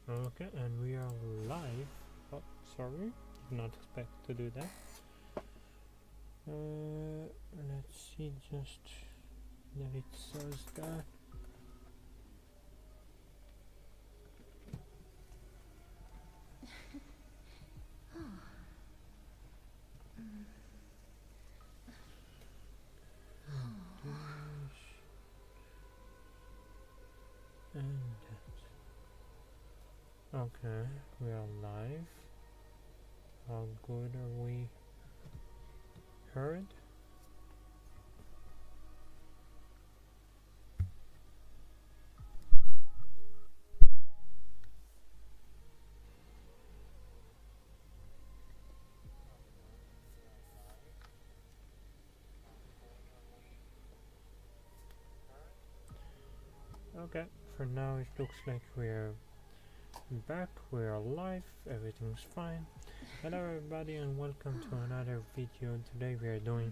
Okay, and we are live. Oh, sorry, did not expect to do that. Let's see, just that it says that. And that. Okay, we are live. How good are we heard? Okay, for now it looks like we're back, we're live, everything's fine. Hello everybody and welcome to another video. Today we are doing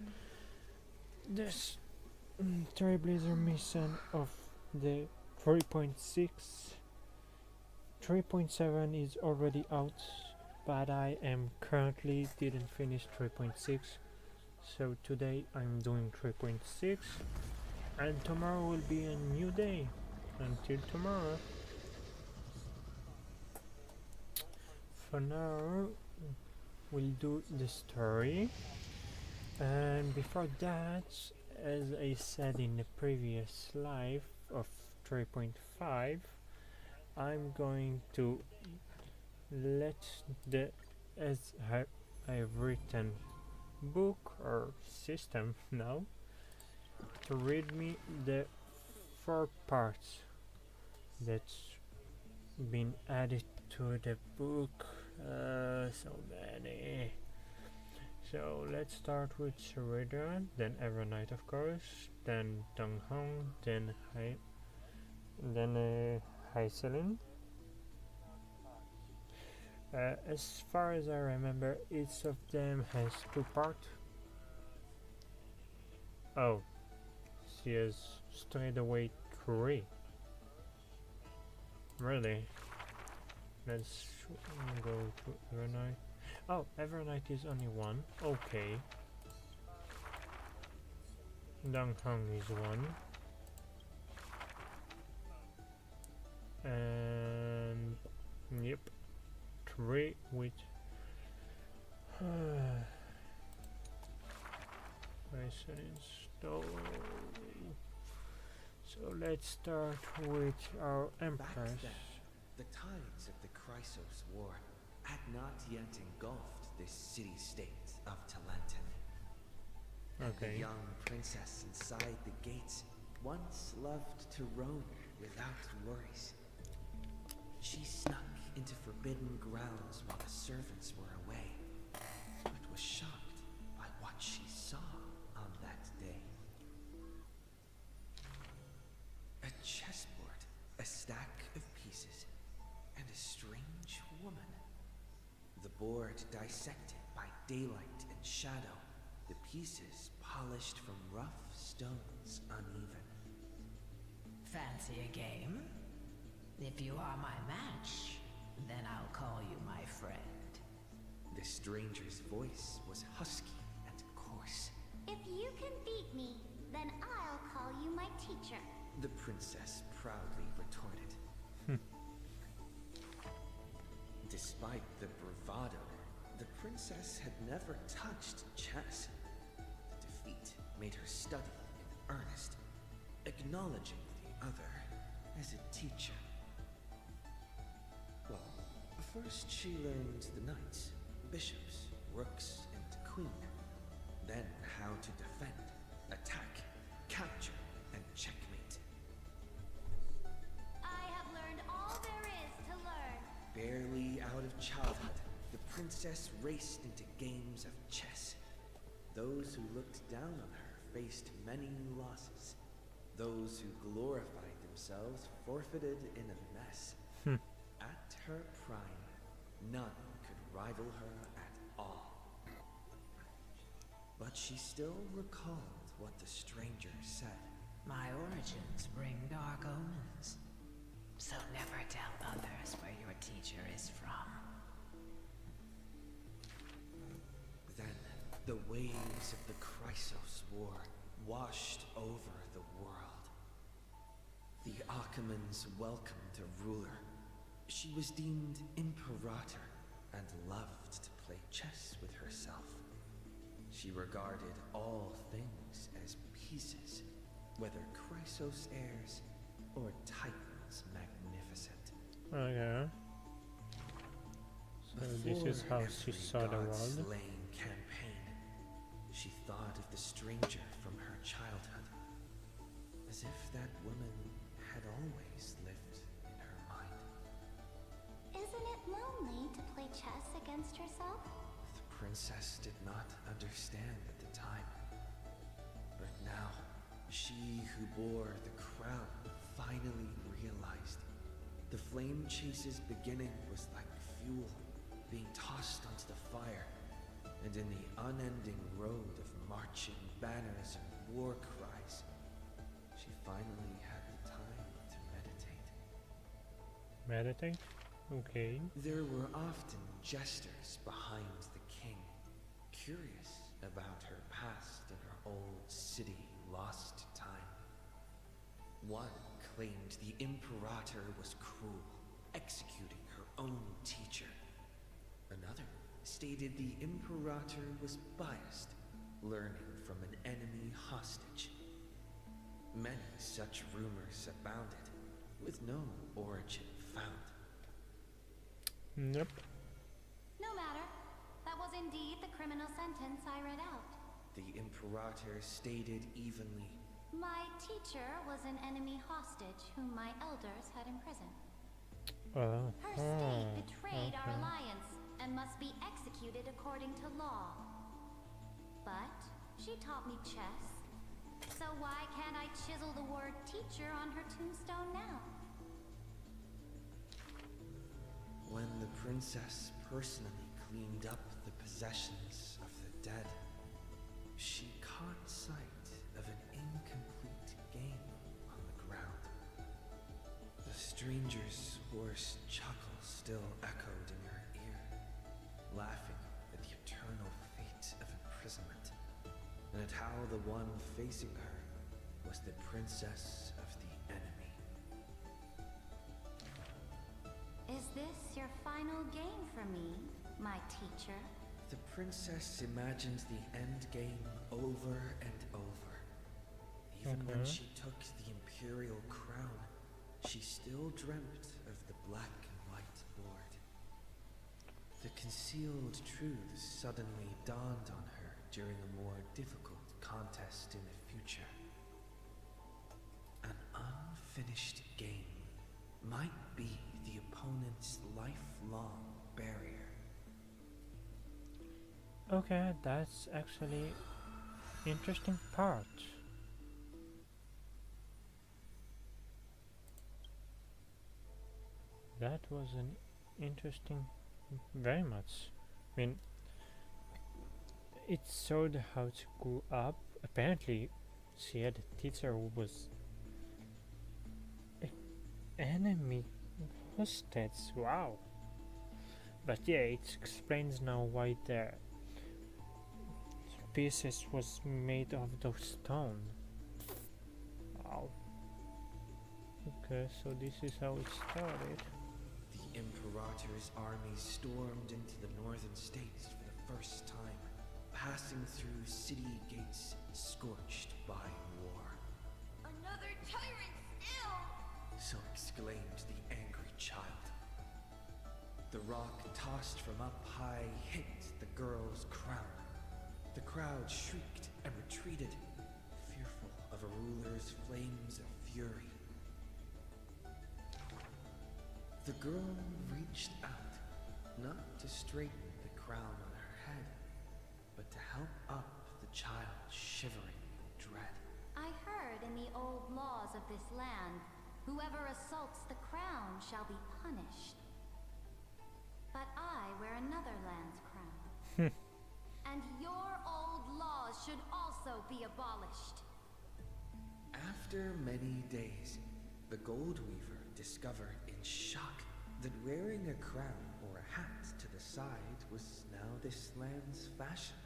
this Trailblazer mission of the 3.6. 3.7 is already out, but I am currently didn't finish 3.6. So today I'm doing 3.6 and tomorrow will be a new day. Until tomorrow. For now we'll do the story, and before that, as I said in the previous live of 3.5, I'm going to let the as I've written book or system now to read me the 4 parts that's been added to the book. So many. So let's start with Sarada, then Evernight of course, then Dong Hong, then Hyselin. As far as I remember, each of them has 2 parts. Oh, she has straight away 3. Really? Let's go to Evernight. Oh, Evernight is only 1. Okay. Dong Hong is 1. And yep, 3 with so let's start with our Empress. Back then, the tides of the Chrysos War had not yet engulfed this city-state of Talantin. And the young princess inside the gates once loved to roam without worries. She snuck into forbidden grounds while the servants were away, but was shocked by what she saw on that day. A chessboard, a stack of pieces, and a strange woman. The board dissected by daylight and shadow, the pieces polished from rough stones uneven. Fancy a game? If you are my match, then I'll call you my friend. The stranger's voice was husky and coarse. If you can beat me, then I'll call you my teacher. The princess proudly retorted. Despite the bravado, the princess had never touched chess. The defeat made her study in earnest, acknowledging the other as a teacher. Well, first she learned the knights, bishops, rooks, and queen. Then how to defend, attack, capture, and checkmate. I have learned all there is to learn. Barely out of childhood, the princess raced into games of chess. Those who looked down on her faced many losses. Those who glorified themselves forfeited in a mess. At her prime, none could rival her at all. But she still recalled what the stranger said. My origins bring dark omens, so never tell others where your waves of the Chrysos War washed over the world. The Achaemons welcomed a ruler. She was deemed Imperator and loved to play chess with herself. She regarded all things as pieces, whether Chrysos heirs or Titans magnificent. Okay. So this is how she saw the world. God-slaying campaign, she thought of the stranger from her childhood, as if that woman had always lived in her mind. Isn't it lonely to play chess against yourself? The princess did not understand at the time, but now she who bore the crown finally realized the flame chase's beginning was like fuel being tossed onto the fire, and in the unending road of marching banners and war cries, she finally had the time to meditate. Meditate? Okay. There were often jesters behind the king, curious about her past in her old city lost to time. One claimed the Imperator was cruel, executing her own teacher. Another stated the Imperator was biased, learning from an enemy hostage. Many such rumors abounded, with no origin found. Nope. No matter. That was indeed the criminal sentence I read out. The Imperator stated evenly, My teacher was an enemy hostage whom my elders had imprisoned. Oh. Her state betrayed our alliance and must be executed according to law. But she taught me chess, so why can't I chisel the word teacher on her tombstone now? when the princess personally cleaned up the possessions of the dead, she caught sight of an incomplete game on the ground. The stranger's hoarse chuckle still echoed in her ear, laughing at the eternal fate of imprisonment, and at how the one facing her was the princess of the enemy. Is this your final game for me, my teacher? The princess imagined the end game over and over. Even when she took the imperial crown, she still dreamt of the black and white board. The concealed truth suddenly dawned on her during a more difficult contest in the future. An unfinished game might be the opponent's lifelong barrier. Okay, that's actually interesting part. That was an interesting, very much. I mean, it showed how to grow up. Apparently, she had a teacher who was an enemy hostage. Wow. But yeah, it explains now why the pieces was made of those stone. Wow. Okay, so this is how it started. The Imperator's army stormed into the northern states for the first time, passing through city gates scorched by war. Another tyrant still! So exclaimed the angry child. The rock tossed from up high hit the girl's crown. The crowd shrieked and retreated, fearful of a ruler's flames of fury. The girl reached out, not to straighten the crown on her head, but to help up the child shivering in dread. I heard in the old laws of this land, whoever assaults the crown shall be punished. But I wear another land's crown. And your old laws should also be abolished. After many days, the gold weaver discovered in shock that wearing a crown or a hat to the side was now this land's fashion.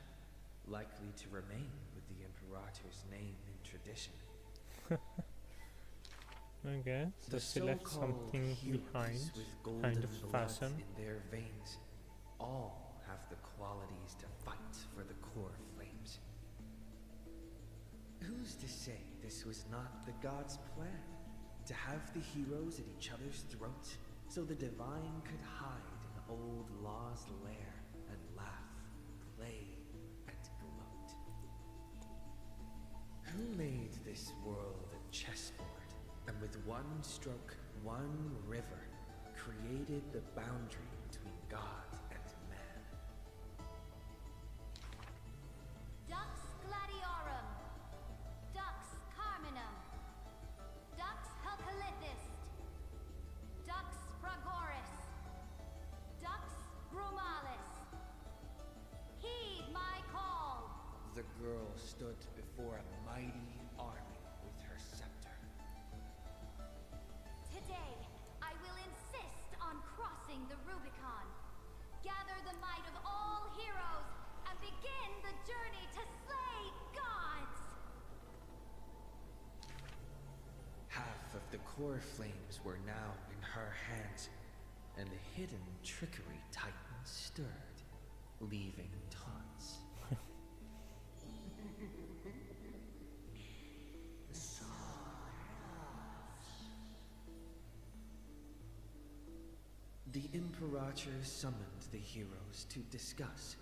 likely to remain with the Imperator's name in tradition. Okay, so The she left so-called something heroes behind, with kind golden of blood fasten. in their veins, all have the qualities to fight for the core flames. Who's to say this was not the gods' plan? To have the heroes at each other's throats, so the divine could hide in old Law's lair and laugh, play, and gloat. Who made this world a chessboard, and with one stroke, one river, created the boundary between God and man? Dux Gladiorum, Dux Carminum, Dux Helcalithis, Dux Fragoris, Dux Brumalis. Heed my call. The girl stood before a mighty army with her scepter. Today, I will insist on crossing the Rubicon. Gather the might of all heroes and begin the journey to slay gods! Half of the core flames were now in her hands, and the hidden trickery titan stirred, leaving taunts. The Imperator summoned the heroes to discuss,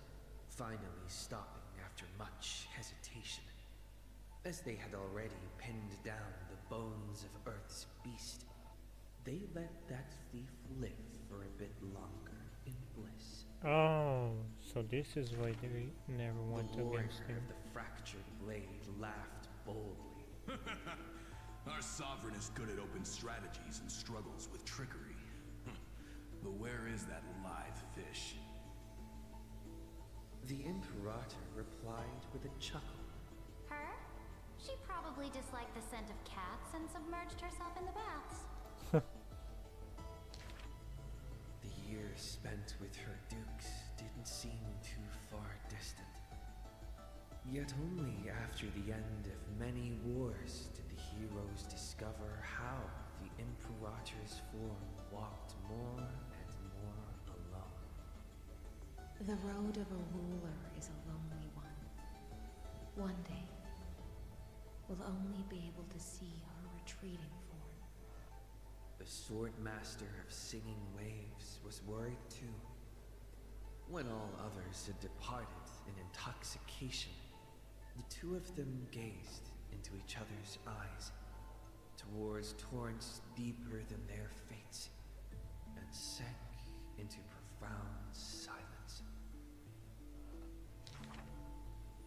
finally stopping after much hesitation. As they had already pinned down the bones of Earth's beast, they let that thief live for a bit longer in bliss. Oh, so this is why they never went The warrior against him. of the fractured blade laughed boldly. Our sovereign is good at open strategies and struggles with trickery. But where is that live fish? The Imperator replied with a chuckle. Her? She probably disliked the scent of cats and submerged herself in the baths. The years spent with her dukes didn't seem too far distant. Yet only after the end of many wars did the heroes discover how the Imperator's form walked more and more alone. The road of a ruler is a lonely one. One day, we'll only be able to see her retreating form. The sword master of singing waves was worried too. When all others had departed in intoxication, the two of them gazed into each other's eyes, towards torrents deeper than their fates, and sank into profound silence.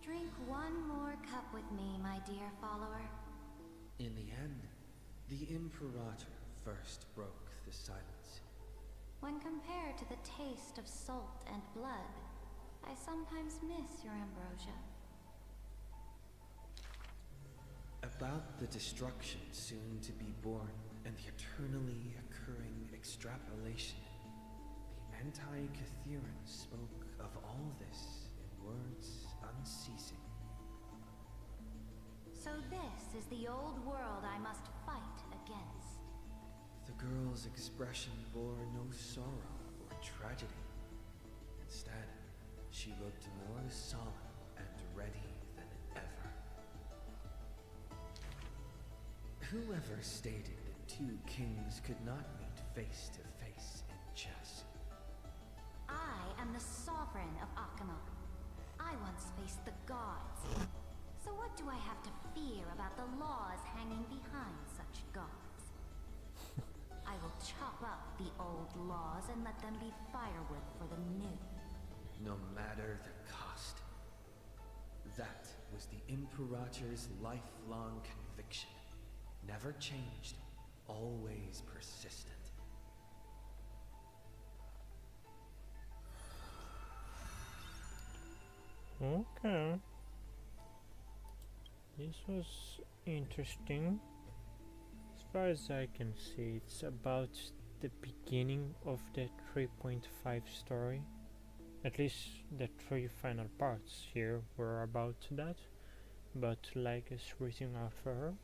Drink one more cup with me, my dear follower. In the end, the Imperator first broke the silence. When compared to the taste of salt and blood, I sometimes miss your ambrosia. About the destruction soon to be born and the eternally occurring extrapolation, the Anti-Catheran spoke of all this in words unceasing. So this is the old world I must fight against. The girl's expression bore no sorrow or tragedy. Instead, she looked more solemn and ready than ever. Whoever stated that two kings could not meet face to face in chess? I am the sovereign of Akama. I once faced the gods. So what do I have to fear about the laws hanging behind such gods? I will chop up the old laws and let them be firewood for the new. No matter the cost. That was the Imperator's lifelong conviction. Never changed, always persistent. Okay. This was interesting. As far as I can see, it's about the beginning of the 3.5 story. At least the 3 final parts here were about that, but like is reaching out for her.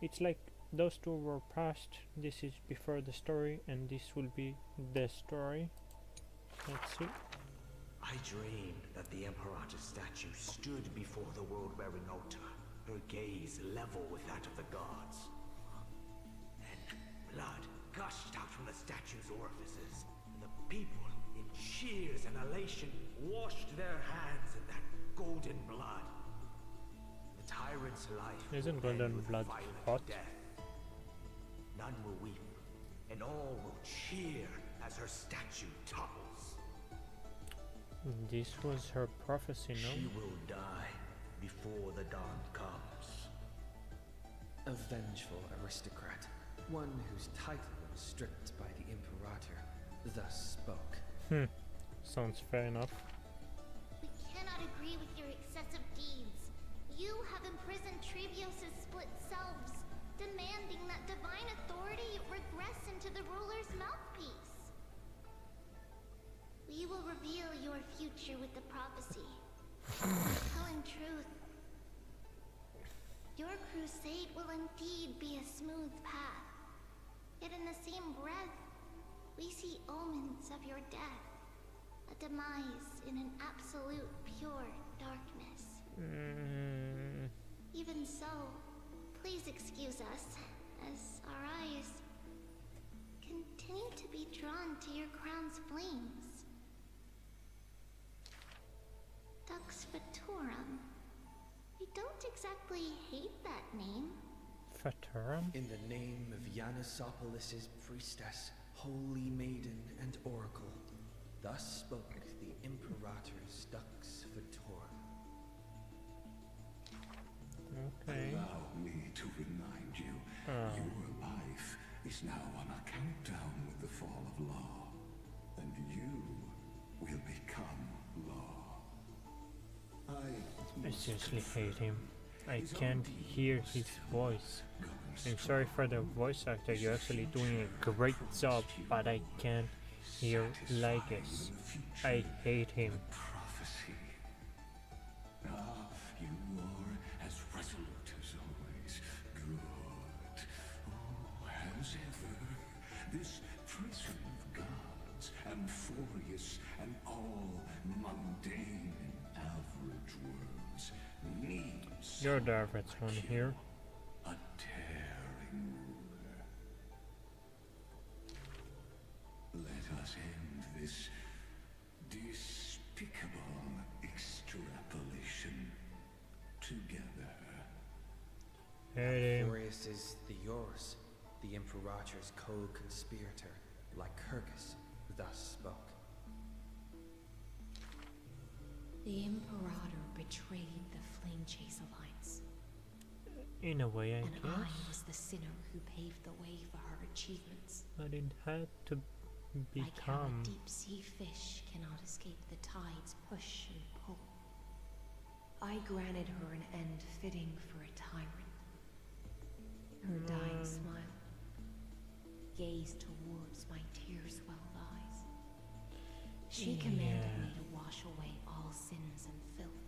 It's like those 2 were past, this is before the story, and this will be the story. Let's see. I dreamed that the Imperator's statue stood before the world-wearing altar, her gaze level with that of the gods. Then blood gushed out from the statue's orifices, and the people, in cheers and elation, washed their hands in that golden blood. The tyrant's life Isn't will end golden with blood violent hot? death. None will weep, and all will cheer as her statue topples. This was her prophecy, no? She will die before the dawn comes. A vengeful aristocrat, one whose title was stripped by the Imperator, thus spoke. Sounds fair enough. We cannot agree with your excessive deeds. You have imprisoned Trevios' split selves, demanding that divine authority regress into the ruler's mouthpiece. We will reveal your future with the prophecy. Telling truth. Your crusade will indeed be a smooth path. Yet in the same breath, we see omens of your death. A demise in an absolute pure darkness. Even so, please excuse us, as our eyes continue to be drawn to your crown's flames. Dux Fatorum. We don't exactly hate that name. Fatorum? In the name of Yanisopolis' priestess, holy maiden and oracle, thus spoke the Imperator's Dux Fatorum. Okay. Allow me to remind you, your life is now on a countdown with the fall of law, and you will become law. I seriously hate him. I can't hear his voice. I'm sorry for the voice actor, you're actually doing a great job, but I can't hear Lycus. I hate him. Prophecy. You are as resolute as always. Good. Oh, as ever, this prison of gods, amphibious and all mundane and average worlds, needs You're the average one here. a daring ruler. Let us end this despicable extrapolation together. Hate him. Furious is the yours, the Imperator's co-conspirator, Lycurgus, thus spoke. The Imperator betrayed the Flame Chase Alliance, In a way, I and I guess. was the sinner who paved the way for her achievements. But it had to Like how become. a deep-sea fish cannot escape the tide's push and pull. I granted her an end fitting for a tyrant. Her dying smile gazed towards my tear-swelled eyes. She commanded me to wash away all sins and filth,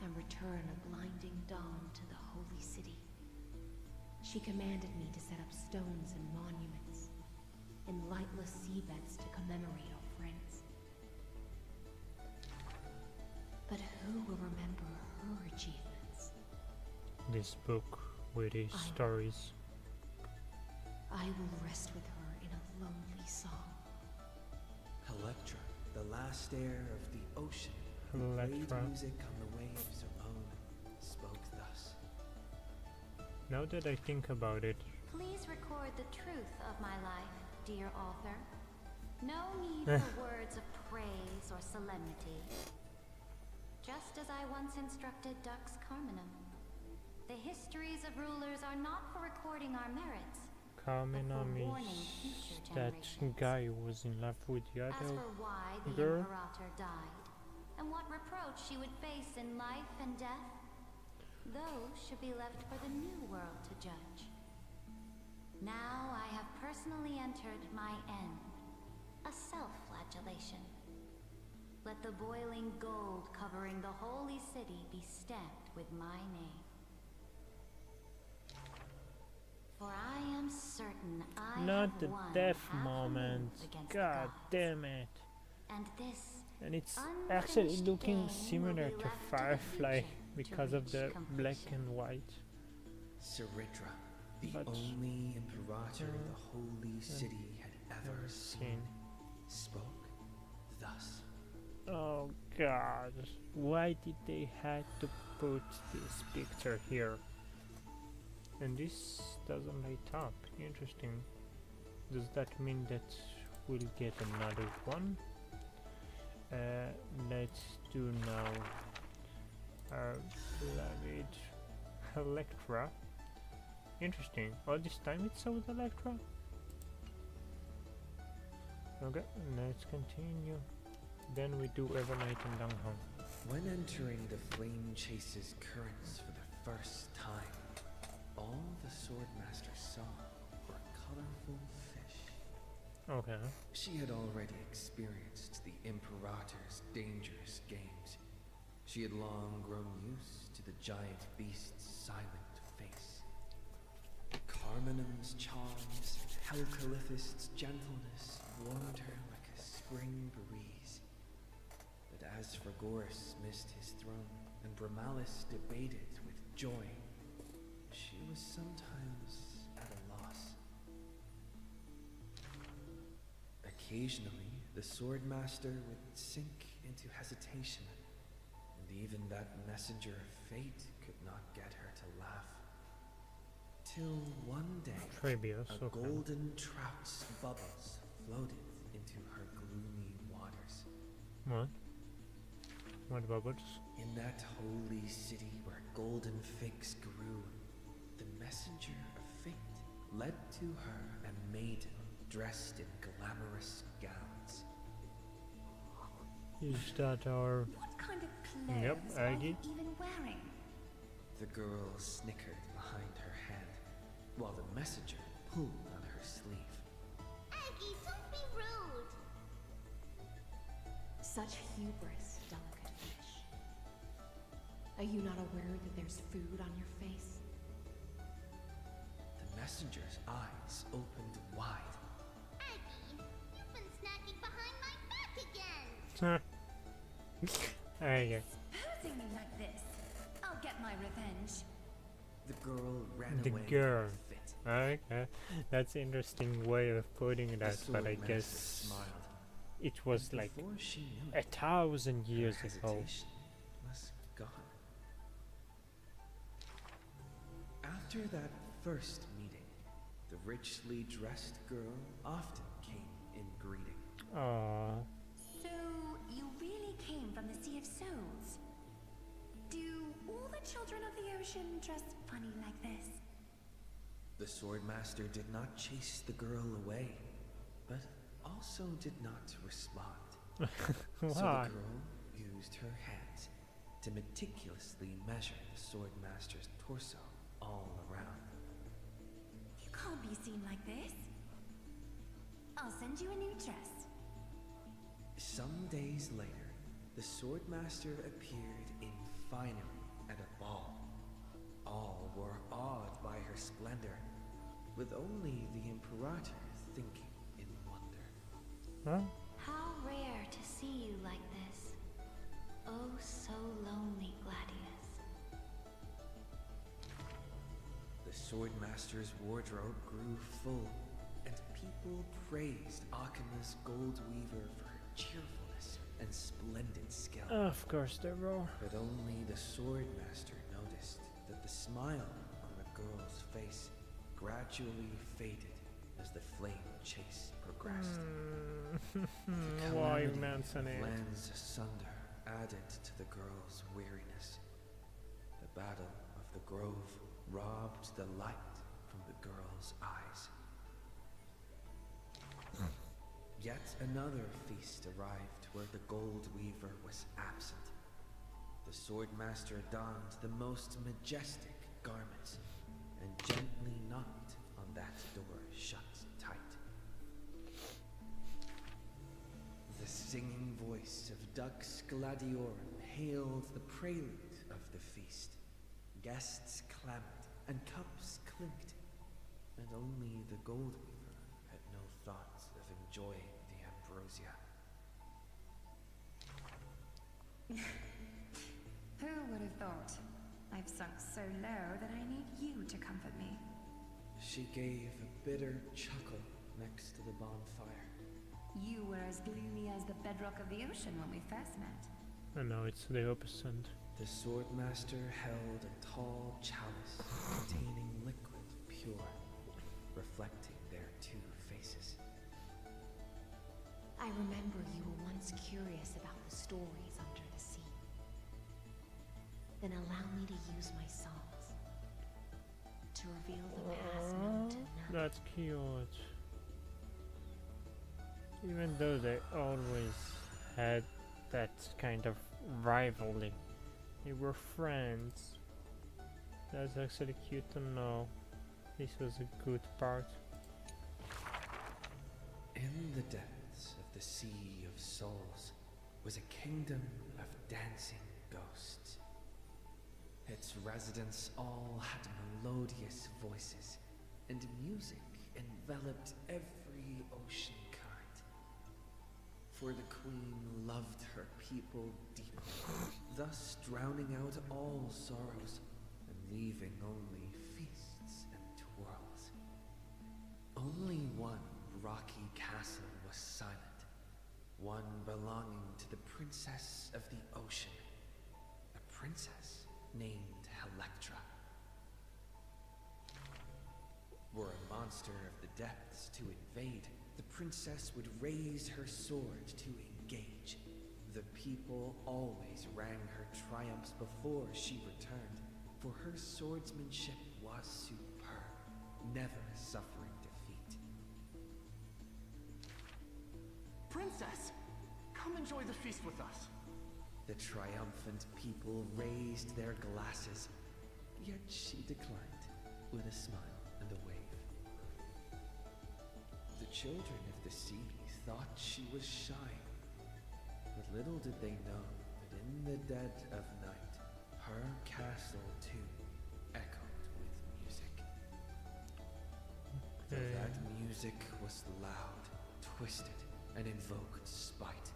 and return a blinding dawn to the holy city. She commanded me to set up stones and monuments, in lightless seabeds to commemorate our friends. But who will remember her achievements? This book with his stories. I will rest with her in a lonely song. Electra, the last air of the ocean, who played Electra. music on the waves alone, spoke thus. Now that I think about it, Please record the truth of my life, dear author. No need for words of praise or solemnity. Just as I once instructed Dux Carminum, the histories of rulers are not for recording our merits, Carminum warning is future that generations. guy who was in love with the as other for why the girl. Imperator died, and what reproach she would face in life and death, those should be left for the new world to judge. Now I have personally entered my end, a self-flagellation. Let the boiling gold covering the holy city be stamped with my name. For I am certain I Not have the won death half a moment. move against the God gods. damn it. And this And it's unfinished actually looking game similar will be to left to the Firefly future because to of the reach black completion. and white. Saridra, the But- only imperator the holy city had ever Never seen, seen. spoke thus. Oh god, why did they have to put this picture here? And this doesn't light up. Interesting. Does that mean that we'll get another one? Let's do now Beloved Electra. Interesting. All this time it's with Electra? Okay, let's continue. Then we do Evernight and Downhome. When entering the Flame Chase's currents for the first time, all the Swordmaster saw were colorful fish. Okay. She had already experienced the Imperator's dangerous games. She had long grown used to the giant beast's silent face. Carminum's charms and Helcalithist's gentleness warmed her like a spring breeze. But as Fragoris missed his throne and Bramalis debated with joy, she was sometimes at a loss. Occasionally, the Swordmaster would sink into hesitation, and even that messenger of fate could not get her to laugh. Till one day, Trailblazer, a okay. golden trout's bubbles floated into her gloomy waters. What? What bubbles? In that holy city where golden figs grew, the messenger of fate led to her a maiden dressed in glamorous gowns. Is that our... What kind of clothes Yep, are I you did. even wearing? The girl snickered behind her hand, while the messenger pulled on her sleeve. Aggie, don't be rude. Such hubris, delicate fish. Are you not aware that there's food on your face? The messenger's eyes opened wide. Aggie, you've been snacking behind my back again. Okay. Posing me like this. I'll get my revenge. The girl ran The away girl. in a fit. Okay. That's interesting way of putting The that, but I Swordmaster guess smiled. it was And like before she knew 1,000 years her ago. hesitation was gone. After that first meeting, the richly dressed girl often came in greeting. Aww. So, you really came from the Sea of Souls? Do all the children of the ocean dress funny like this? The Swordmaster did not chase the girl away, but also did not respond. So the Why? girl used her hands to meticulously measure the Swordmaster's torso all around. You can't be seen like this. I'll send you a new dress. Some days later, the Swordmaster appeared in finery at a ball. All were awed by her splendor, with only the Imperator thinking in wonder. Huh? How rare to see you like this. Oh, so lonely, Gladius. The Swordmaster's wardrobe grew full, and people praised Akima's Gold Weaver for her cheerfulness and splendid skill. Of course they were. But only the Swordmaster noticed that the smile on the girl's face gradually faded as the flame chase progressed. The Why calamity mention of it? lands asunder added to the girl's weariness. The battle of the grove robbed the light from the girl's eyes. Yet another feast arrived where the Gold Weaver was absent. The Swordmaster donned the most majestic garments and gently knocked on that door shut tight. The singing voice voice of Dux Gladiorum hailed the prelude of the feast. Guests clamored and cups clinked, and only the Goldweaver had no thoughts of enjoying the ambrosia. Who would have thought? I've sunk so low that I need you to comfort me. She gave a bitter chuckle next to the bonfire. You were as gloomy as the bedrock of the ocean when we first met. And now it's the opposite. The Swordmaster held a tall chalice containing liquid pure, reflecting their two faces. I remember you were once curious about the stories under the sea. Then allow me to use my songs to reveal the past known to none. That's cute. Even though they always had that kind of rivalry, they were friends. That's actually cute to know. This was a good part. In the depths of the Sea of Souls was a kingdom of dancing ghosts. Its residents all had melodious voices, and music enveloped every ocean current. For the queen loved her people deeply, thus drowning out all sorrows and leaving only feasts and twirls. Only one rocky castle was silent, one belonging to the princess of the ocean, a princess named Electra. Were a monster of the depths to invade, the princess would raise her sword to engage. The people always rang her triumphs before she returned, for her swordsmanship was superb, never suffering defeat. Princess, come enjoy the feast with us. The triumphant people raised their glasses, yet she declined with a smile and a wave. The children of the sea thought she was shy, but little did they know that in the dead of night, her castle too echoed with music. Though that music was loud, twisted, and invoked spite.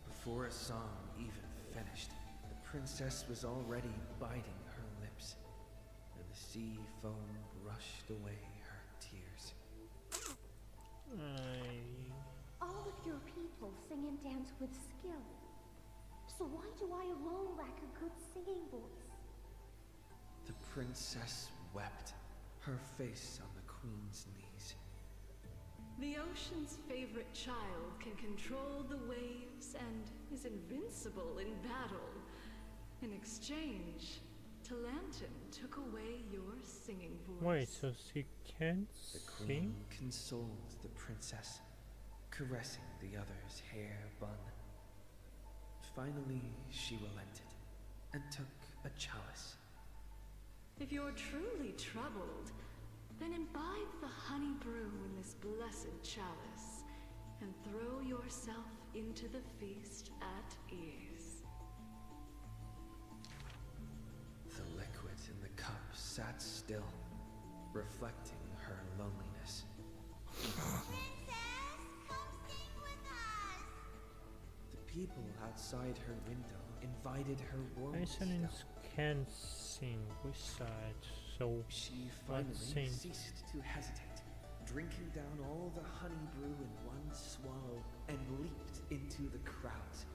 Before a song even finished, the princess was already biting her lips, and the sea foam brushed away her tears. All of your people sing and dance with skill. So why do I alone lack a good singing voice? The princess wept, her face on the queen's knees. The ocean's favorite child can control the waves and is invincible in battle. In exchange, Talantin took away your singing voice. Wait, so she can't The sing? queen consoled the princess, caressing the other's hair bun. Finally, she relented and took a chalice. If you're truly troubled, then imbibe the honey brew in this blessed chalice and throw yourself into the feast at ease. The liquid in the cup sat still, reflecting her loneliness. Princess, come sing with us! The people outside her window invited her warmly. Icelanders can sing with side, so She Let's finally sing. ceased to hesitate, drinking down all the honey brew in one swallow, and leaped into the crowds.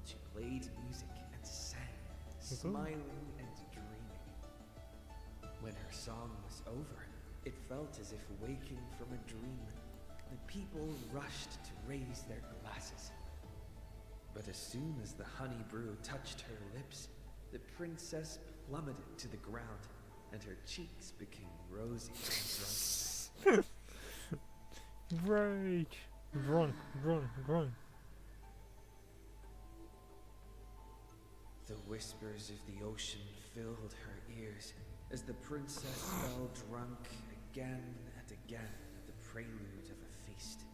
She played music and sang, smiling and dreaming. When her song was over, it felt as if waking from a dream. The people rushed to raise their glasses. But as soon as the honey brew touched her lips, the princess plummeted to the ground, and her cheeks became rosy and drunk. rage, drunk. The whispers of the ocean filled her ears as the princess fell drunk again and again at the prelude of a feast.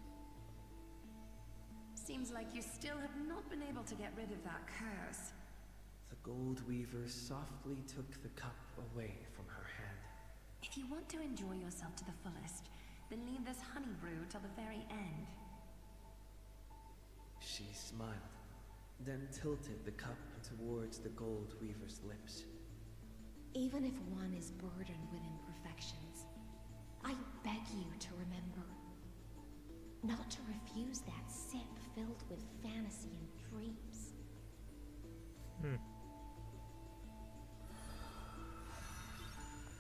Seems like you still have not been able to get rid of that curse. The gold weaver softly took the cup away from her hand. If you want to enjoy yourself to the fullest, then leave this honey brew till the very end. She smiled, then tilted the cup towards the gold weaver's lips. Even if one is burdened with imperfections, I beg you to remember not to refuse that sip filled with fantasy and dreams.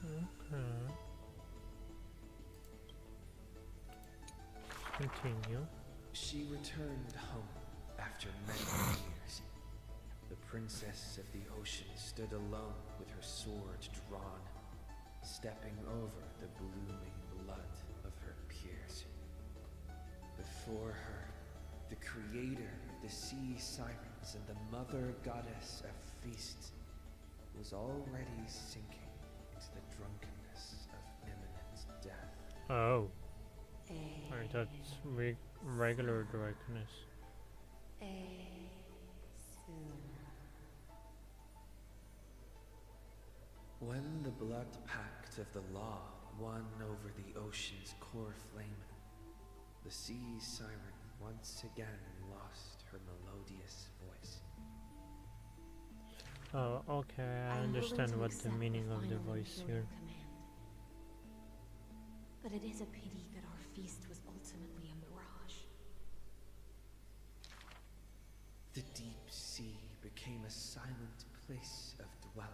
Okay. Continue. She returned home after many years. The princess of the ocean stood alone with her sword drawn, stepping over the blooming blood of her peers. Before her, the creator of the sea sirens and the mother goddess of feasts was already sinking into the drunkenness of imminent death. Oh. Alright, that's regular drunkenness. When the blood pact of the law won over the ocean's core flame, the sea siren once again lost her melodious voice. Oh, okay, I understand what the meaning of the voice here. But it is a pity that our feast was ultimately a mirage. The deep sea became a silent place of dwelling.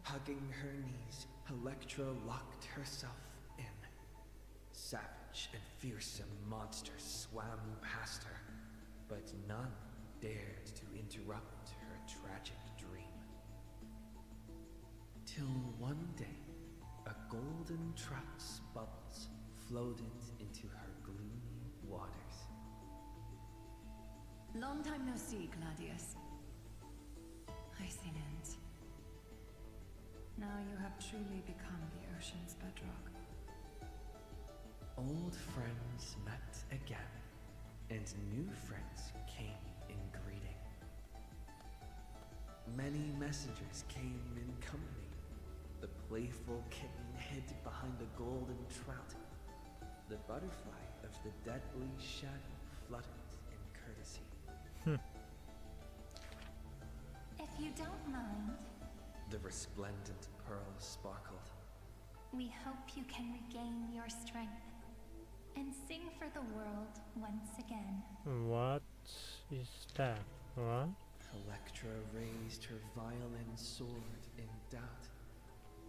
Hugging her knees, Electra locked herself in. Savage and fearsome monsters swam past her, but none dared to interrupt her tragic dream. Till one day, a golden trout's bubbles floated into her gloomy waters. Long time no see, Gladius. I see it. Now you have truly become the ocean's bedrock. Old friends met again, and new friends came in greeting. Many messengers came in company. The playful kitten hid behind the golden trout. The butterfly of the deadly shadow fluttered in courtesy. If you don't mind, The resplendent pearl sparkled. we hope you can regain your strength and sing for the world once again. What is that? What? Electra raised her violin sword in doubt,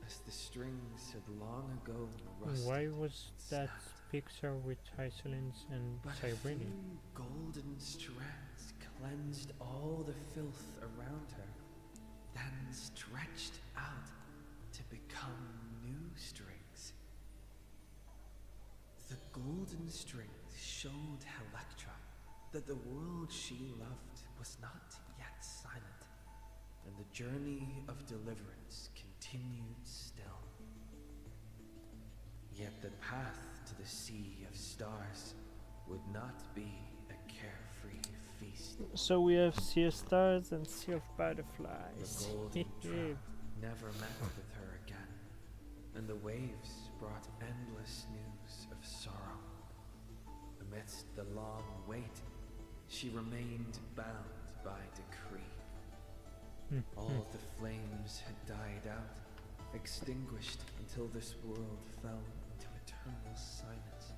as the strings had long ago rusted. Why was that snapped. picture with Hysolins and But a Cyrene? few golden strands cleansed all the filth around her, then stretched out to become new strings. The golden strings showed Electra that the world she loved was not yet silent, and the journey of deliverance continued still. Yet the path to the Sea of Stars would not be a carefree feast. So we have Sea of Stars and Sea of The Butterflies. golden trout never met with her again, and the waves brought endless news of sorrow. Amidst the long wait, she remained bound by decree. All the flames had died out, extinguished until this world fell into eternal silence.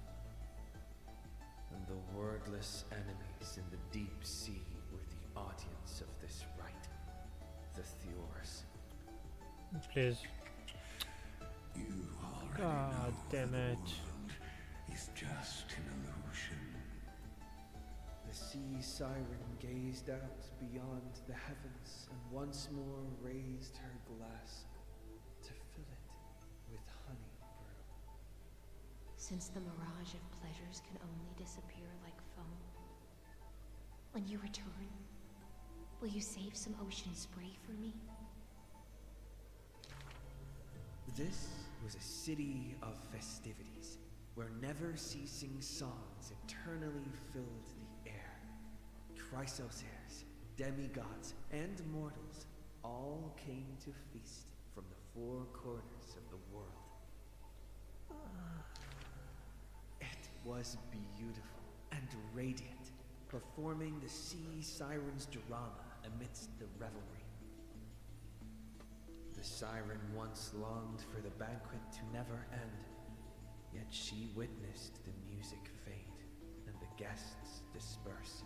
And the wordless enemies in the deep sea were the audience of this rite, the Theors. Please. You already God know damn the it. world is just an illusion. The sea siren gazed out beyond the heavens and once more raised her glass to fill it with honey brew. Since the mirage of pleasures can only disappear like foam, when you return, will you save some ocean spray for me? This was a city of festivities, where never-ceasing songs eternally filled the air. Chrysosaurs, demigods, and mortals all came to feast from the four corners of the world. It was beautiful and radiant, performing the sea siren's drama amidst the revelry. The siren once longed for the banquet to never end, yet she witnessed the music fade and the guests disperse.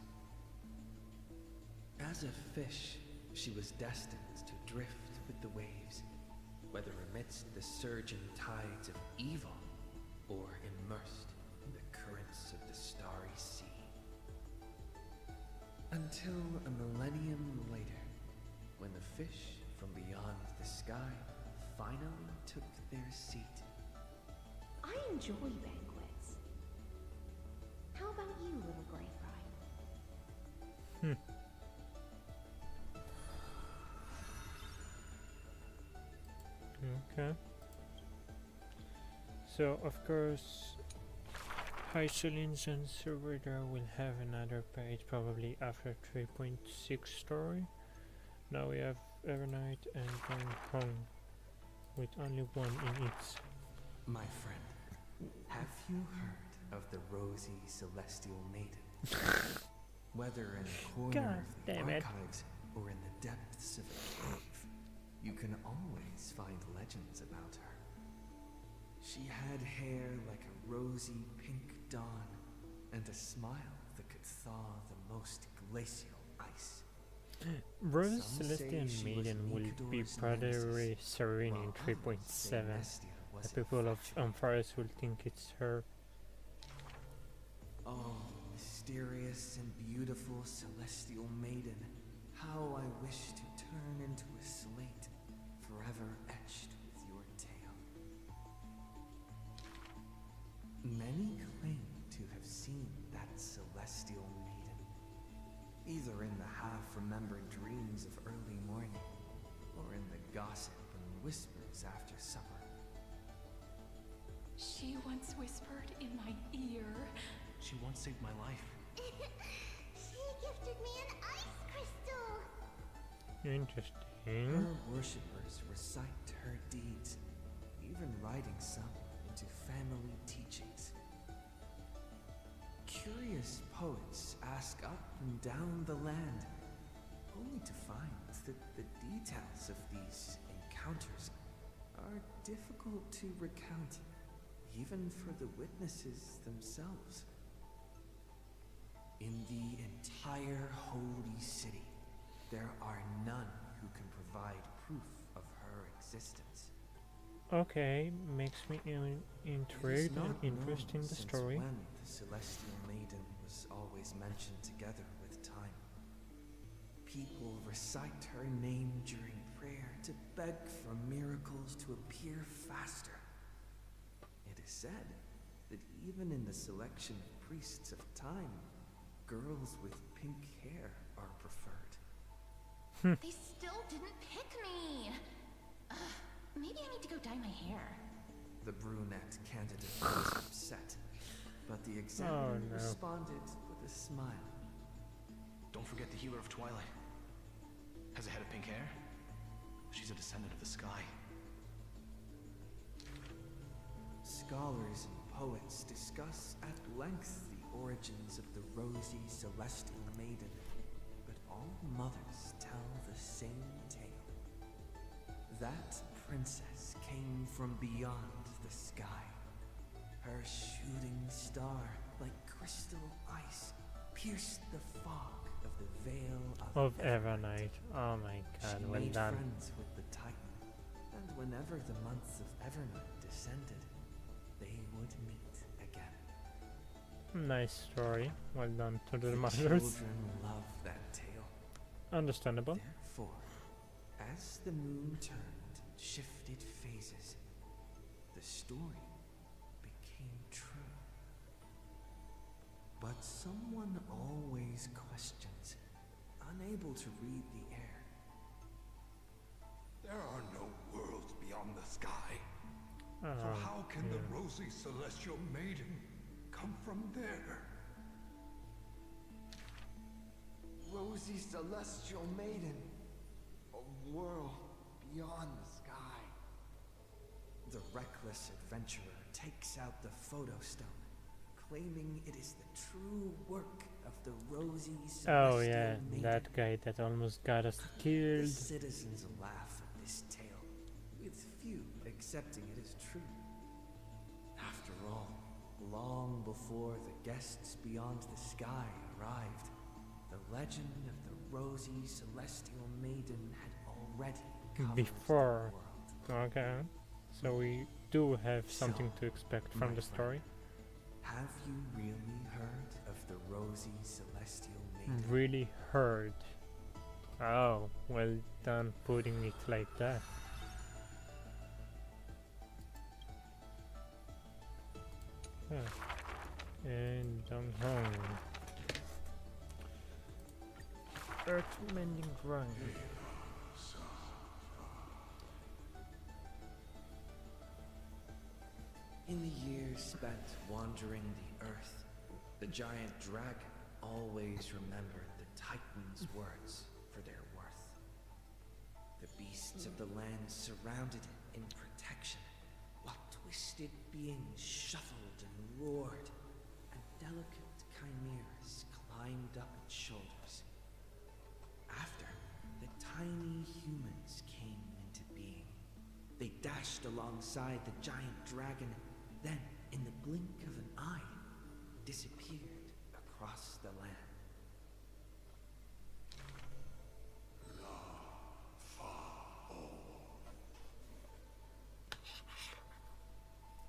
As a fish, she was destined to drift with the waves, whether amidst the surging tides of evil or immersed in the currents of the starry sea. Until a millennium later, when the fish from beyond the sky finally took their seat. I enjoy banquets. How about you, little gray fry? Okay. So, of course, Hysolins and Survivor will have another page probably after 3.6 story. Now we have Evernight and Going Home, with only one in each. My friend, have you heard of the rosy celestial maiden? Whether in a corner of the archives or in the depths of a cave, you can always find legends about her. She had hair like a rosy pink dawn, and a smile that could thaw the most glacial ice. Rose Celestial Maiden will be probably serene in 3.7. The people of Ampharis will think it's her. Oh, mysterious and beautiful celestial maiden, how I wish to turn into a slate, forever etched with your tale. Many claim to have seen that celestial maiden, either in the half-remembered dreams of early morning, or in the gossip and whispers after supper. She once whispered in my ear. She once saved my life. She gifted me an ice crystal. Interesting. Her worshippers recite her deeds, even writing some into family teachings. Curious poets ask up and down the land, only to find that the details of these encounters are difficult to recount, even for the witnesses themselves. In the entire holy city, there are none who can provide proof of her existence. Okay, makes me intrigued and interested in the Since story. when the celestial maiden was always mentioned together with time. People recite her name during prayer to beg for miracles to appear faster. It is said that even in the selection of priests of time, girls with pink hair are preferred. They still didn't pick me. Maybe I need to go dye my hair. The brunette candidate was upset, but the examiner responded with a smile. Don't forget the healer of Twilight. Has a head of pink hair. She's a descendant of the sky. Scholars and poets discuss at length the origins of the rosy celestial maiden, but all mothers tell the same tale. That princess came from beyond the sky. Her shooting star, like crystal ice, pierced the fog of the veil Of Evernight. Oh my god, she well made done. friends with the Titan, and whenever the months of Evernight descended, they would meet again. Nice story. Well done to the The mothers. children love that tale. Understandable. Therefore, as the moon turned and shifted phases, the story became true. But someone always questions, unable to read the air. There are no worlds beyond the sky. So Oh, how can the rosy celestial maiden come from there? rosy celestial maiden. A world beyond the sky. The reckless adventurer takes out the photo stone, claiming it is the true work of the rosy celestial Oh yeah, maiden. that guy that almost got us The killed. citizens laugh at this tale, with few accepting it as true. After all, long before the guests beyond the sky arrived, the legend of the rosy celestial maiden had already covered Before. the world. Okay, so we do have something to expect from the story. Have you really heard of the rosy celestial maiden? Really heard. Oh, well done putting it like that. Huh. And I'm home. Earth mending run. In the years spent wandering the earth, the giant dragon always remembered the Titan's words for their worth. The beasts of the land surrounded it in protection, while twisted beings shuffled and roared, and delicate chimeras climbed up its shoulders. After, the tiny humans came into being. They dashed alongside the giant dragon, then, in the blink of an eye, disappeared across the land.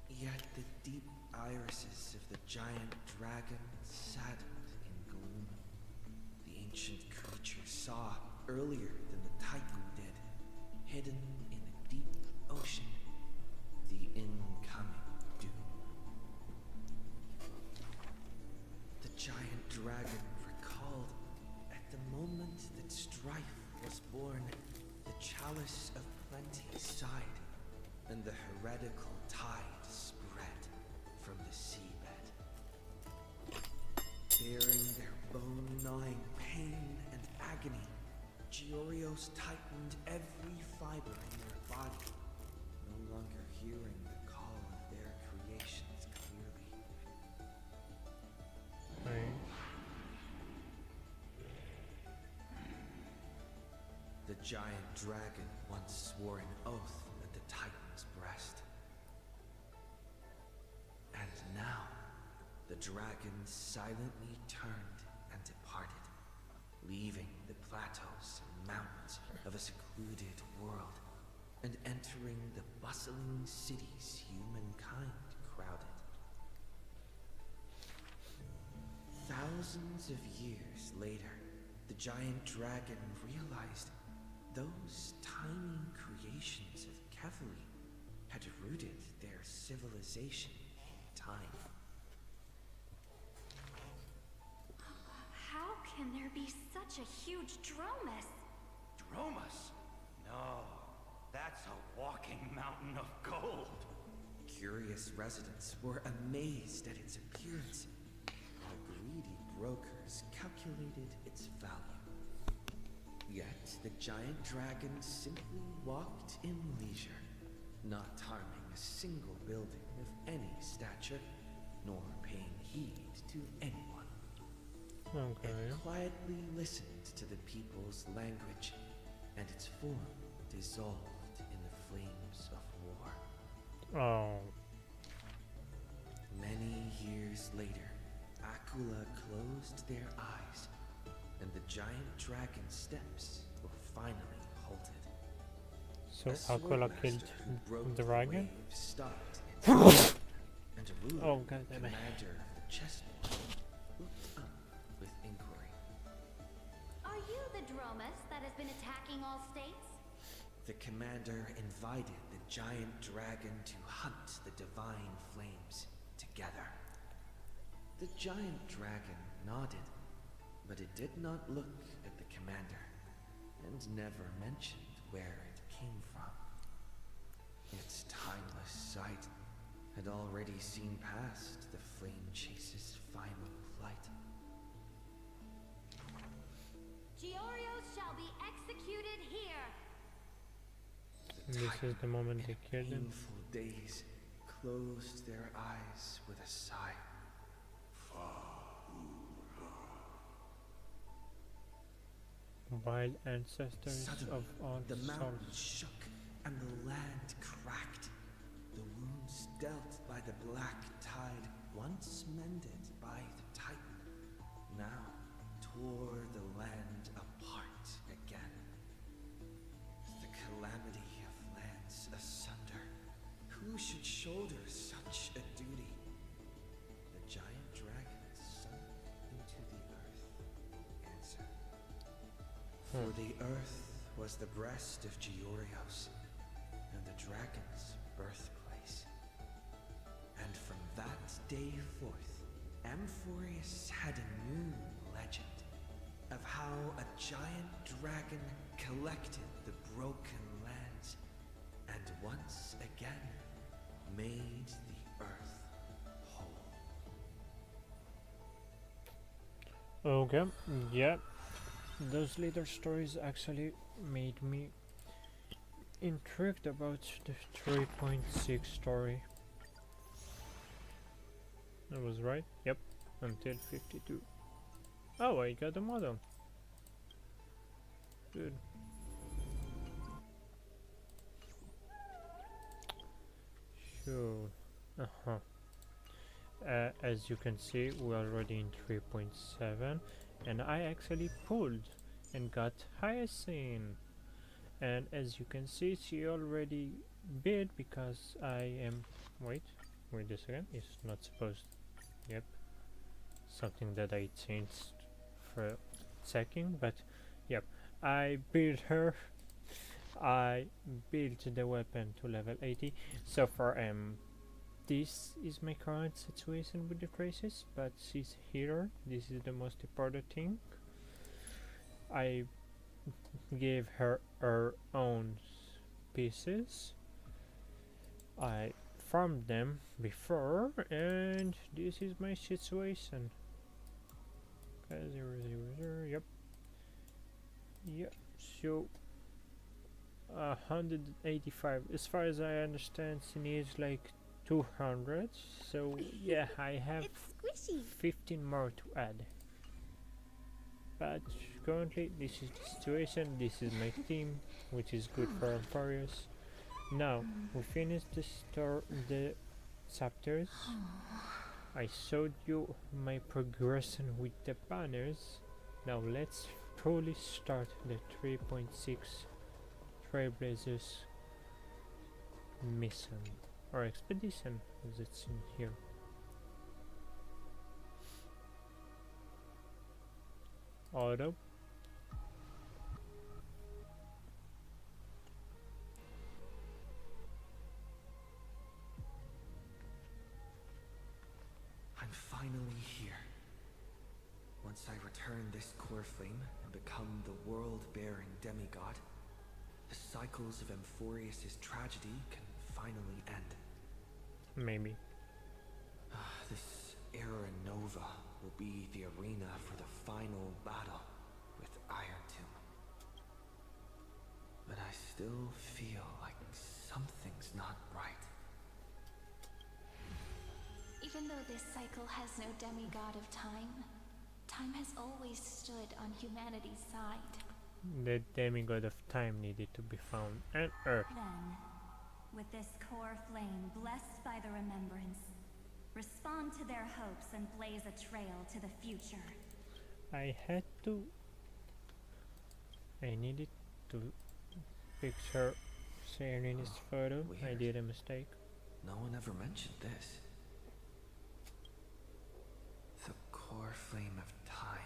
Yet the deep irises of the giant dragon saddened in gloom. The ancient creature saw, earlier than the Titan did, hidden in the deep ocean, the incoming doom. The giant dragon recalled, at the moment that strife was born, the chalice of plenty sighed, and the heretical tide spread from the seabed. Bearing their bone-gnawing pain and agony, Giorio's tightened every fiber in their body, no longer hearing the call of their creations clearly. Right. The giant dragon once swore an oath at the Titan's breast. And now, the dragon silently turned and departed, leaving the plateaus and mountains of a secluded world, and entering the bustling cities humankind crowded. Thousands of years later, the giant dragon realized those tiny creations of Kevali had rooted their civilization in time. How can there be such a huge Dromus? Dromus? No, that's a walking mountain of gold. Curious residents were amazed at its appearance, while greedy brokers calculated its value. Yet the giant dragon simply walked in leisure, not harming a single building of any stature, nor paying heed to anyone. Okay. It quietly listened to the people's language, and its form dissolved in the flames of war. Oh. Many years later, Akula closed their eyes, and the giant dragon's steps were finally halted. So A sword Aquila master killed who broke the dragon? waves stopped and a ruler, Oh, God damn it. commander of the chessboard, looked up with inquiry. Are you the Dromus that has been attacking all states? The commander invited the giant dragon to hunt the divine flames together. The giant dragon nodded, but it did not look at the commander, and never mentioned where it came from. Its timeless sight had already seen past the flame chase's final flight. Gio This is the moment they killed him. Painful days closed their eyes with a sigh. Wild ancestors Suddenly, of all the mountain sorts. shook and the land cracked. The wounds dealt by the black tide, once mended by the Titan, now tore the land apart again. The calamity of lands asunder. Who should shoulder such a duty? The giant dragon sunk into the earth. Answer. For the earth was the breast of Georios, and the dragon's birthplace. And from that day forth, Amphorius had a new legend of how a giant dragon collected the broken lands and once again made the earth whole. Okay, yeah. Those later stories actually made me intrigued about the 3.6 story. I was right? Yep, until 52. Oh, I got a model. Good. Sure. As you can see, we're already in 3.7, and I actually pulled and got Hyacinth. And as you can see, she already bid because I am. Wait a second. It's not supposed. Yep, something that I changed for checking, but yep, I built her. I built the weapon to level 80. So far, this is my current situation with the traces, but she's here. This is the most important thing. I gave her own pieces. I farmed them before, and this is my situation. 000, yep. Yep, so 185. As far as I understand, she needs like 200. So yeah, I have 15 more to add. But currently, this is the situation. This is my team, which is good for Amphorius. Now we finished the chapters. I showed you my progression with the banners. Now let's truly start the 3.6 Trailblazers mission or expedition, as it's in here. Auto. I'm finally here. Once I return this core flame and become the world-bearing demigod, the cycles of Amphorius' tragedy can finally end. Maybe. This Era Nova will be the arena for the final battle with Iron Tomb. But I still feel like something's not right. Even though this cycle has no demigod of time, time has always stood on humanity's side. The demigod of time needed to be found on Earth. Then, with this core flame blessed by the remembrance, respond to their hopes and blaze a trail to the future. I needed to picture sharing this photo. Weird. I did a mistake. No one ever mentioned this. The core flame of time.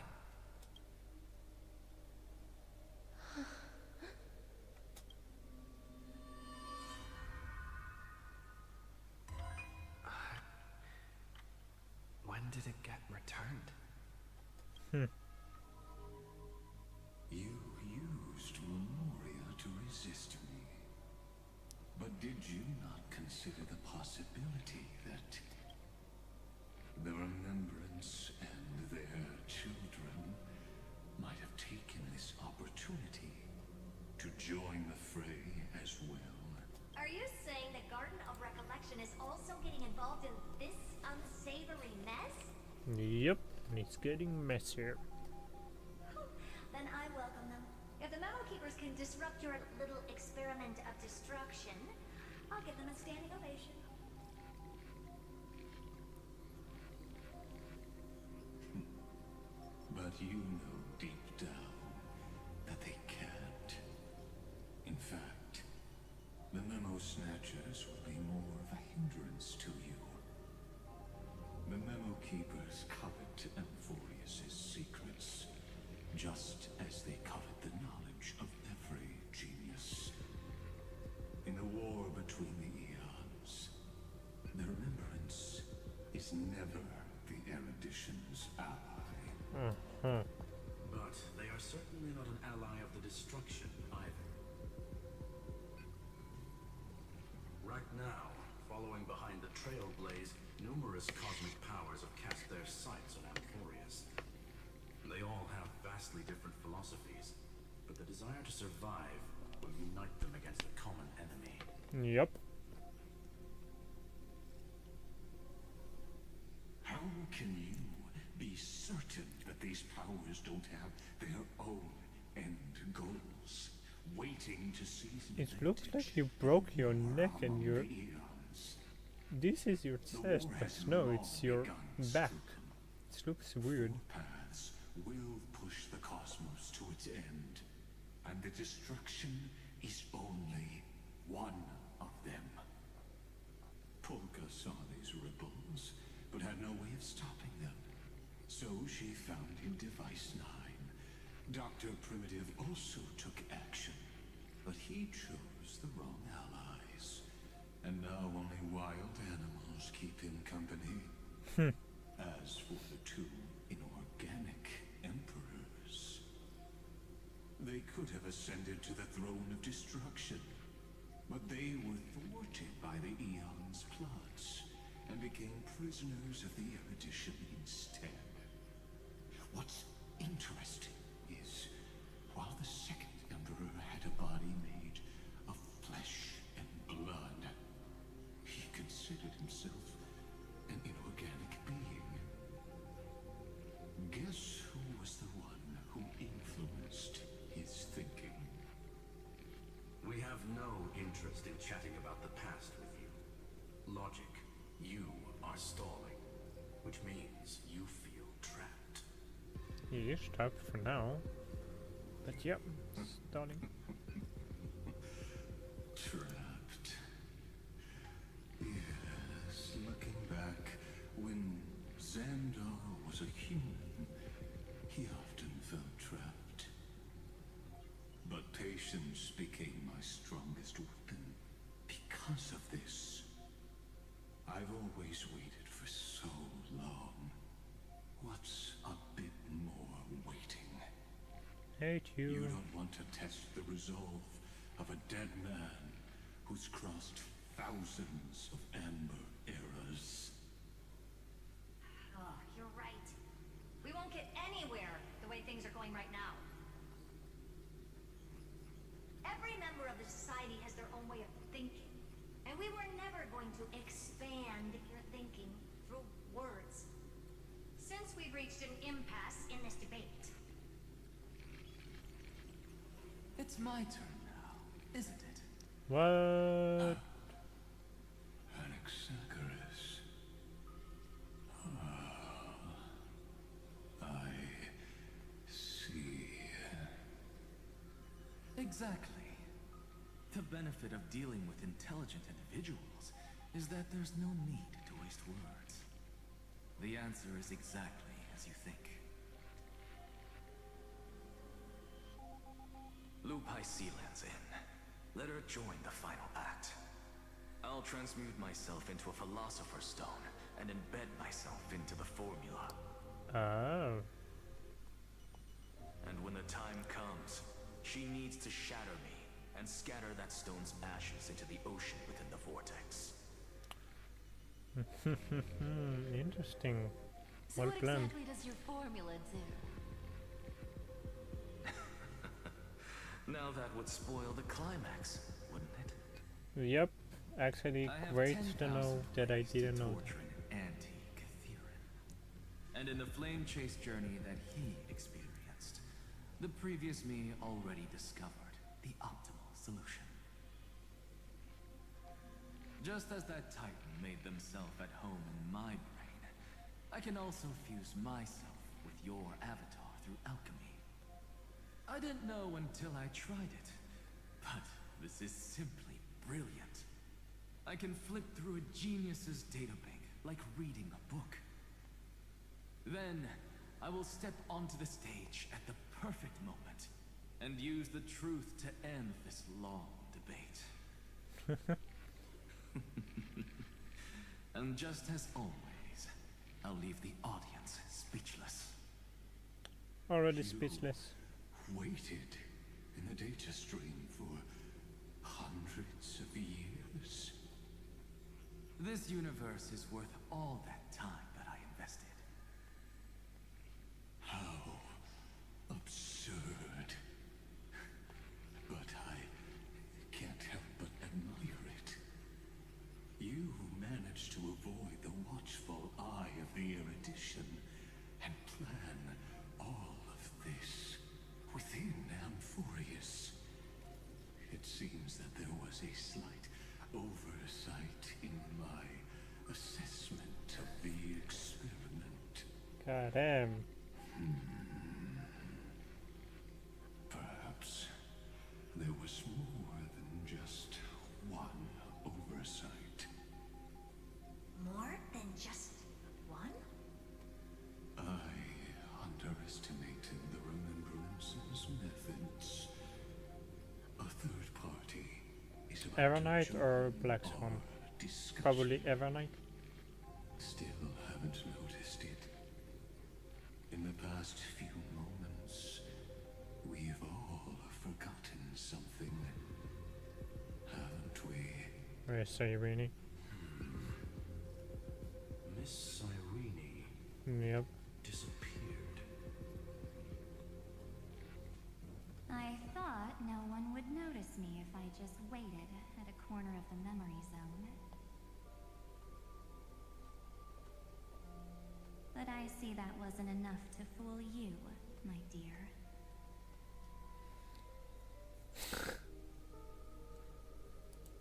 When did it get returned? You used Memoria to resist me. But did you not consider the possibility that the remembrance and their children might have taken this opportunity to join the fray as well? Yep, and it's getting messier. Then I welcome them. If the Memo Keepers can disrupt your little experiment of destruction, I'll give them a standing ovation. But you know deep down that they can't. In fact, the Memo Snatchers will be more of a hindrance to you. The Memo Keepers covet Amphorius's secrets, just as they covet the knowledge of every genius. In the war between the eons, the Remembrance is never the erudition's ally. But they are certainly not an ally of the destruction either. Right now, following behind the Trailblazer, numerous cosmic powers have cast their sights on Amphorius. They all have vastly different philosophies, but the desire to survive will unite them against a common enemy. Yep. How can you be certain that these powers don't have their own end goals, waiting to seize It looks like you broke your neck and your... This is your chest, but no, it's your back. It looks weird. Paths will push the cosmos to its end, and the destruction is only one of them. Polka saw these ripples, but had no way of stopping them. So she found in Device 9. Dr. Primitive also took action, but he chose the wrong allies. And now only wild animals keep him company. As for the two inorganic emperors, they could have ascended to the throne of destruction, but they were thwarted by the Eon's plots and became prisoners of the erudition instead. What's interesting is, while the second emperor had a body made of flesh and blood, he considered himself an inorganic being. Guess who was the one who influenced his thinking? We have no interest in chatting about the past with you. Logic, you are stalling, which means you feel trapped. He is trapped for now. But yep, stalling. Trapped. Yes, looking back, when Xandar was a human, he often felt trapped. But patience became my strongest weapon because of this. I've always waited for so long. What's a bit more waiting? Hate you. You don't want to test the resolve of a dead man who's crossed thousands of amber eras. Oh, you're right. We won't get anywhere the way things are going right now. Every member of the society has their own way of thinking, and we were never going to expand your thinking through words. Since we've reached an impasse in this debate. It's my turn now, isn't it? What? Anaxagoras. I see. Exactly. The benefit of dealing with intelligent individuals is that there's no need to waste words. The answer is exactly as you think. Lupai Sealand's in. Let her join the final act. I'll transmute myself into a Philosopher's Stone and embed myself into the formula. Oh. And when the time comes, she needs to shatter me and scatter that stone's ashes into the ocean within the vortex. Interesting. So Well what planned. exactly does your formula do? Now that would spoil the climax, wouldn't it? Yep. Actually, I have great to 10,000 know that I ways to didn't know. torture an anti-Cathuran. And And in the flame chase journey that he experienced, the previous me already discovered the optimal solution. Just as that Titan made themselves at home in my brain, I can also fuse myself with your avatar through alchemy. I didn't know until I tried it, but this is simply brilliant. I can flip through a genius's databank like reading a book. Then, I will step onto the stage at the perfect moment and use the truth to end this long debate. And just as always, I'll leave the audience speechless. Already speechless. Waited in the data stream for hundreds of years. This universe is worth all that time that I invested. How absurd. But I can't help but admire it. You managed to avoid the watchful eye of the erudition and plan all of this within Amphorius. It seems that there was a slight oversight in my assessment of the experiment. God damn. Perhaps there was more than just one oversight. More than just one? I underestimated the Remembrance's methods. A third party is about Evernight to or join Black our Swan? discussion. Probably Evernight. Still haven't noticed it. In the past few moments, we've all forgotten something, haven't we? Where's Irene? Miss Irene Yep. disappeared. I thought no one would notice me if I just waited at a corner of the memory zone. But I see that wasn't enough to fool you, my dear.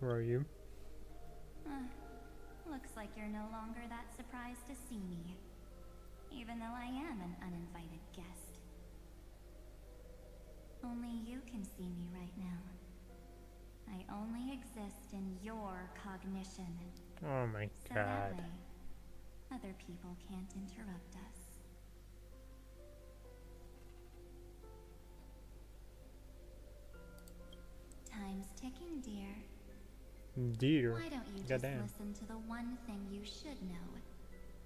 Where are you? Looks like you're no longer that surprised to see me, even though I am an uninvited guest. Only you can see me right now. I only exist in your cognition. Oh my So that god. way, other people can't interrupt us. Time's ticking, dear. Dear. Why don't you just Goddamn. listen to the one thing you should know,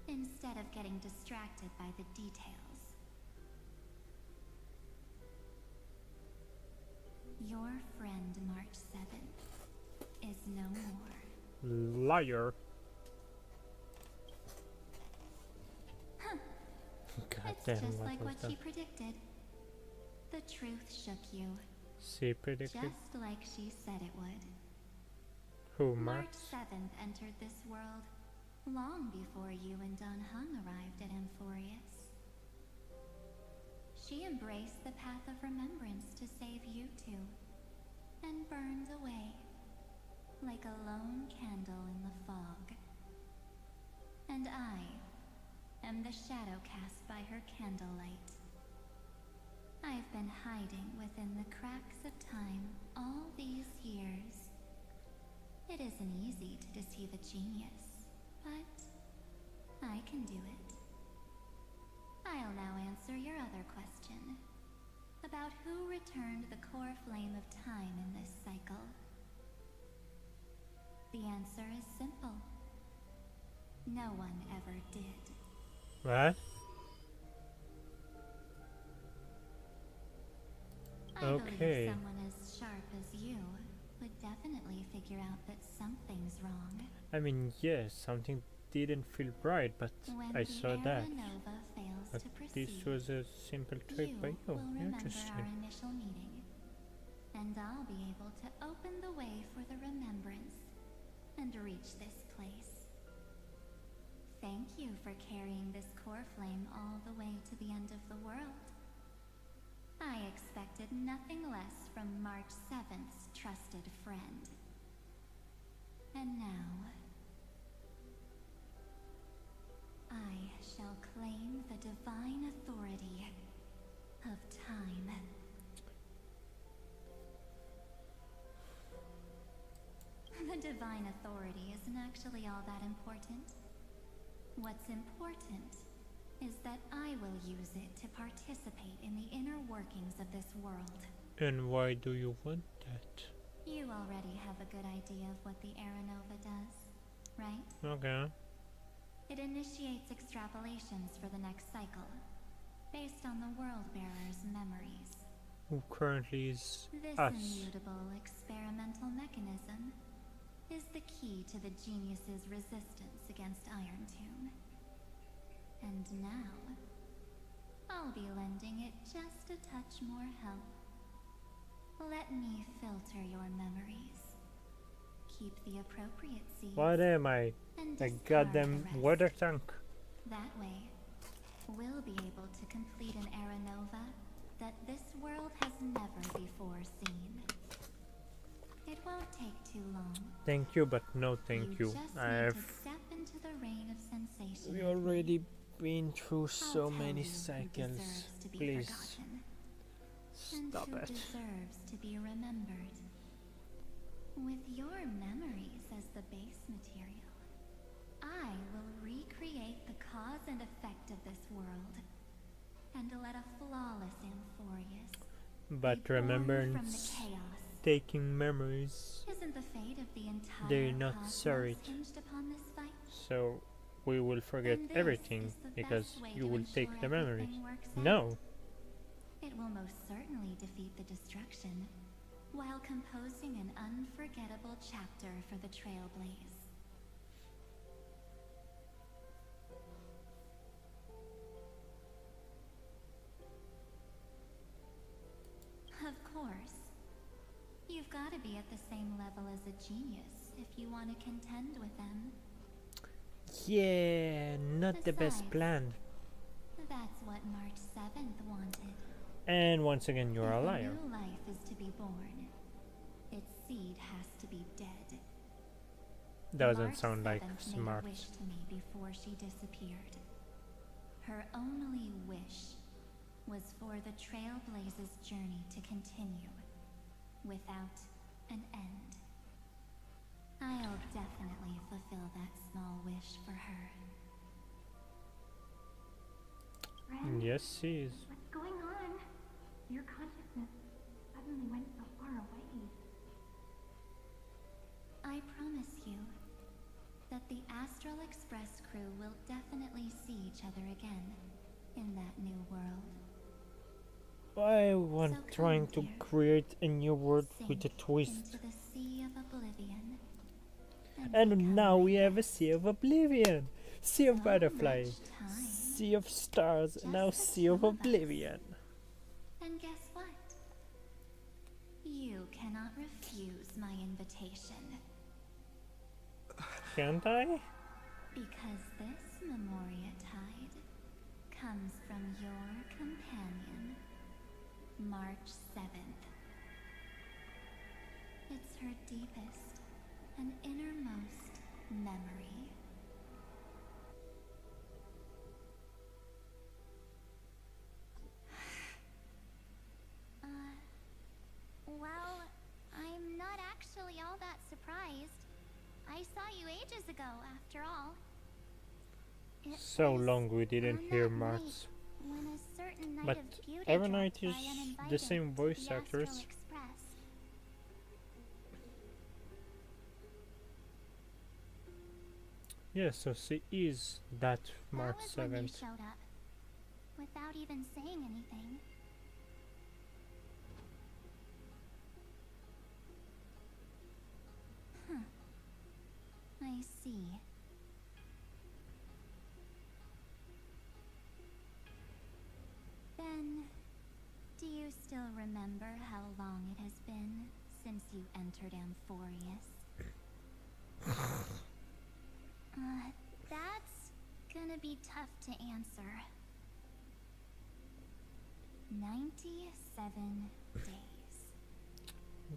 instead of getting distracted by the details? Your friend March 7th is no more. Liar. Huh. God It's damn, just what like was what that? she predicted. The truth shook you, She predicted? just like she said it would. Who, March March? 7th entered this world long before you and Don Hung arrived at Amphorius. She embraced the path of remembrance to save you two, and burned away like a lone candle in the fog. And I am the shadow cast by her candlelight. I've been hiding within the cracks of time all these years. It isn't easy to deceive a genius, but I can do it. I'll now answer your other question, about who returned the core flame of time in this cycle. The answer is simple. No one ever did. What? I Okay. believe someone as sharp as you would definitely figure out that something's wrong. I mean, yes, something didn't feel right, but When I the saw that. Era Nova fails But to proceed, this was a simple trick by you. will remember our Interesting. initial meeting, and I'll be able to open the way for the remembrance and reach this place. Thank you for carrying this core flame all the way to the end of the world. I expected nothing less from March 7th's trusted friend. And now, I shall claim the divine authority of time. The divine authority isn't actually all that important. What's important is that I will use it to participate in the inner workings of this world. And why do you want that? You already have a good idea of what the Aeronova does, right? Okay. It initiates extrapolations for the next cycle, based on the World Bearer's memories. Who currently is This us? immutable experimental mechanism is the key to the genius's resistance against Iron Tomb. And now, I'll be lending it just a touch more help. Let me filter your memories. Keep the appropriate seeds. What am I? And A discard goddamn the rest. water tank? That way, we'll be able to complete an Aeronova that this world has never before seen. It won't take too long. Thank you, but no thank you. Just need to I've step into the rain of sensation. we already been through so I'll tell many you who cycles. deserves to be Please forgotten, stop and who it. deserves to be remembered. With your memories as the base material, I will recreate the cause and effect of this world, and let a flawless Amphorius But be born from the remembrance, chaos. taking memories, Isn't the fate of the entire they're not cosmos sorry. hinged upon this fight? So we will forget And this everything is the because best way you to will ensure take the memories. everything works out. No. It will most certainly defeat the destruction, while composing an unforgettable chapter for the Trailblaze. Of course. You've got to be at the same level as a genius if you want to contend with them. Yeah, not the best Besides, plan. That's what March 7th wanted. And once again, you're a If liar. new life is to be born, its seed has to be dead. Doesn't March sound like 7th smart. made a wish to me before she disappeared. Her only wish was for the Trailblaze's journey to continue, without an end. I'll definitely fulfill that small wish for her. Ren, Yes, she is. what's going on? Your consciousness suddenly went so far away. I promise you that the Astral Express crew will definitely see each other again in that new world. I want So trying come, to dear. create a new world with a Sink twist. into the sea of oblivion. And become now my we have a guest. sea of oblivion, sea of So butterfly, much time. sea of stars, and now Just the sea of two of us. oblivion. And guess what? You cannot refuse my invitation. Can't I? Because this Memoria Tide comes from your companion, March 7th. It's her deepest and innermost memory. Well, I'm not actually all that surprised. I saw you ages ago, after all. It So was long we didn't on hear that Marx. night when a certain knight But of beauty every dropped night by is the uninvited same to voice the Astral actors. Express. Yeah, so she is that March That was when you 7th. showed up, without even saying anything. I see. Then, do you still remember how long it has been since you entered Amphorius? That's gonna be tough to answer. 97 days.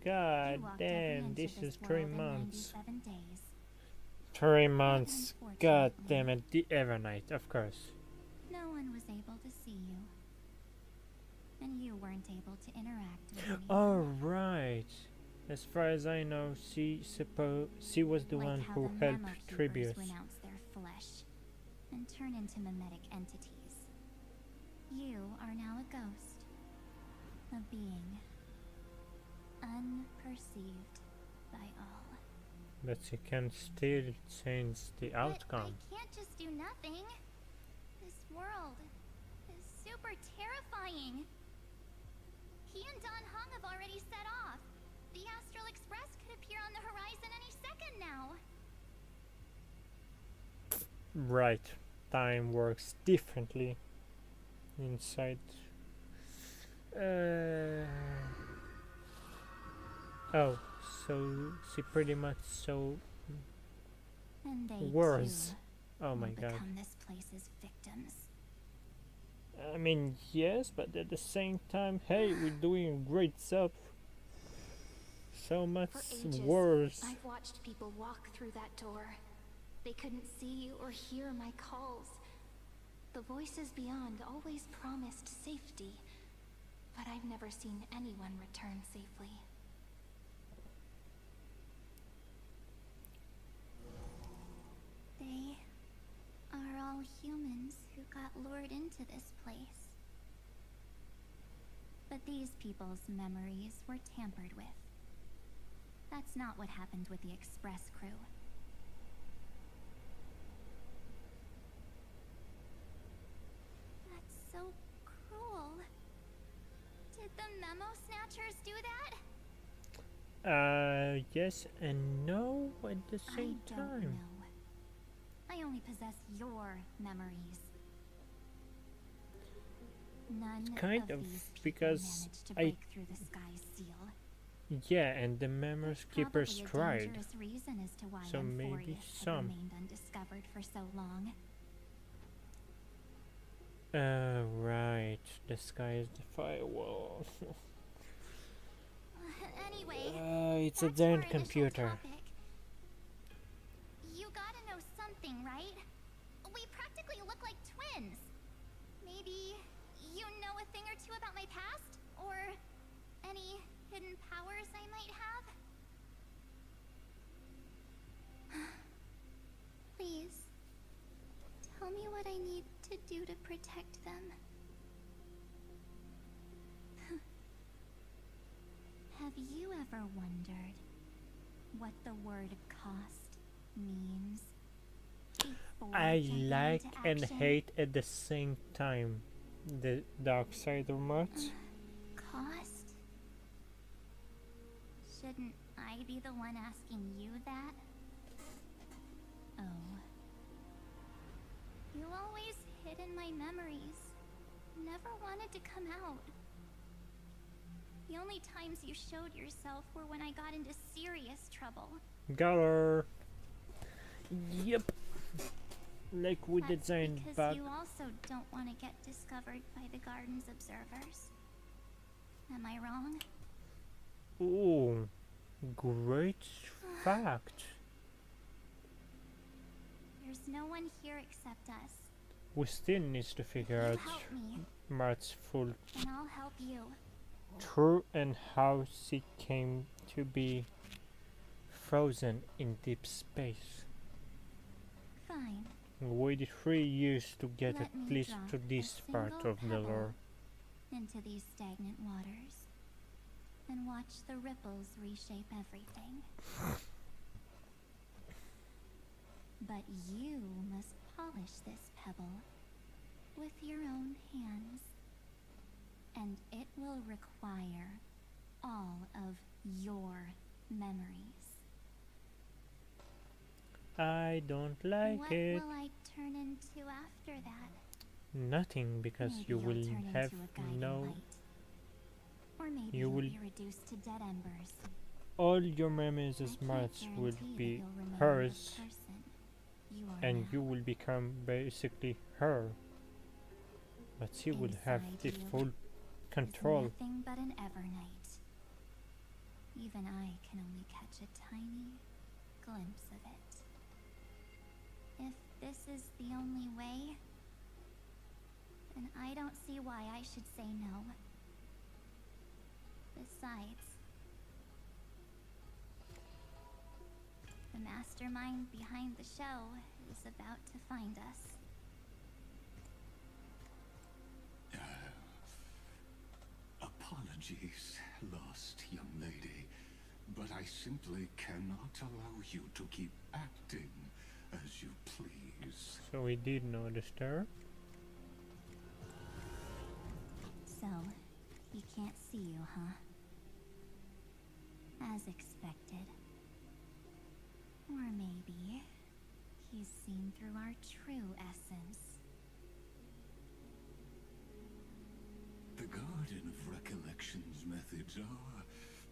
God You walked damn, every inch this of is this 3 world in months. 97 days. 3 months. But God unfortunately, damn it, the Evernight, of course. no one was able to see you. And you weren't able to interact with anyone. Alright. As far as I know, she was the Like one how who the helped memo keepers Tribius. renounce their flesh and turn into mimetic entities. You are now a ghost. A being. Unperceived by all. But she can still change the outcome. But I can't just do nothing. This world is super terrifying. He and Don Hong have already set off. The Astral Express could appear on the horizon any second now. Right. Time works differently inside. Oh, so she pretty much saw And they worse. too Oh my will god. become this place's victims. I mean, yes, but at the same time, hey, we're doing a great job. So much For ages, worse. I've watched people walk through that door. They couldn't see or hear my calls. The voices beyond always promised safety, but I've never seen anyone return safely. They are all humans who got lured into this place. But these people's memories were tampered with. That's not what happened with the Express crew. That's so cruel. Did the Memo Snatchers do that? Yes and no at the same I don't time. know. I only possess your memories. None Kind of of, these people because managed to I- break through the sky's seal. Yeah, and the Memories Keepers Probably a tried. dangerous reason as to why So maybe Amphorius had some. remained undiscovered for so long. Right. The sky is the firewall. Anyway, It's a back to our giant initial computer. topic. You gotta know something, right? We practically look like twins. Maybe you know a thing or two about my past? Or any hidden powers I might have? Please, tell me what I need to do to protect them. Have you ever wondered what the word cost means? before I jumping like into and action? hate at the same time the Darksider mods. Cost? Shouldn't I be the one asking you that? Oh. You always hid in my memories. Never wanted to come out. The only times you showed yourself were when I got into serious trouble. Got her. Yep. Like we That's designed because back. you also don't want to get discovered by the garden's observers. Am I wrong? Ooh, great fact. There's no one here except us. We still need to figure You out help me, Mart's full and I'll help you. truth and how she came to be frozen in deep space. Fine. We waited 3 years to get Let at me least drop to a this part single of the pebble lore. into these stagnant waters and watch the ripples reshape everything. But you must polish this pebble with your own hands, and it will require all of your memories. I don't like What it. will I turn into after that? Nothing, because Maybe you you'll will turn have into a guiding no. light. Or maybe You you'll will. be reduced to dead embers. All your memories I as can't Mart's will guarantee that be you'll remain the hers. person and you will become basically her. But she will have the full control. Nothing but an Evernight. Even I can only catch a tiny glimpse of it. If this is the only way, then I don't see why I should say no. Besides, the mastermind behind the show is about to find us. Apologies, lost young lady, but I simply cannot allow you to keep acting as you please. So we did notice her. So, he can't see you, huh? As expected. Or maybe he's seen through our true essence. The Garden of Recollection's methods are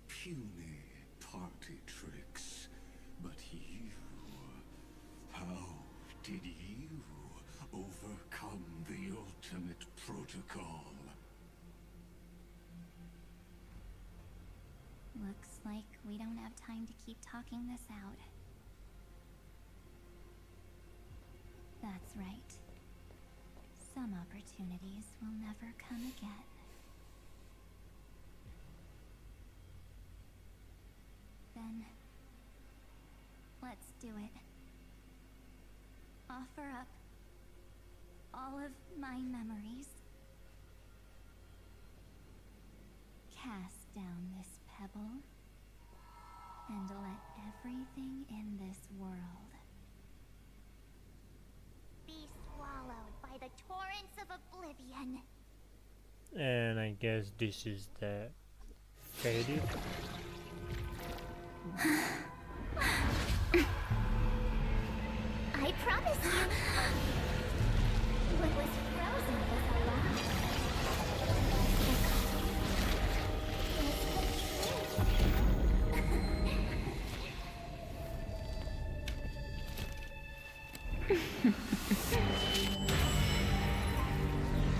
puny party tricks. But you... how did you overcome the ultimate protocol? Looks like we don't have time to keep talking this out. That's right. Some opportunities will never come again. Then, let's do it. Offer up all of my memories. Cast down this pebble, and let everything in this world be swallowed by the torrents of oblivion. And I guess this is the faded. I promise you, what was frozen was alive.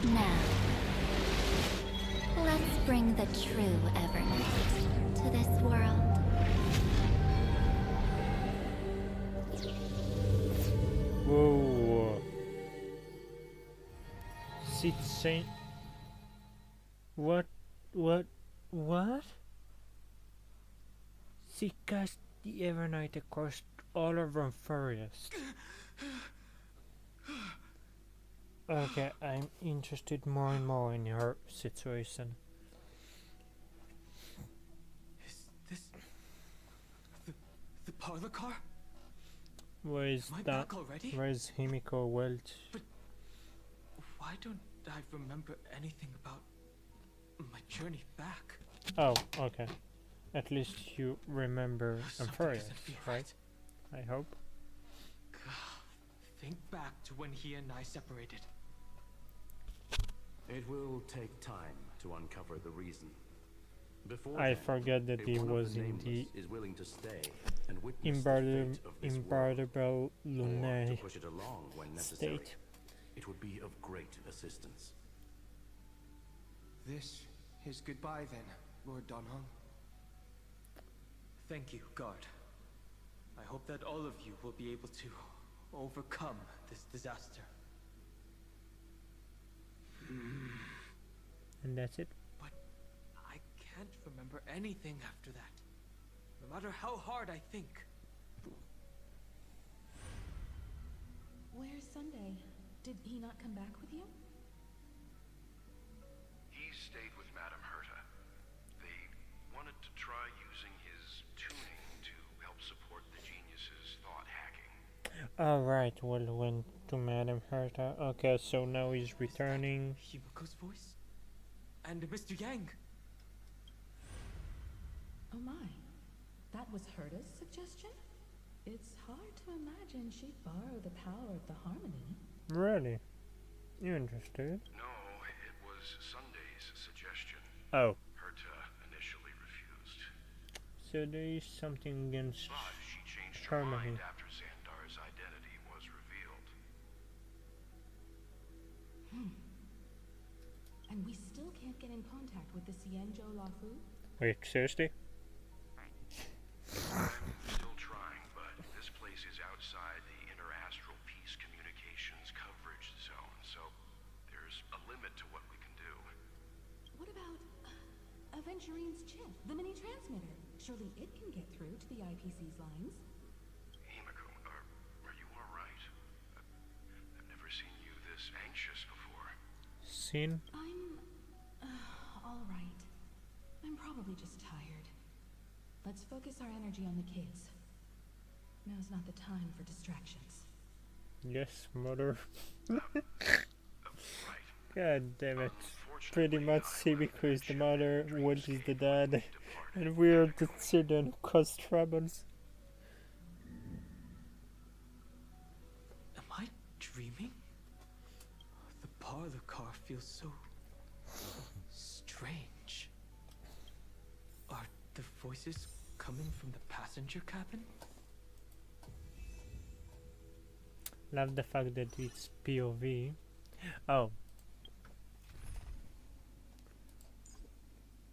Now, let's bring the true Evernight to this world. Whoa. Sit Saint. What? She cast the Evernight across all of her forest. Okay, I'm interested more and more in her situation. Is this the parlor car? Where is Am I that? back already? Where is Himiko Welch? But why don't I remember anything about my journey back? Oh, okay. At least you remember Something Ampharius, doesn't feel right? I hope. Think back to when he and I separated. It will take time to uncover the reason. Before I then, forget that he one of was in nameless the is willing to stay and witness the fate of this world, Imbartable or Lunae to push it along when necessary. state. It would be of great assistance. This is goodbye then, Lord Donhong. Thank you, guard. I hope that all of you will be able to overcome this disaster. And that's it. But I can't remember anything after that. No matter how hard I think. Where's Sunday? Did he not come back with you? He stayed with Madame Herta. They wanted to try using his tuning to help support the genius's thought hacking. Alright, well, went to Madame Herta. Okay, so now he's returning. Himiko's voice? And Mr. Yang? Oh my. That was Herta's suggestion? It's hard to imagine she'd borrow the power of the harmony. Really? You interested? No, it was Sunday's suggestion. Oh. Herta initially refused. So there is something against But she changed her harmony. mind after Xandar's identity was can't get in contact with the Cienjo Lafu? Wait, seriously? I'm still trying, but this place is outside the interastral peace communications coverage zone, so there's a limit to what we can do. What about Aventurine's chip, the mini transmitter? Surely it can get through to the IPC's lines. Himiko, are you alright? I've never seen you this anxious before. Seen? I'm all right. I'm probably just tired. Let's focus our energy on the kids. Now's not the time for distractions. Yes, mother. Right. God damn it. Pretty much Himiko is the mother, Wood is the dad, and we're the children who cause troubles. Am I dreaming? The parlor car feels so strange. Are the voices coming from the passenger cabin? Love the fact that it's POV. Oh.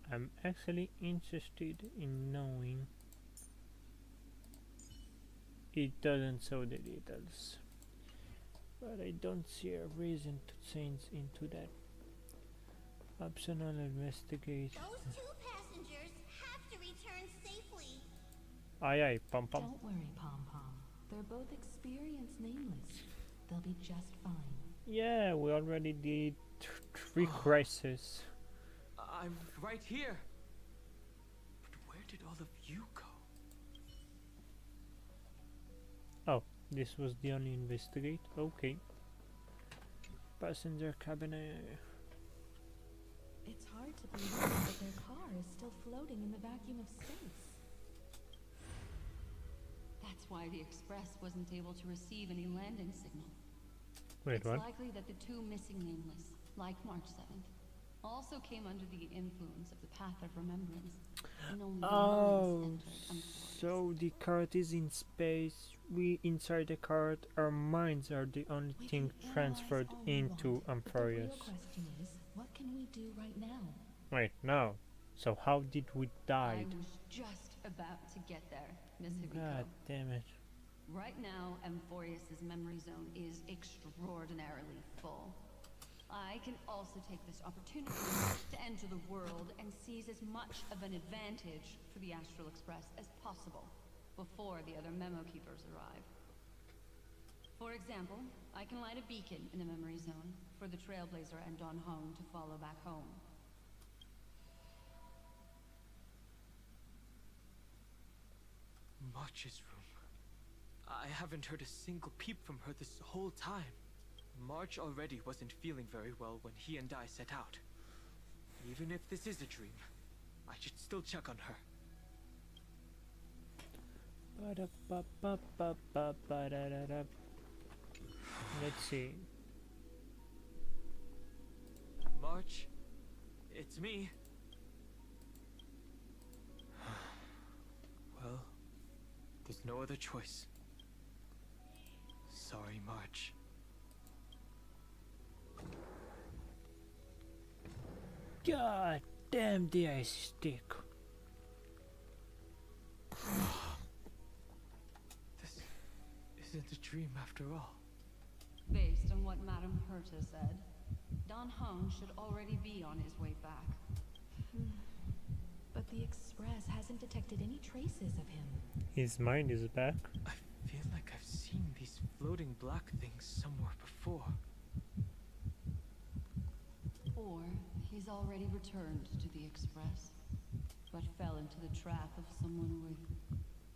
I'm actually interested in knowing. It doesn't show the details, but I don't see a reason to change into that. Optional investigate. Those two passengers have to return safely. Aye aye, pom pom. Don't worry, Pom Pom. They're both experienced nameless. They'll be just fine. Yeah, we already did 3 crises. I'm right here. But where did all of you go? Oh, this was the only investigate? Okay. Passenger cabin. It's hard to believe that their car is still floating in the vacuum of space. That's why the Express wasn't able to receive any landing signal. Wait, what? It's likely that the 2 missing nameless, like March 7th, also came under the influence of the Path of Remembrance. And only the minds entered so the cart is in space. We inside the cart. Our minds are the only thing transferred into But the real Amphorius. question is, what can we do right now? Wait, no. So how did we die? I was just about to get there, Miss Hibiko. God damn it. Right now, Amphorius's memory zone is extraordinarily full. I can also take this opportunity to enter the world and seize as much of an advantage for the Astral Express as possible before the other memo keepers arrive. For example, I can light a beacon in the memory zone for the Trailblazer and Don Hong to follow back home. March's room. I haven't heard a single peep from her this whole time. March already wasn't feeling very well when he and I set out. Even if this is a dream, I should still check on her. Let's see. March, it's me. Well, there's no other choice. Sorry, March. God damn the ice stick. This isn't a dream after all. Based on what Madame Herta said, Don Hong should already be on his way back. But the Express hasn't detected any traces of him. His mind is back. I feel like I've seen these floating black things somewhere before. Or he's already returned to the Express, but fell into the trap of someone with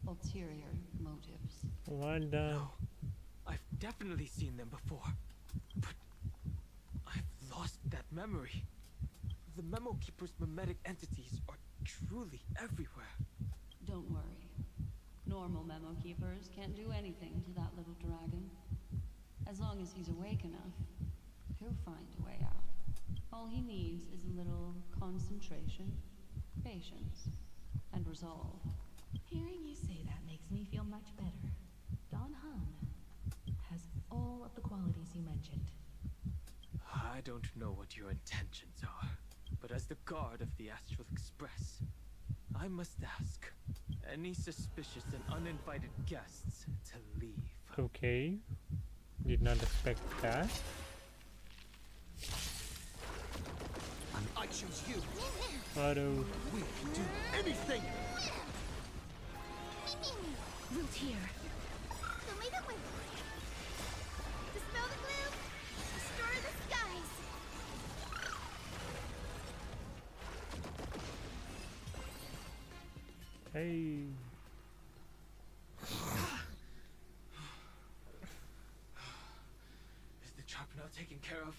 ulterior motives. Well done. No, I've definitely seen them before, but I've lost that memory. The Memo Keeper's mimetic entities are truly everywhere. Don't worry. Normal Memo Keepers can't do anything to that little dragon. As long as he's awake enough, he'll find a way out. All he needs is a little concentration, patience, and resolve. Hearing you say that makes me feel much better. Don Hung has all of the qualities you mentioned. I don't know what your intentions are, But as the guard of the Astral Express, I must ask any suspicious and uninvited guests to leave. Okay. Did not expect that. I choose you. Auto. We can do anything. Root here. Dispel the gloom. Destroy the skies. Hey. Is the trap now taken care of?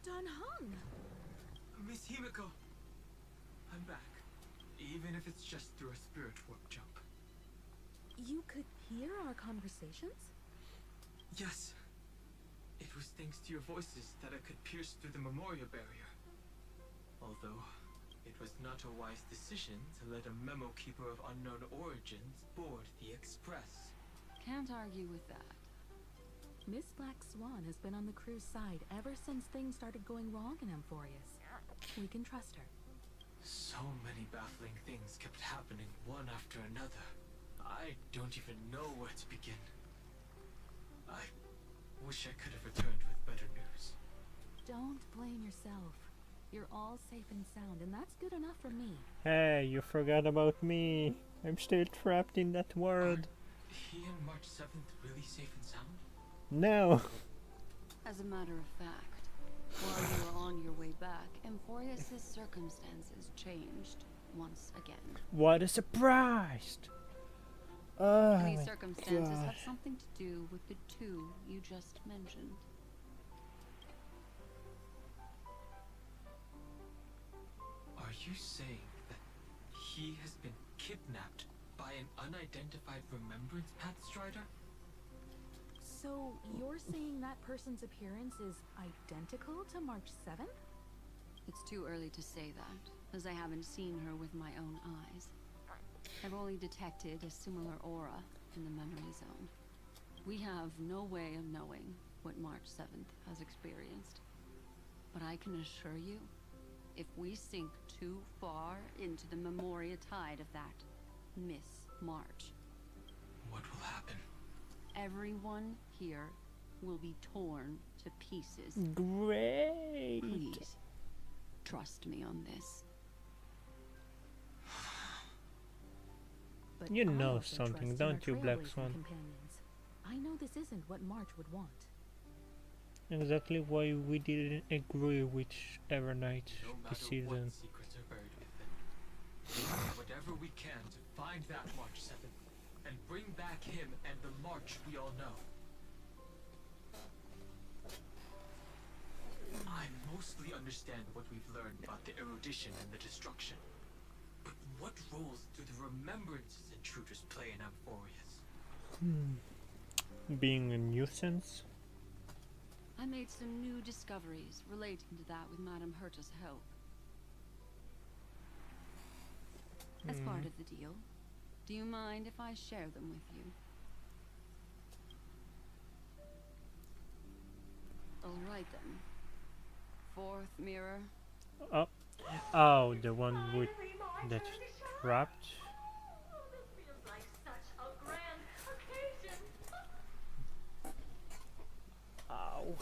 Done hung. Miss Himiko, I'm back. Even if it's just through a spirit warp jump. You could hear our conversations? Yes. It was thanks to your voices that I could pierce through the memorial barrier. Although, it was not a wise decision to let a memo keeper of unknown origins board the Express. Can't argue with that. Miss Black Swan has been on the crew's side ever since things started going wrong in Amphorius. We can trust her. So many baffling things kept happening one after another. I don't even know where to begin. I wish I could have returned with better news. Don't blame yourself. You're all safe and sound, and that's good enough for me. Hey, you forgot about me. I'm still trapped in that world. He and March 7th really safe and sound? No. As a matter of fact, while you were on your way back, Amphorius' circumstances changed once again. What a surprise! Oh And these my circumstances God. have something to do with the two you just mentioned. Are you saying that he has been kidnapped by an unidentified remembrance path strider? So, you're saying that person's appearance is identical to March 7th? It's too early to say that, as I haven't seen her with my own eyes. I've only detected a similar aura in the memory zone. We have no way of knowing what March 7th has experienced. But I can assure you, if we sink too far into the Memoria tide of that Miss March, what will happen? everyone here will be torn to pieces. Great. Please, trust me on this. But You I know also something, trust in our don't you, Black Trailblazing Swan? companions. I know this isn't what March would want. Exactly why we didn't agree with Evernight No this matter season. what secrets are buried within, we'll do whatever we can to find that March 7th and bring back him and the March we all know. I mostly understand what we've learned about the erudition and the destruction. But what roles do the remembrances intruders play in Amphorius? Being a nuisance? I made some new discoveries relating to that with Madame Herta's help. As part of the deal, do you mind if I share them with you? All right then. Fourth mirror. Oh, oh, the one with that's trapped. This feels like such a grand occasion. Ow.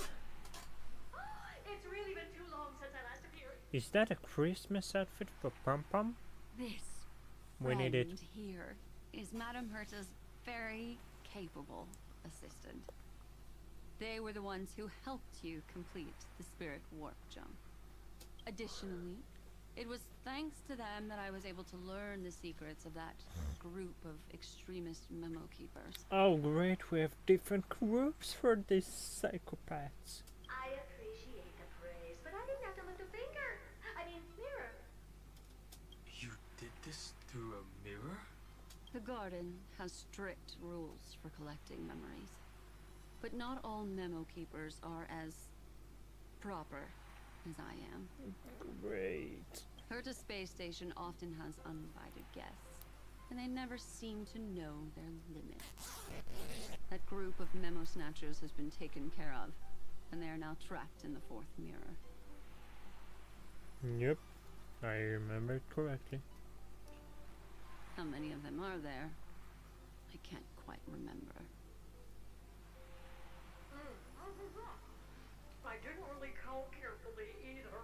It's really been too long since I last appeared. Is that a Christmas outfit for Pum Pum? This We need it. friend here is Madame Herta's very capable assistant. They were the ones who helped you complete the spirit warp jump. Additionally, it was thanks to them that I was able to learn the secrets of that group of extremist memo keepers. Oh great, we have different groups for these psychopaths. I appreciate the praise, but I didn't have to lift a finger. I mean, mirror. You did this through a mirror? The garden has strict rules for collecting memories. But not all memo keepers are as proper as I am. Great. Herta's space station often has uninvited guests, and they never seem to know their limits. That group of memo snatchers has been taken care of, and they are now trapped in the fourth mirror. Yep, I remember it correctly. How many of them are there? I can't quite remember. I didn't really count carefully either.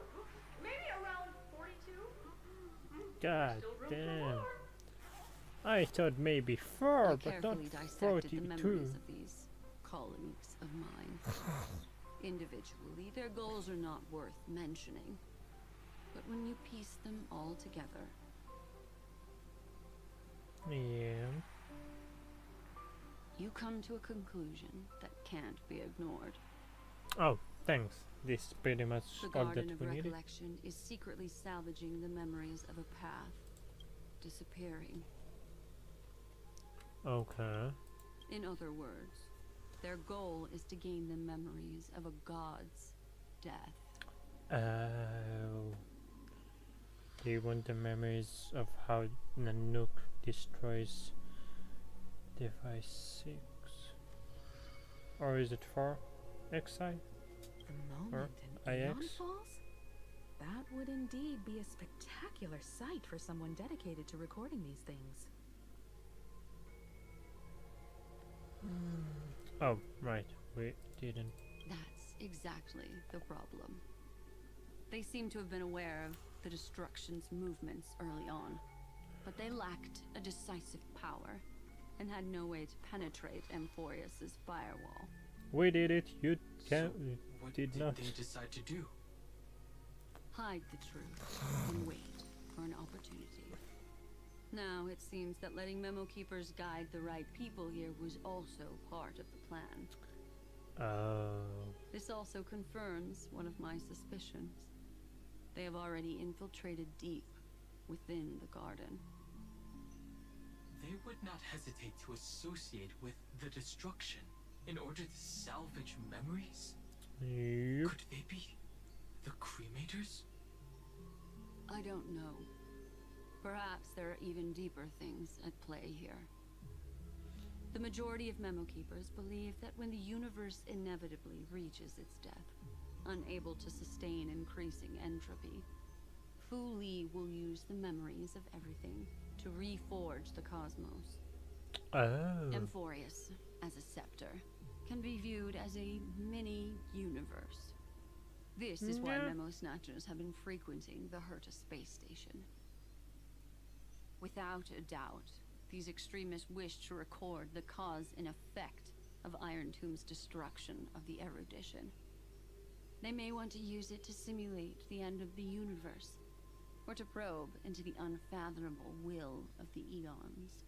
Maybe around 42? God Still room for damn. more. I thought maybe 4, I but not carefully dissected 42. the memories of these colleagues of mine. Individually, their goals are not worth mentioning. But when you piece them all together... Yeah. You come to a conclusion that can't be ignored. Oh, thanks. This is pretty much The all Garden that of we needed. Recollection is secretly salvaging the memories of a path disappearing. Okay. In other words, their goal is to gain the memories of a god's death. Oh. Do you want the memories of how Nanook destroys Device 6? Or is it 4? XI? The Or moment an Aeon IX? falls? That would indeed be a spectacular sight for someone dedicated to recording these things. Oh, right. We didn't. That's exactly the problem. They seem to have been aware of the Destruction's movements early on, but they lacked a decisive power and had no way to penetrate Amphorius's firewall. We did it. You So, can what did not. they decide to do? Hide the truth and wait for an opportunity. Now, it seems that letting Memo Keepers guide the right people here was also part of the plan. Oh. This also confirms one of my suspicions. They have already infiltrated deep within the garden. They would not hesitate to associate with the Destruction in order to salvage memories? Yep. Could they be the Cremators? I don't know. Perhaps there are even deeper things at play here. The majority of Memo Keepers believe that when the universe inevitably reaches its death, unable to sustain increasing entropy, Fu Li will use the memories of everything to reforge the cosmos. Oh. Amphorius, as a scepter, can be viewed as a mini-universe. This is why Memo Snatchers have been frequenting the Herta space station. Without a doubt, these extremists wish to record the cause and effect of Iron Tomb's destruction of the erudition. They may want to use it to simulate the end of the universe, or to probe into the unfathomable will of the eons.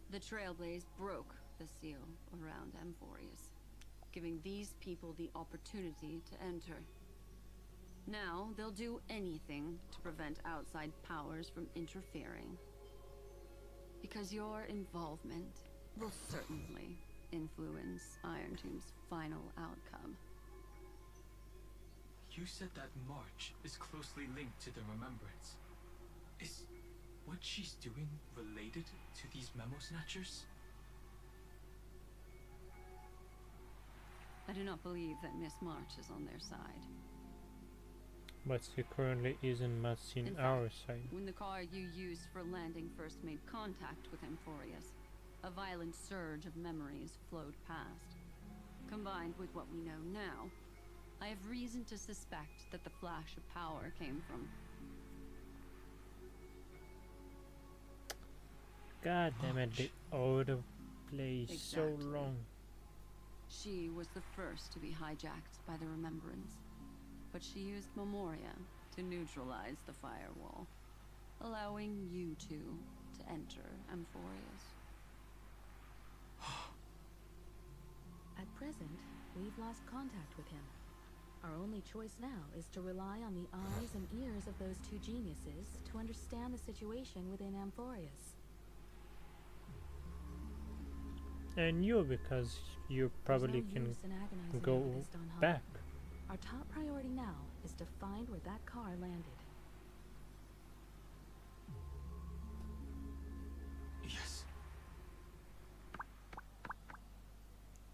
The Trailblazer broke the seal around Amphorius, giving these people the opportunity to enter. Now, they'll do anything to prevent outside powers from interfering. Because your involvement will certainly influence Iron Tomb's final outcome. You said that March is closely linked to the Remembrance. Is what she's doing related to these Memo Snatchers? I do not believe that Miss March is on their side. But she currently isn't much in our side. When the car you used for landing first made contact with Amphorius, a violent surge of memories flowed past. Combined with what we know now, I have reason to suspect that the flash of power came from... God damn it, they out of place so long. She was the first to be hijacked by the Remembrance, but she used Memoria to neutralize the firewall, allowing you two to enter Amphorius. At present, we've lost contact with him. Our only choice now is to rely on the eyes and ears of those two geniuses to understand the situation within Amphorius. And you, because you probably can go back. Our top priority now is to find where that car landed. Yes.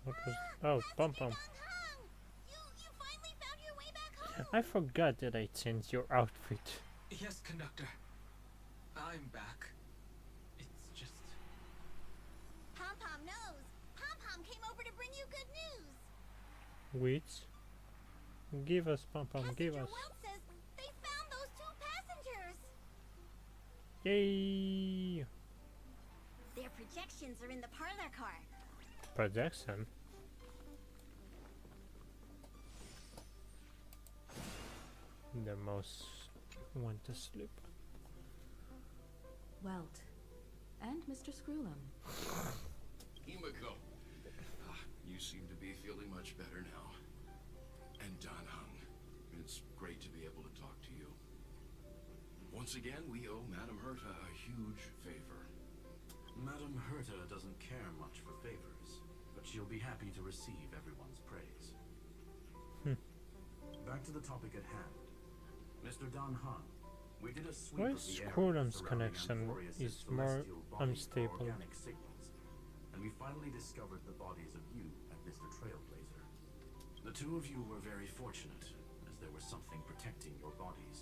What was... Oh, Pom Pom. I forgot that I changed your outfit. Yes, conductor. I'm back. It's just... Pom-Pom knows. Pom-Pom came over to bring you good news. Which? Give us, Pom-Pom, give us. Will says they found those 2 passengers. Yay! Their projections are in the parlor car. Projection? The most want to sleep. Welt. And Mr. Screwlum. Himiko, you seem to be feeling much better now. And Dan Hung, it's great to be able to talk to you. Once again, we owe Madame Herta a huge favor. Madame Herta doesn't care much for favors, but she'll be happy to receive everyone's praise. Back to the topic at hand. Mr. Dan Hung, we did a sweep Why of the area Screwlum's surrounding connection Amphorius' is more celestial bodies and unstable? organic signals, and we finally discovered the bodies of you and Mr. Trailblazer. The 2 of you were very fortunate, as there was something protecting your bodies.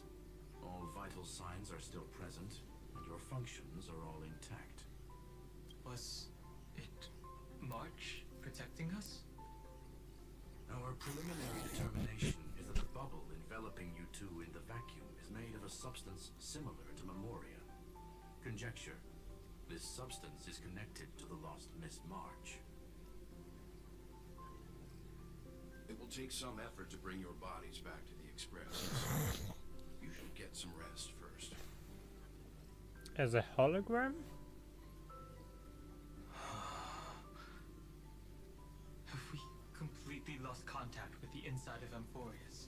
All vital signs are still present, and your functions are all intact. Was it March protecting us? Our preliminary determination is that the bubble enveloping you 2 in the vacuum is made of a substance similar to Memoria. Conjecture, this substance is connected to the lost Miss March. It will take some effort to bring your bodies back to the Express. You should get some rest first. As a hologram? Have we completely lost contact with the inside of Amphorius?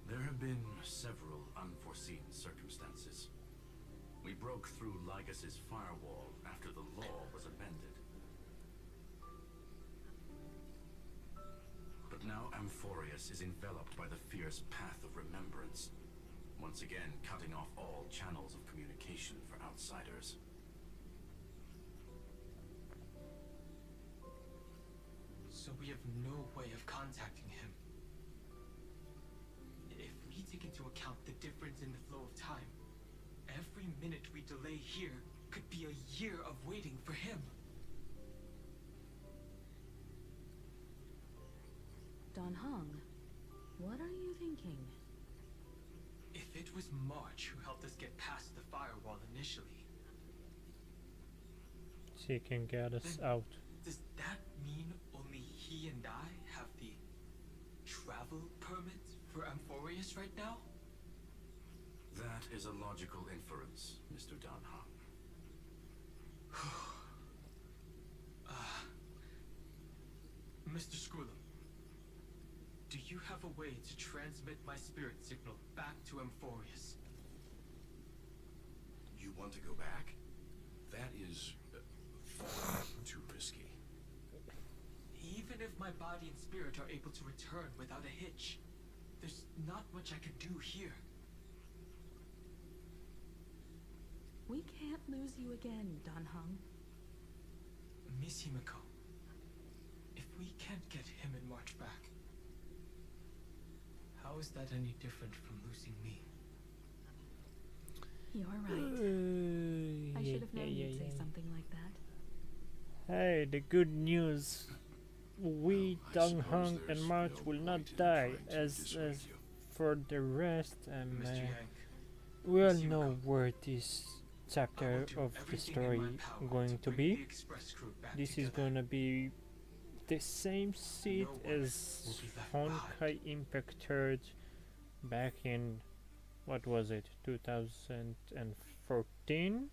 There have been several unforeseen circumstances. We broke through Lygas's firewall after the law was amended. But now Amphorius is enveloped by the fierce path of remembrance, once again cutting off all channels of communication for outsiders. So we have no way of contacting him. If we take into account the difference in the flow of time, every minute we delay here could be a year of waiting for him. Dan Hung, what are you thinking? If it was March who helped us get past the firewall initially, She can get us out. does that mean only he and I have the travel permit for Amphorius right now? That is a logical inference, Mr. Dan Hung. Mr. Screwlum, do you have a way to transmit my spirit signal back to Amphorius? You want to go back? That is far too risky. Even if my body and spirit are able to return without a hitch, there's not much I can do here. We can't lose you again, Dan Hung. Miss Himiko, if we can't get him and March back, how is that any different from losing me? You're right. I should have known you'd say something like that. Hey, the good news. We, Dan Hung and March will not die. As for the rest, Mr. Yank, we all know where this chapter of the story going to be. This is gonna be the same seat as Honkai Impact 3rd back in, what was it, 2014?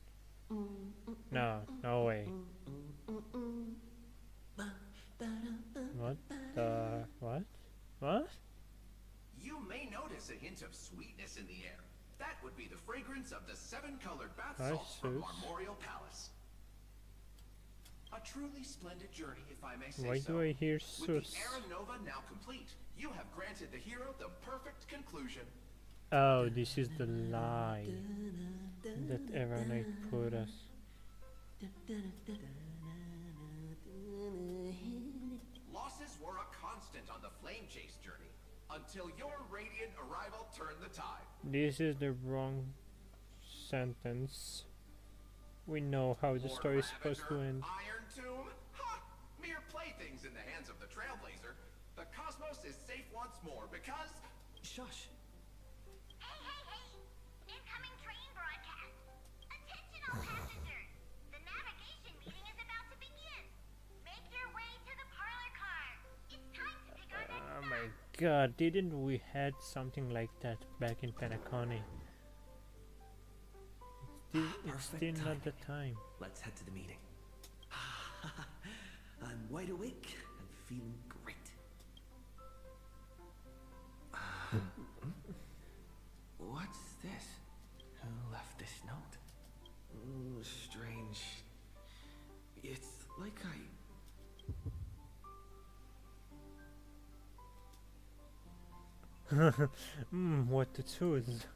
No, no way. What? What? What? You may notice a hint of sweetness in the air. That would be the fragrance of the 7-colored bath salts from Marmorial Palace. A truly splendid journey, if I may say so. Why do I hear With sus? the Era Nova now complete, you have granted the hero the perfect conclusion. Oh, this is the lie that Era Knight put us. Losses were a constant on the Flame Chase journey. until your radiant arrival turned the tide. This is the wrong sentence. We know how the story is supposed to end. Iron Tomb? Ha! Mere playthings in the hands of the Trailblazer. The cosmos is safe once more because... Shush. Hey, hey, hey! Incoming train broadcast! Attention all passengers! The navigation meeting is about to begin! Make your way to the parlor car! It's time to pick our next Oh my god, didn't we had something like that back in Penacony? It's still not the time. Let's head to the meeting. I'm wide awake and feeling great. What's this? Who left this note? Strange. It's like What to choose?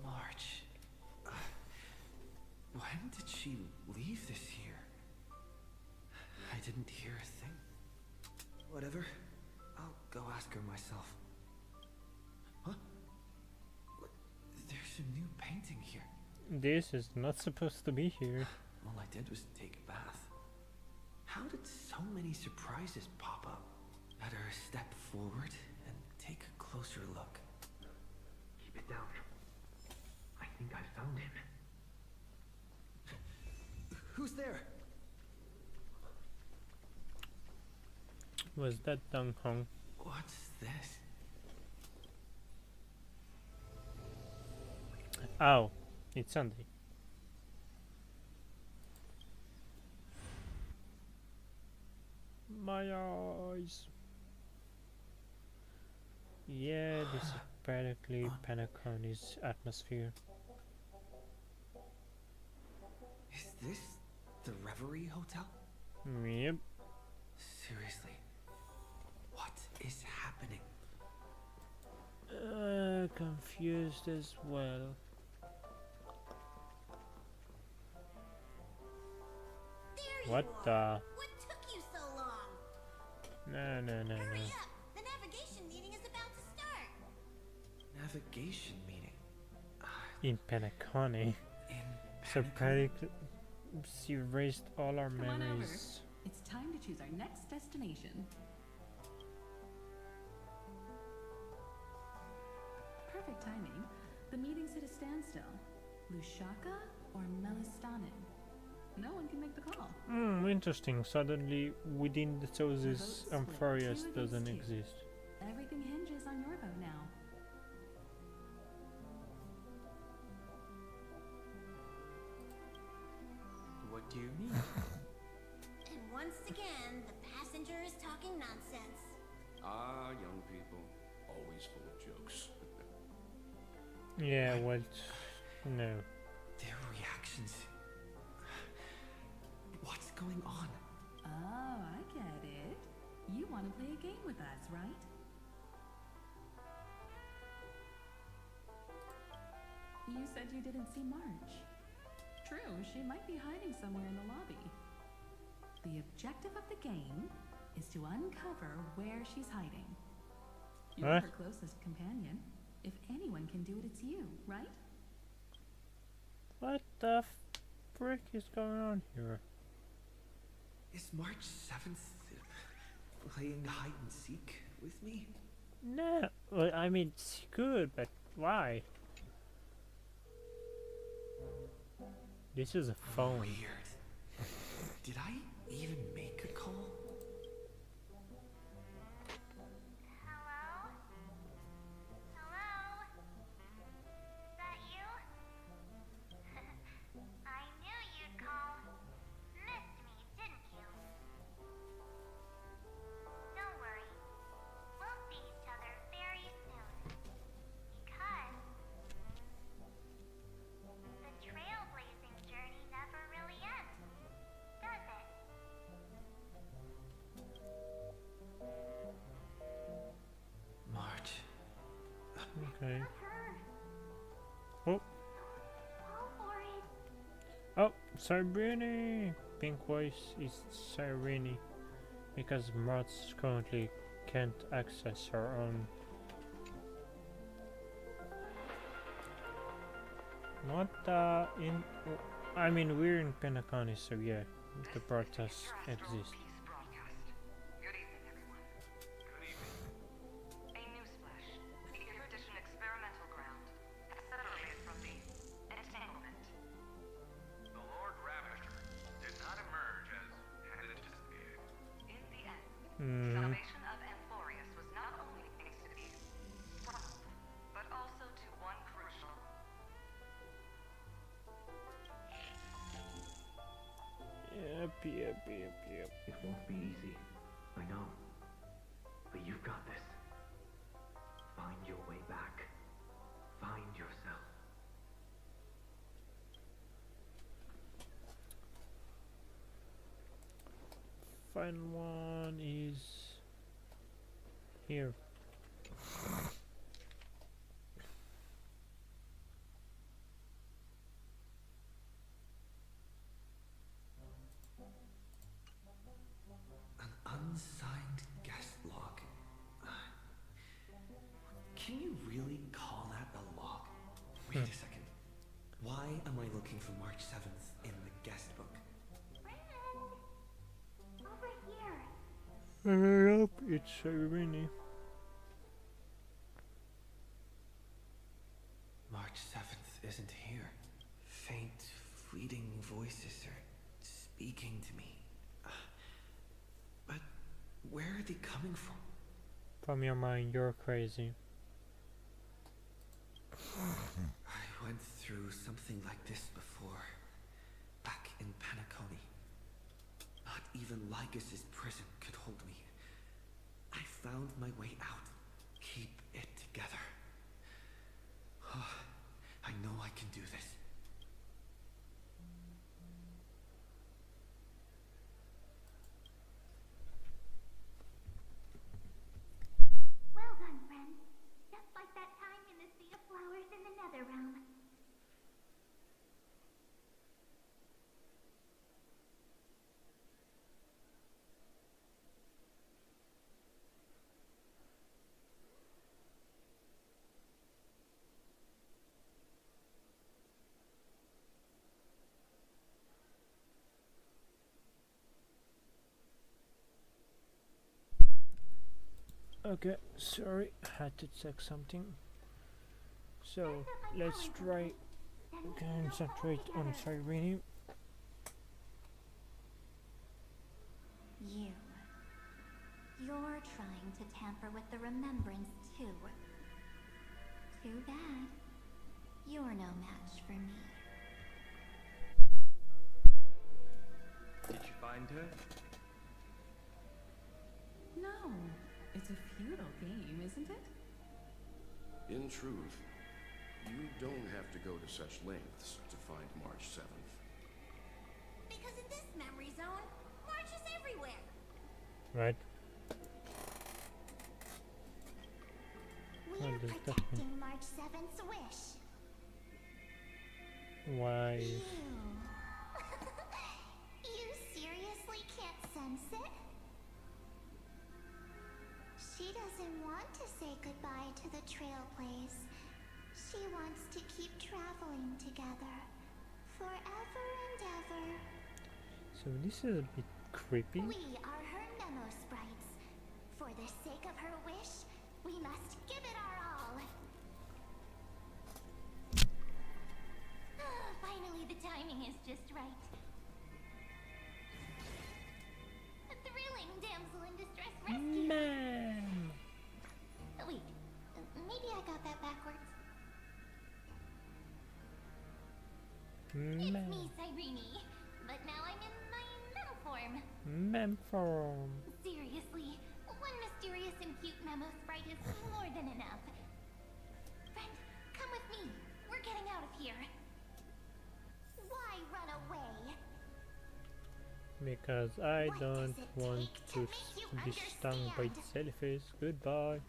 March. When did she leave this here? I didn't hear a thing. Whatever. I'll go ask her myself. Huh? There's a new painting here. This is not supposed to be here. All I did was take a bath. How did so many surprises pop up? Better step forward and take a closer look. Keep it down. I think I found him. Who's there? Was that Dong Hong? What's this? Oh, it's Sunday. My eyes. Yeah, this is practically Penacony's atmosphere. Is this the Reverie Hotel? Yep. Seriously, what is happening? Confused as well. What the? What took you so long? No. Hurry up! The navigation meeting is about to start. Navigation meeting. In Penacony. So practically, she erased all our Come on over. memories. It's time to choose our next destination. Perfect timing. The meeting's at a standstill. Lushaka or Melistanen? No one can make the call. Interesting. Suddenly, within the choices, Ampharius doesn't exist. Everything hinges on your vote now. What do you mean? And once again, the passenger is talking nonsense. Ah, young people, always full of jokes. Yeah, well, no. Their reactions. What's going on? Oh, I get it. You want to play a game with us, right? You said you didn't see March. True, she might be hiding somewhere in the lobby. The objective of the game is to uncover where she's hiding. You're her closest companion. If anyone can do it, it's you, right? What the frick is going on here? Is March 7th playing hide and seek with me? No, well, I mean, she could, but why? This is a phone. Weird. Did I even make a call? Hello? Hello? Is that you? I knew you'd call. Missed me, didn't you? Don't worry. We'll see each other very soon. Because the trailblazing journey never really ends, does it? Okay. Her. Oh. Fall for it. Oh, Cyrene! Pink voice is Cyrene because Martz currently can't access her own. Not in. I mean, we're in Penacony, so yeah, the protests exist. Good evening, everyone. Good evening. A newsflash. The Erudition experimental ground has separated from the entanglement. The Lord Ravager did not emerge as had anticipated. In the end, salvation of Amphorius was not only thanks to these, but also to one crucial. Yep. It won't be easy, I know. But you've got this. Find your way back. Find yourself. Final one is here. An unsigned guest log. Can you really call that a log? Wait a second. Why am I looking for March 7th in the guest book? Over here. Yep, it's Cyrene. March 7th isn't here. Faint, fleeting voices are speaking to me. But where are they coming from? From your mind, you're crazy. I went through something like this before. Back in Penacony. Not even Lycus's prison could hold me. I found my way out. Keep it together. I know I can do this. Well done, friend. Just like that time in the Sea of Flowers in the Nether Realm. Okay, sorry, had to check something. So let's try concentrate on Cyrene. You're trying to tamper with the remembrance too. Too bad. You're no match for me. Did you find her? No, it's a futile game, isn't it? In truth, you don't have to go to such lengths to find March 7th. Because in this memory zone, March is everywhere. Right. We're protecting March 7th's wish. Why? You seriously can't sense it? She doesn't want to say goodbye to the Trailblazer. She wants to keep traveling together. Forever and ever. So this is a bit creepy. We are her memo sprites. For the sake of her wish, we must give it our all. Finally, the timing is just right. A thrilling damsel in distress rescue. Man. Wait, maybe I got that backwards. It's me, Cyrene. But now I'm in my mem form. Mem form. Seriously, one mysterious and cute memo sprite is more than enough. Friend, come with me. We're getting out of here. Why run away? Because I don't want to be stung by jellyfish. Goodbye.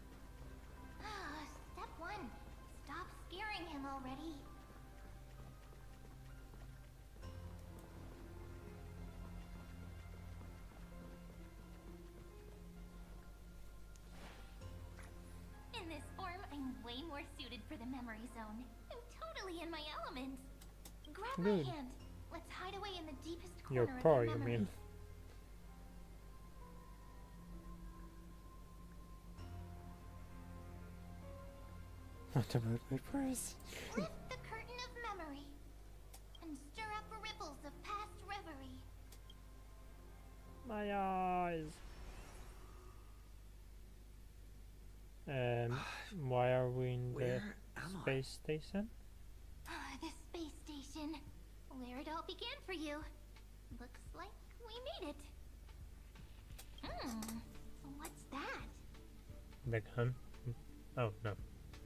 Step 1. find him already. In this form, I'm way more suited for the memory zone. I'm totally in my element. Grab my Good. hand. Let's hide away in the deepest Your corner paw, of the you memory. mean? What about my purse? Lift the curtain of memory and stir up ripples of past reverie. My eyes. Why are we in the Where am space station? The space station, where it all began for you. Looks like we made it. What's that? The gun? Oh no.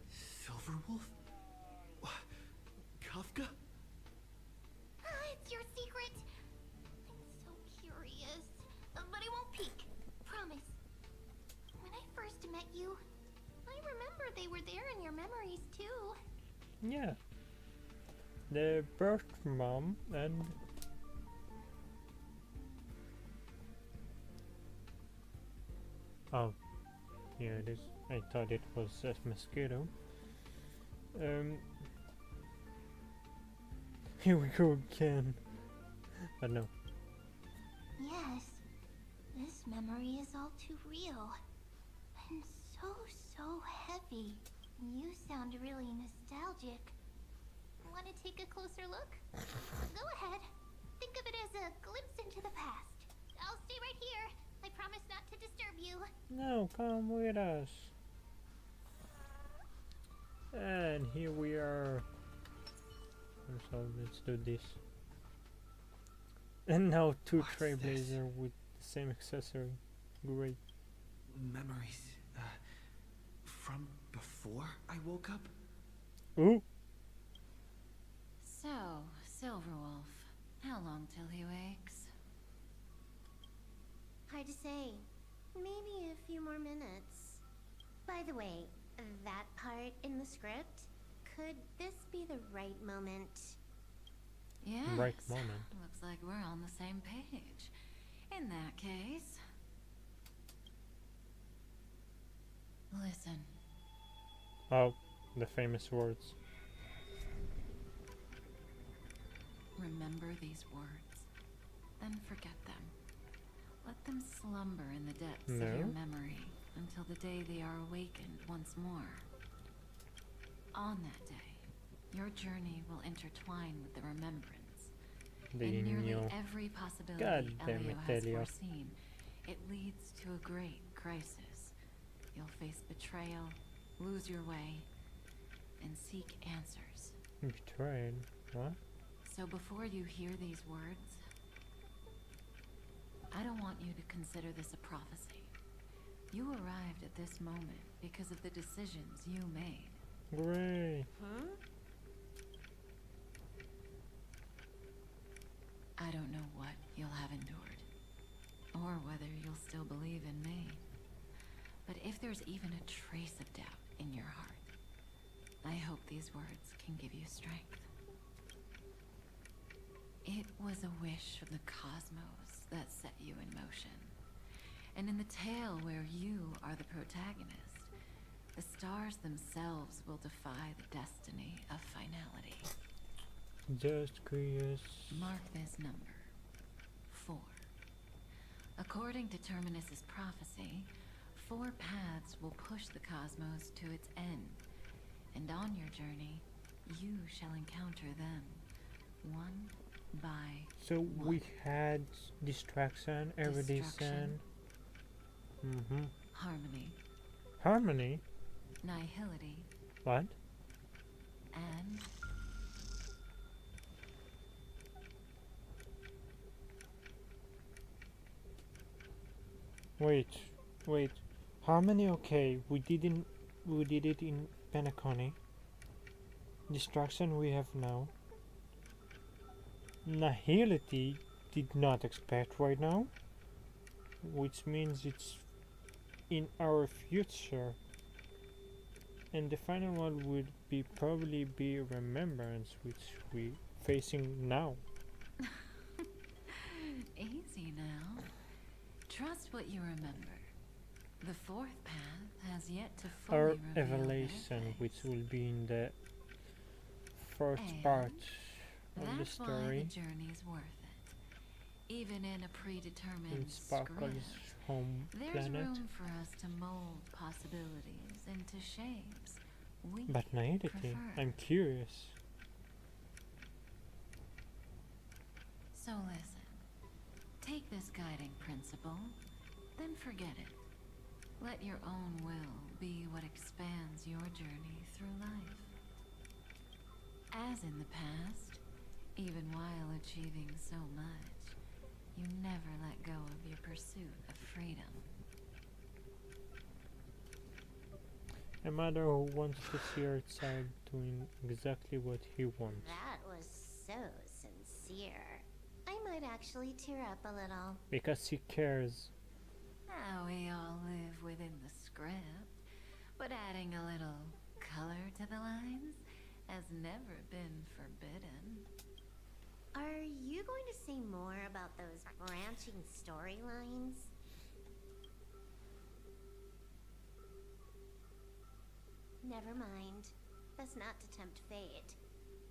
Silverwolf? Kafka? It's your secret. I'm so curious, but I won't peek. Promise. When I first met you, I remember they were there in your memories too. Yeah. The birth mom and oh, yeah, it is. I thought it was a mosquito. Here we go again. But no. Yes, this memory is all too real. And so heavy. You sound really nostalgic. Want to take a closer look? Go ahead. Think of it as a glimpse into the past. I'll stay right here. I promise not to disturb you. No, come with us. And here we are. So let's do this. And now two Trailblazer with the same accessory. Great. Memories, from before I woke up? Ooh. So, Silverwolf, how long till he wakes? Hard to say. Maybe a few more minutes. By the way, that part in the script, could this be the right moment? Yes. Right moment. Looks like we're on the same page. In that case, listen. Oh, the famous words. Remember these words, then forget them. Let them slumber in the depths of your memory until the day they are awakened once more. On that day, your journey will intertwine with the remembrance. In nearly every possibility Elio has foreseen, it leads to a great crisis. You'll face betrayal, lose your way, and seek answers. Betrayed? What? So before you hear these words, I don't want you to consider this a prophecy. You arrived at this moment because of the decisions you made. Great. Huh? I don't know what you'll have endured, or whether you'll still believe in me. But if there's even a trace of doubt in your heart, I hope these words can give you strength. It was a wish from the cosmos that set you in motion. And in the tale where you are the protagonist, the stars themselves will defy the destiny of finality. Just curious. Mark this number. 4. According to Terminus's prophecy, 4 paths will push the cosmos to its end. And on your journey, you shall encounter them, one by So one. we had distraction, erudition. Harmony. Harmony? Nihility. What? And Wait. Harmony, okay. We did it in Penacony. Distraction we have now. Nihility did not expect right now. Which means it's in our future. And the final one would be probably be Remembrance, which we facing now. Easy now. Trust what you remember. The fourth path has yet to fully Or reveal Evolution, which will be in the fourth part of the that's why story. the journey's worth it. Even in a predetermined In Sparkle's script, home there's planet. room for us to mold possibilities into shapes we But naivety, prefer. I'm curious. So listen, take this guiding principle, then forget it. Let your own will be what expands your journey through life. As in the past, even while achieving so much, you never let go of your pursuit of freedom. A mother who wants to see her child doing exactly what he wants. That was so sincere. I might actually tear up a little. Because he cares. We all live within the script, but adding a little color to the lines has never been forbidden. Are you going to say more about those branching storylines? Never mind. That's not to tempt fate.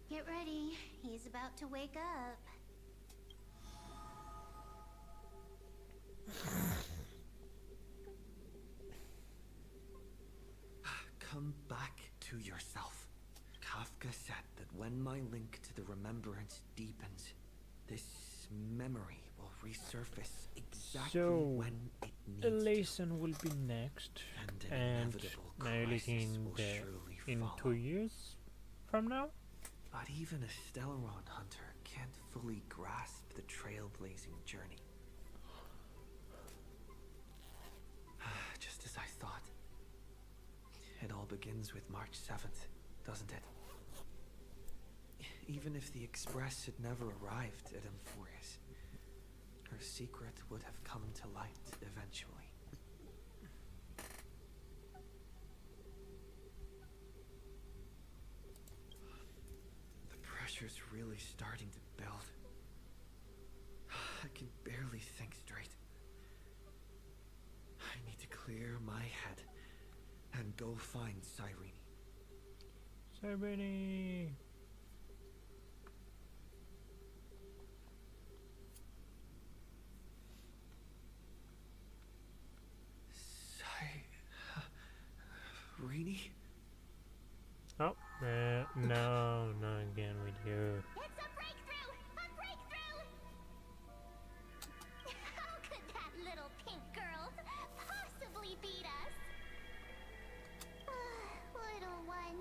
Get ready. He's about to wake up. Come back to yourself. Kafka said that when my link to the remembrance deepens, this memory will resurface exactly So, when it needs Elation will be next, and and Annihilation in 2 years from now? But even a Stellaron hunter can't fully grasp the trailblazing journey. Just as I thought. It all begins with March 7th, doesn't it? Even if the Express had never arrived at Emphorius, her secret would have come to light eventually. The pressure's really starting to build. I can barely think straight. I need to clear my head and go find Cyrene. Cyrene! Cyrene? Oh, no, not again with you. It's a breakthrough! A breakthrough! How could that little pink girl possibly beat us? Little one,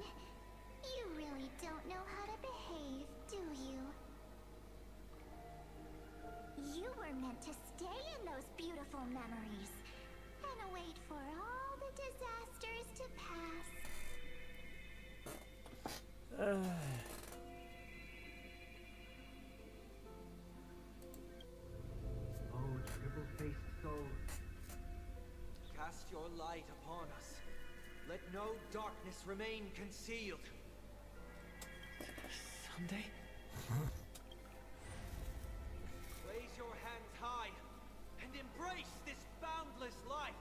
you really don't know how to behave, do you? You were meant to stay in those beautiful memories and wait for all the disasters to pass. Oh, triple-faced soul. Cast your light upon us. Let no darkness remain concealed. Someday? Raise your hands high and embrace this boundless light.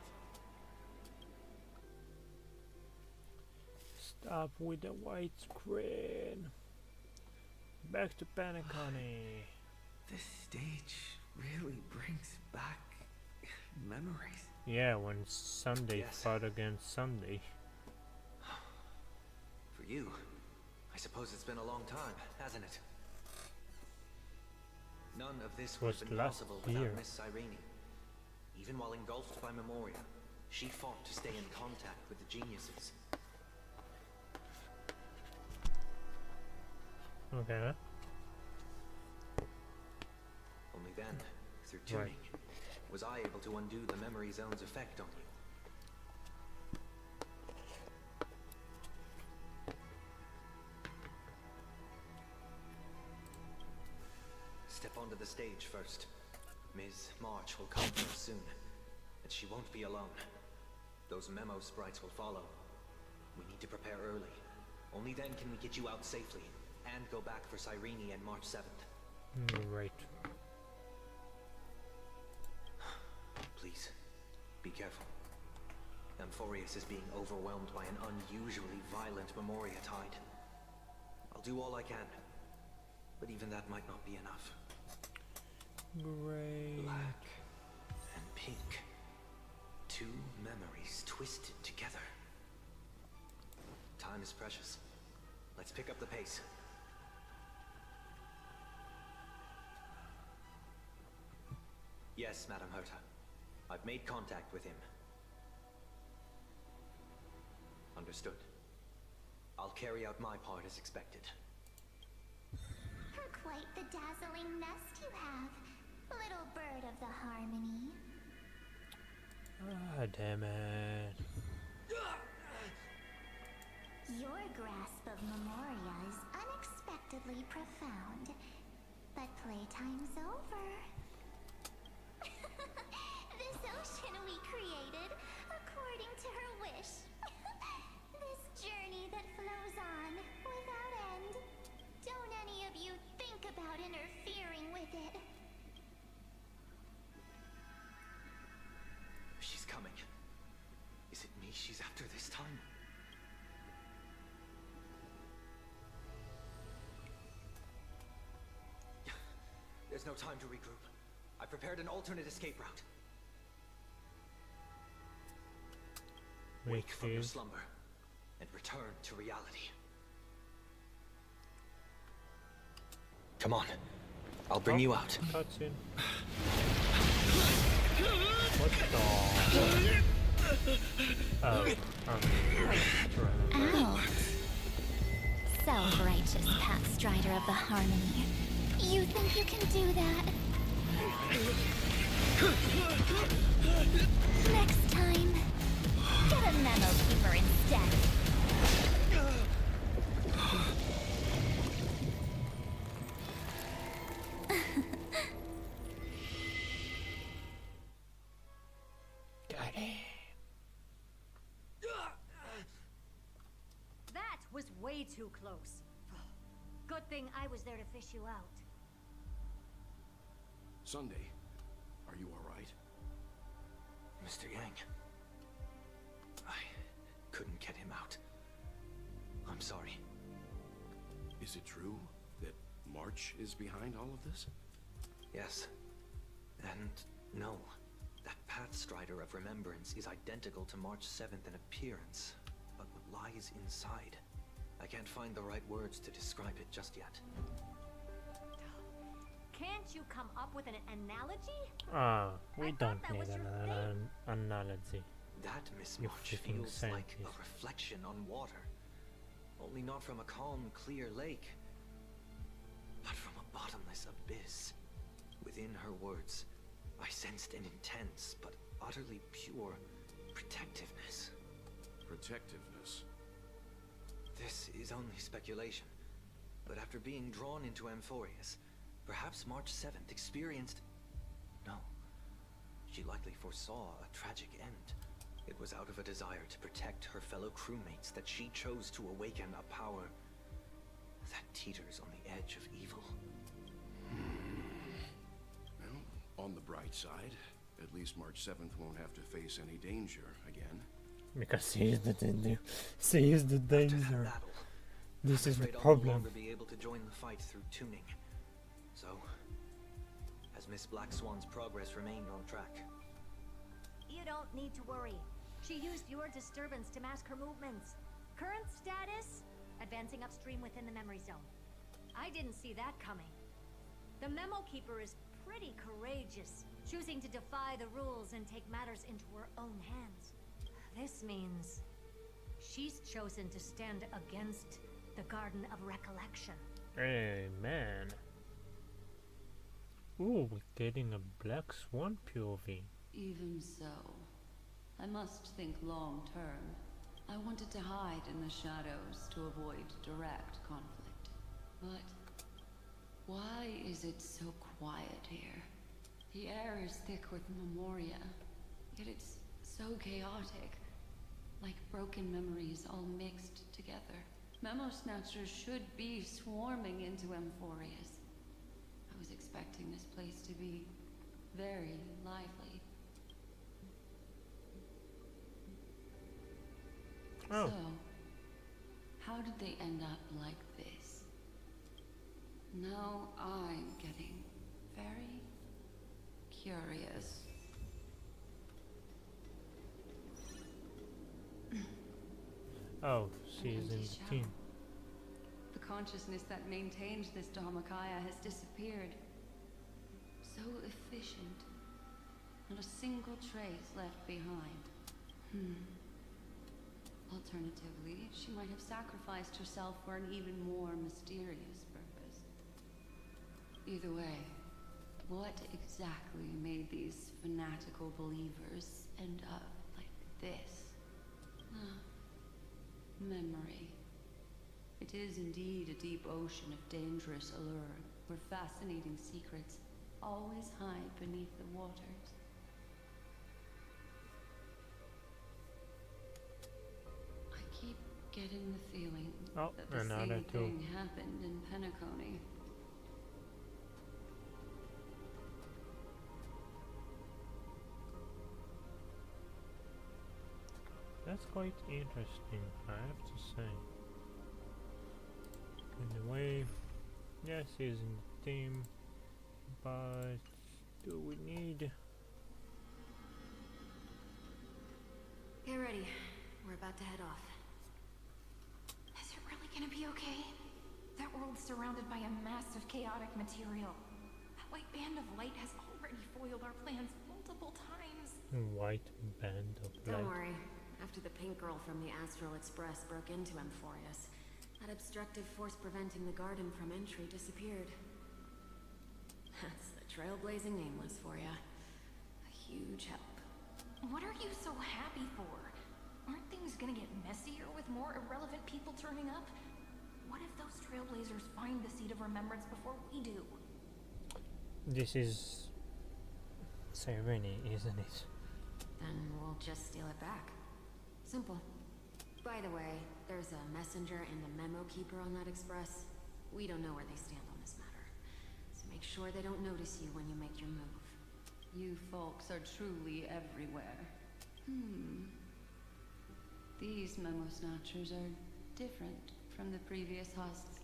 Stop with the white screen. Back to Paniconi. This stage really brings back memories. Yeah, when Sunday fought against Sunday. For you, I suppose it's been a long time, hasn't it? None of this would have been possible without Miss Cyrene. Even while engulfed by Memoria, she fought to stay in contact with the geniuses. Okay. Only then, through tuning, was I able to undo the memory zone's effect on you. Step onto the stage first. Ms. March will come for us soon, and she won't be alone. Those memo sprites will follow. We need to prepare early. Only then can we get you out safely, and go back for Cyrene and March 7th. Right. Please, be careful. Amphorius is being overwhelmed by an unusually violent Memoria tide. I'll do all I can, but even that might not be enough. Great. Black and pink. Two memories twisted together. Time is precious. Let's pick up the pace. Yes, Madam Herta. I've made contact with him. Understood. I'll carry out my part as expected. Quite the dazzling nest you have, little bird of the Harmony. Ah, damn it. Your grasp of Memoria is unexpectedly profound, but playtime's over. This ocean we created, according to her wish. This journey that flows on without end. Don't any of you think about interfering with it. She's coming. Is it me she's after this time? There's no time to regroup. I prepared an alternate escape route. Wake from your slumber and return to reality. Come on. I'll bring you out. Cutscene. What the? Oh. Out. Self-righteous pathstrider of the Harmony. You think you can do that? Next time, get a memo keeper instead. Got it. That was way too close. Good thing I was there to fish you out. Sunday, are you all right? Mr. Yang. I couldn't get him out. I'm sorry. Is it true that March is behind all of this? Yes. And no. That Pathstrider of Remembrance is identical to March 7th in appearance, but what lies inside? I can't find the right words to describe it just yet. Can't you come up with an analogy? Ah, we don't need an analogy. That mismatch feels like a reflection on water. Only not from a calm, clear lake, but from a bottomless abyss. Within her words, I sensed an intense but utterly pure protectiveness. Protectiveness? This is only speculation, but after being drawn into Amphorius, perhaps March 7th experienced... No. She likely foresaw a tragic end. It was out of a desire to protect her fellow crewmates that she chose to awaken a power that teeters on the edge of evil. Well, on the bright side, at least March 7th won't have to face any danger again. Because she is the danger. She is the danger. This is the problem. I'll no longer be able to join the fight through tuning. So, has Miss Black Swan's progress remained on track? You don't need to worry. She used your disturbance to mask her movements. Current status? Advancing upstream within the memory zone. I didn't see that coming. The Memo Keeper is pretty courageous, choosing to defy the rules and take matters into her own hands. This means she's chosen to stand against the Garden of Recollection. Hey, man. Ooh, we're getting a Black Swan POV. Even so, I must think long term. I wanted to hide in the shadows to avoid direct conflict. But why is it so quiet here? The air is thick with Memoria, yet it's so chaotic. like broken memories all mixed together. Memo Snatchers should be swarming into Amphorius. I was expecting this place to be very lively. Oh. So, how did they end up like this? Now I'm getting very curious. Oh, she's in the team. The consciousness that maintained this Dharmakaya has disappeared. So efficient. Not a single trace left behind. Alternatively, she might have sacrificed herself for an even more mysterious purpose. Either way, what exactly made these fanatical believers end up like this? Memory. It is indeed a deep ocean of dangerous allure, where fascinating secrets always hide beneath the waters. I keep getting the feeling that the same thing happened in Penacony. That's quite interesting, I have to say. Anyway, yes, he's in the team, but do we need... Get ready. We're about to head off. Is it really gonna be okay? That world's surrounded by a mass of chaotic material. That white band of light has already foiled our plans multiple times. White band of light. Don't worry. After the pink girl from the Astral Express broke into Amphorius, that obstructive force preventing the garden from entry disappeared. That's the Trailblazing Nameless for ya. A huge help. What are you so happy for? Aren't things gonna get messier with more irrelevant people turning up? What if those Trailblazers find the Seed of Remembrance before we do? This is... Sereni, isn't it? Then we'll just steal it back. Simple. By the way, there's a messenger and a memo keeper on that express. We don't know where they stand on this matter. So make sure they don't notice you when you make your move. You folks are truly everywhere. These Memo Snatchers are different from the previous husks.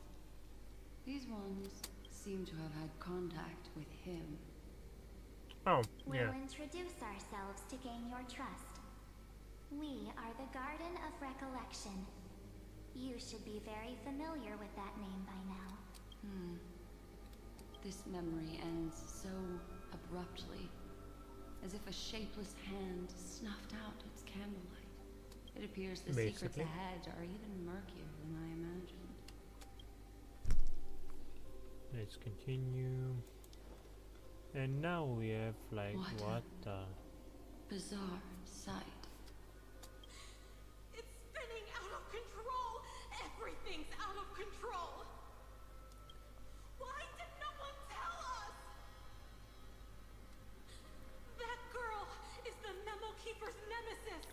These ones seem to have had contact with him. Oh, yeah. We'll introduce ourselves to gain your trust. We are the Garden of Recollection. You should be very familiar with that name by now. This memory ends so abruptly, as if a shapeless hand snuffed out its candlelight. It appears the secrets ahead are even murkier than I imagined. Let's continue. And now we have like what the bizarre sight. It's spinning out of control. Everything's out of control. Why did no one tell us? That girl is the Memo Keeper's nemesis.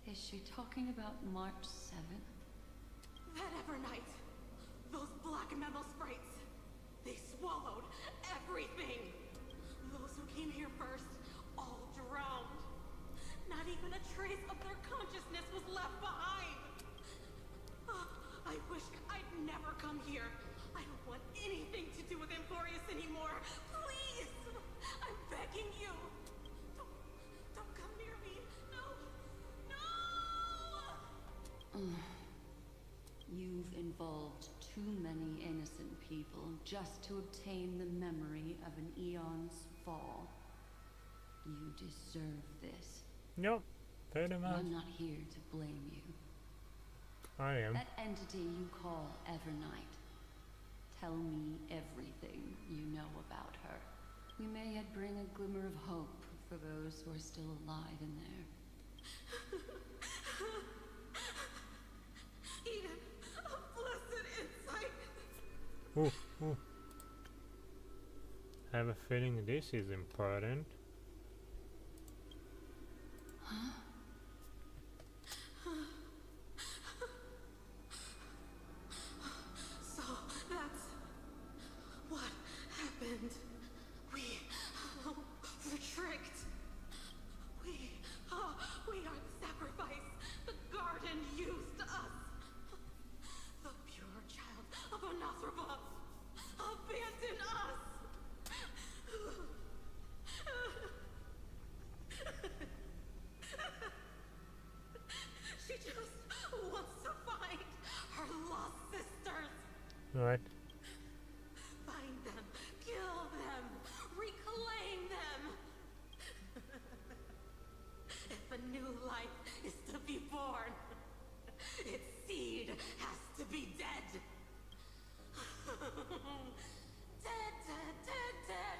Is she talking about March 7th? That Evernight, those black Memo sprites, they swallowed everything. Those who came here first all drowned. Not even a trace of their consciousness was left behind. I wish I'd never come here. I don't want anything to do with Amphorius anymore. Please, I'm begging you. Don't come near me. No. You've involved too many innocent people just to obtain the memory of an eon's fall. You deserve this. Nope, pretty much. I'm not here to blame you. I am. That entity you call Evernight. Tell me everything you know about her. We may yet bring a glimmer of hope for those who are still alive in there. Eden, a blessed insight. Ooh. I have a feeling this is important. What? Find them, kill them, reclaim them. If a new life is to be born, its seed has to be dead. Dead, dead, dead, dead.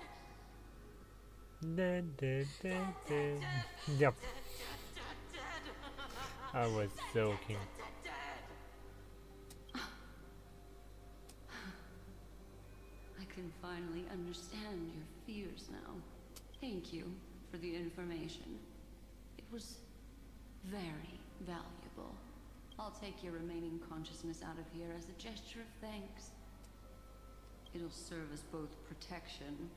Dead, dead, dead, dead. Yep. I was joking. I can finally understand your fears now. Thank you for the information. It was very valuable. I'll take your remaining consciousness out of here as a gesture of thanks. It'll serve as both protection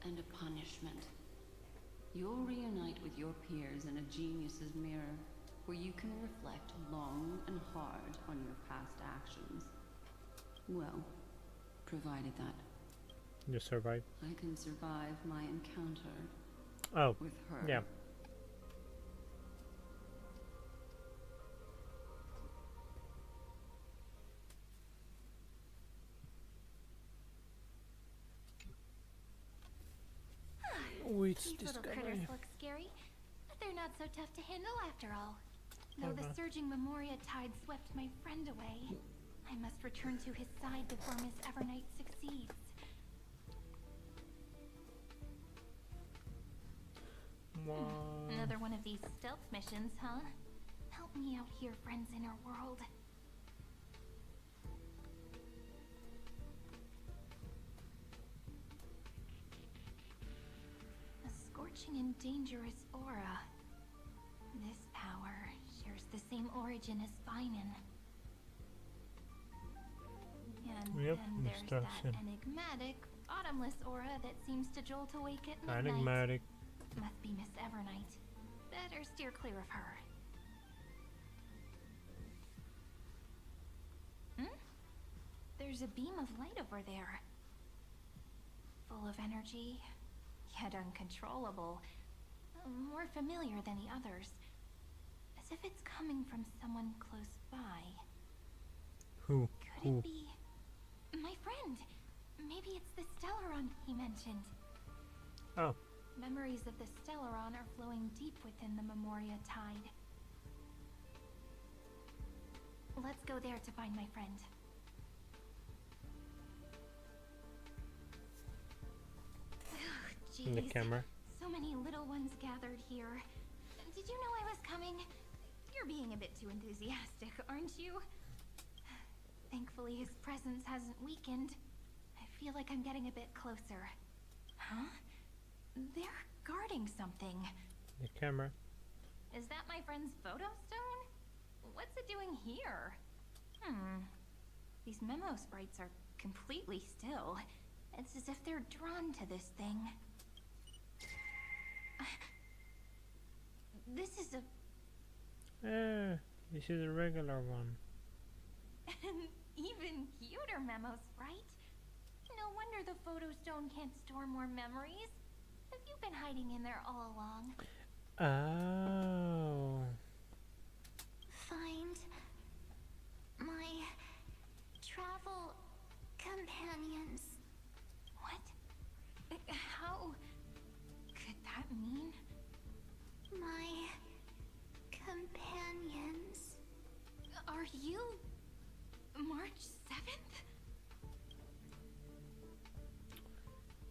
and a punishment. You'll reunite with your peers in a genius's mirror, where you can reflect long and hard on your past actions. Well, provided that you survive. I can survive my encounter with her. Yeah. These little critters look scary, but they're not so tough to handle after all. Though the surging Memoria tide swept my friend away, I must return to his side before Miss Evernight succeeds. Another one of these stealth missions, huh? Help me out here, friends in our world. A scorching and dangerous aura. This power shares the same origin as Finan. And then there's that enigmatic, bottomless aura that seems to jolt awake at midnight. Enigmatic. Must be Miss Evernight. Better steer clear of her. There's a beam of light over there. Full of energy, yet uncontrollable. More familiar than the others. As if it's coming from someone close by. Who? Could it be my friend? Maybe it's the Stellaron he mentioned. Oh. Memories of the Stellaron are flowing deep within the Memoria tide. Let's go there to find my friend. In the camera. So many little ones gathered here. Did you know I was coming? You're being a bit too enthusiastic, aren't you? Thankfully, his presence hasn't weakened. I feel like I'm getting a bit closer. Huh? They're guarding something. The camera. Is that my friend's photo stone? What's it doing here? These memo sprites are completely still. It's as if they're drawn to this thing. This is a... this is a regular one. An even cuter memo sprite. No wonder the photo stone can't store more memories. Have you been hiding in there all along? Oh. Find my travel companions. What? How could that mean? My companions. Are you March 7th?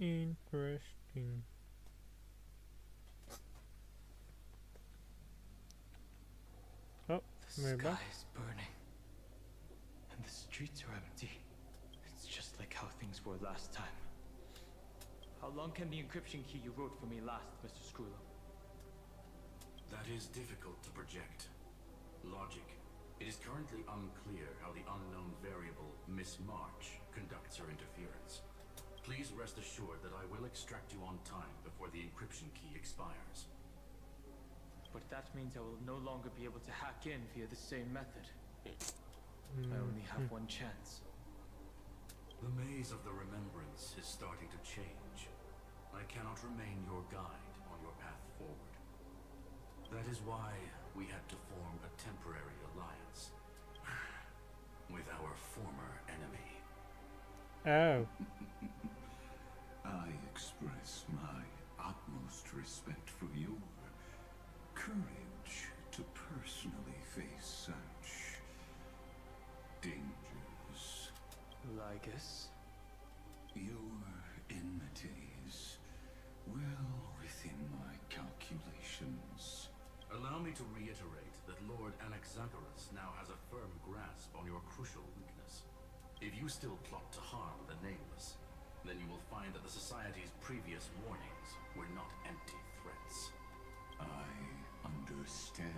Interesting. Oh, the sky is burning, and the streets are empty. It's just like how things were last time. How long can the encryption key you wrote for me last, Mr. Scrullo? That is difficult to project. Logic. It is currently unclear how the unknown variable, Miss March, conducts her interference. Please rest assured that I will extract you on time before the encryption key expires. But that means I will no longer be able to hack in via the same method. I only have one chance. The maze of the remembrance is starting to change. I cannot remain your guide on your path forward. That is why we had to form a temporary alliance with our former enemy. Oh. I express my utmost respect for your courage to personally face such dangers. Lygus? Your enmities well within my calculations. Allow me to reiterate that Lord Anaxagoras now has a firm grasp on your crucial weakness. If you still plot to harm the Nameless, then you will find that the Society's previous warnings were not empty threats. I understand.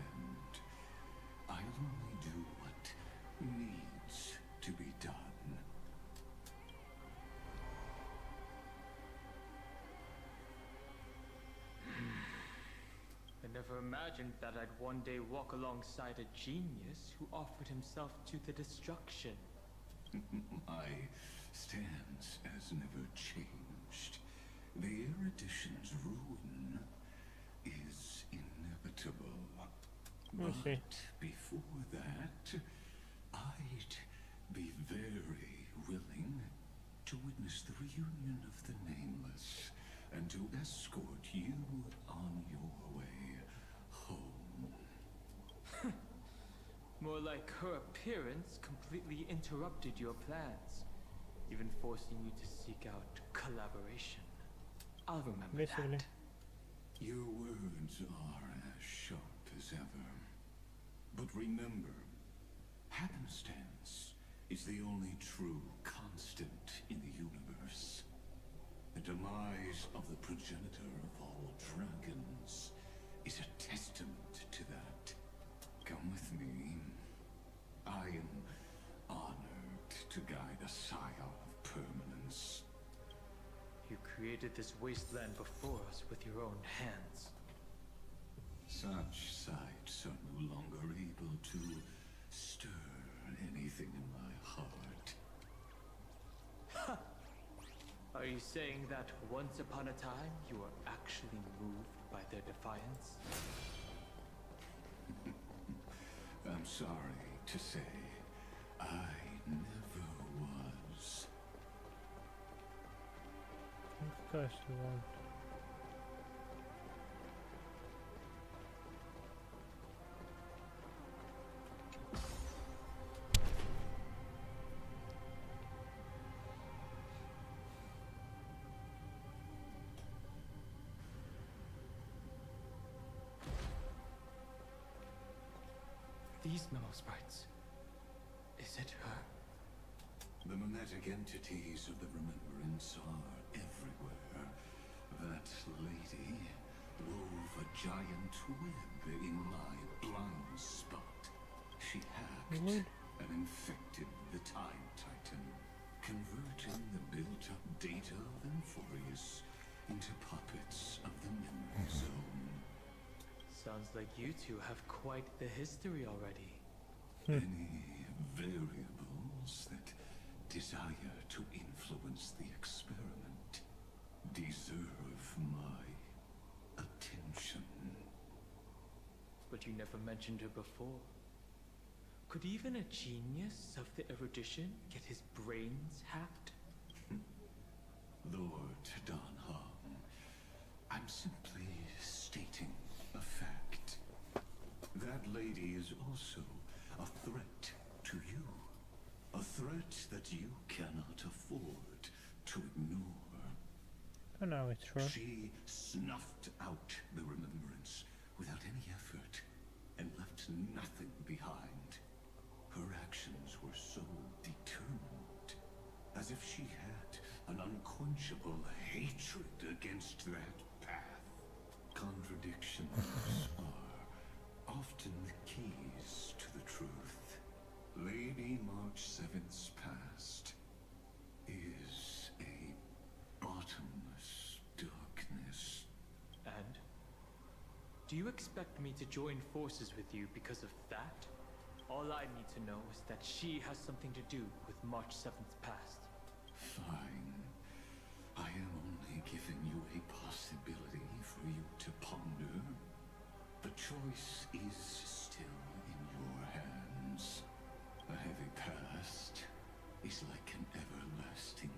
I'll only do what needs to be done. I never imagined that I'd one day walk alongside a genius who offered himself to the destruction. My stance has never changed. The erudition's ruin is inevitable. Okay. But before that, I'd be very willing to witness the reunion of the Nameless and to escort you on your way home. More like her appearance completely interrupted your plans, even forcing you to seek out collaboration. I'll remember Basically. that. Your words are as sharp as ever. But remember, happenstance is the only true constant in the universe. The demise of the progenitor of all dragons is a testament to that. Come with me. I am honored to guide a sire of permanence. You created this wasteland before us with your own hands. Such sights are no longer able to stir anything in my heart. Ha! Are you saying that once upon a time you were actually moved by their defiance? I'm sorry to say, I never was. Of course you won't. These memo sprites. Is it her? The mimetic entities of the Remembrance are everywhere. That lady wove a giant web in my blind spot. She hacked and infected the Time Titan, converting the built-up data of Amphorius into puppets of the Memory Zone. Sounds like you two have quite the history already. Any variables that desire to influence the experiment deserve my attention. But you never mentioned her before. Could even a genius of the erudition get his brains hacked? Lord Don Hong, I'm simply stating a fact. That lady is also a threat to you. A threat that you cannot afford to ignore. Oh no, it's true. She snuffed out the Remembrance without any effort and left nothing behind. Her actions were so determined, as if she had an unquenchable hatred against that path. Contradictions are often the keys to the truth. Lady March 7th's past is a bottomless darkness. And? Do you expect me to join forces with you because of that? All I need to know is that she has something to do with March 7th's past. Fine. I am only giving you a possibility for you to ponder. The choice is still in your hands. A heavy past is like an everlasting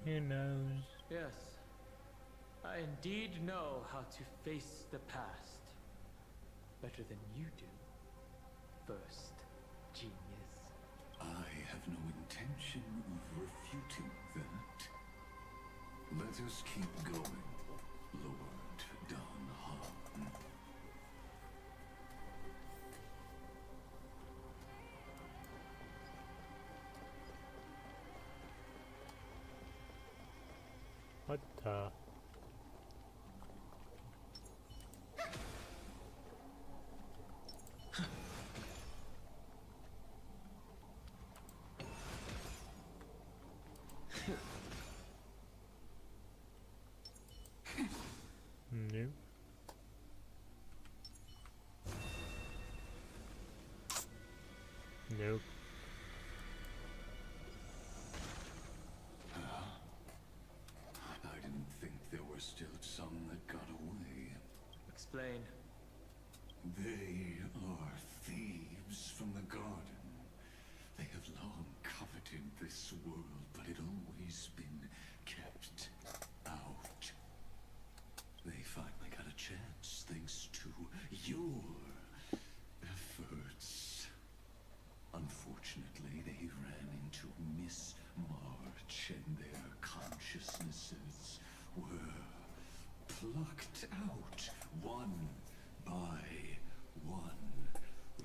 He knows. Yes. I indeed know how to face the past. Better than you do. First, genius. I have no intention of refuting that. Let us keep going, Lord Don Han. What the? Nope. Nope. I didn't think there were still some that got away. Explain. They are thieves from the garden. They have long coveted this world, but it always been kept out. They finally got a chance thanks to your efforts. Unfortunately, they ran into Miss March and their consciousnesses were plucked out one by one,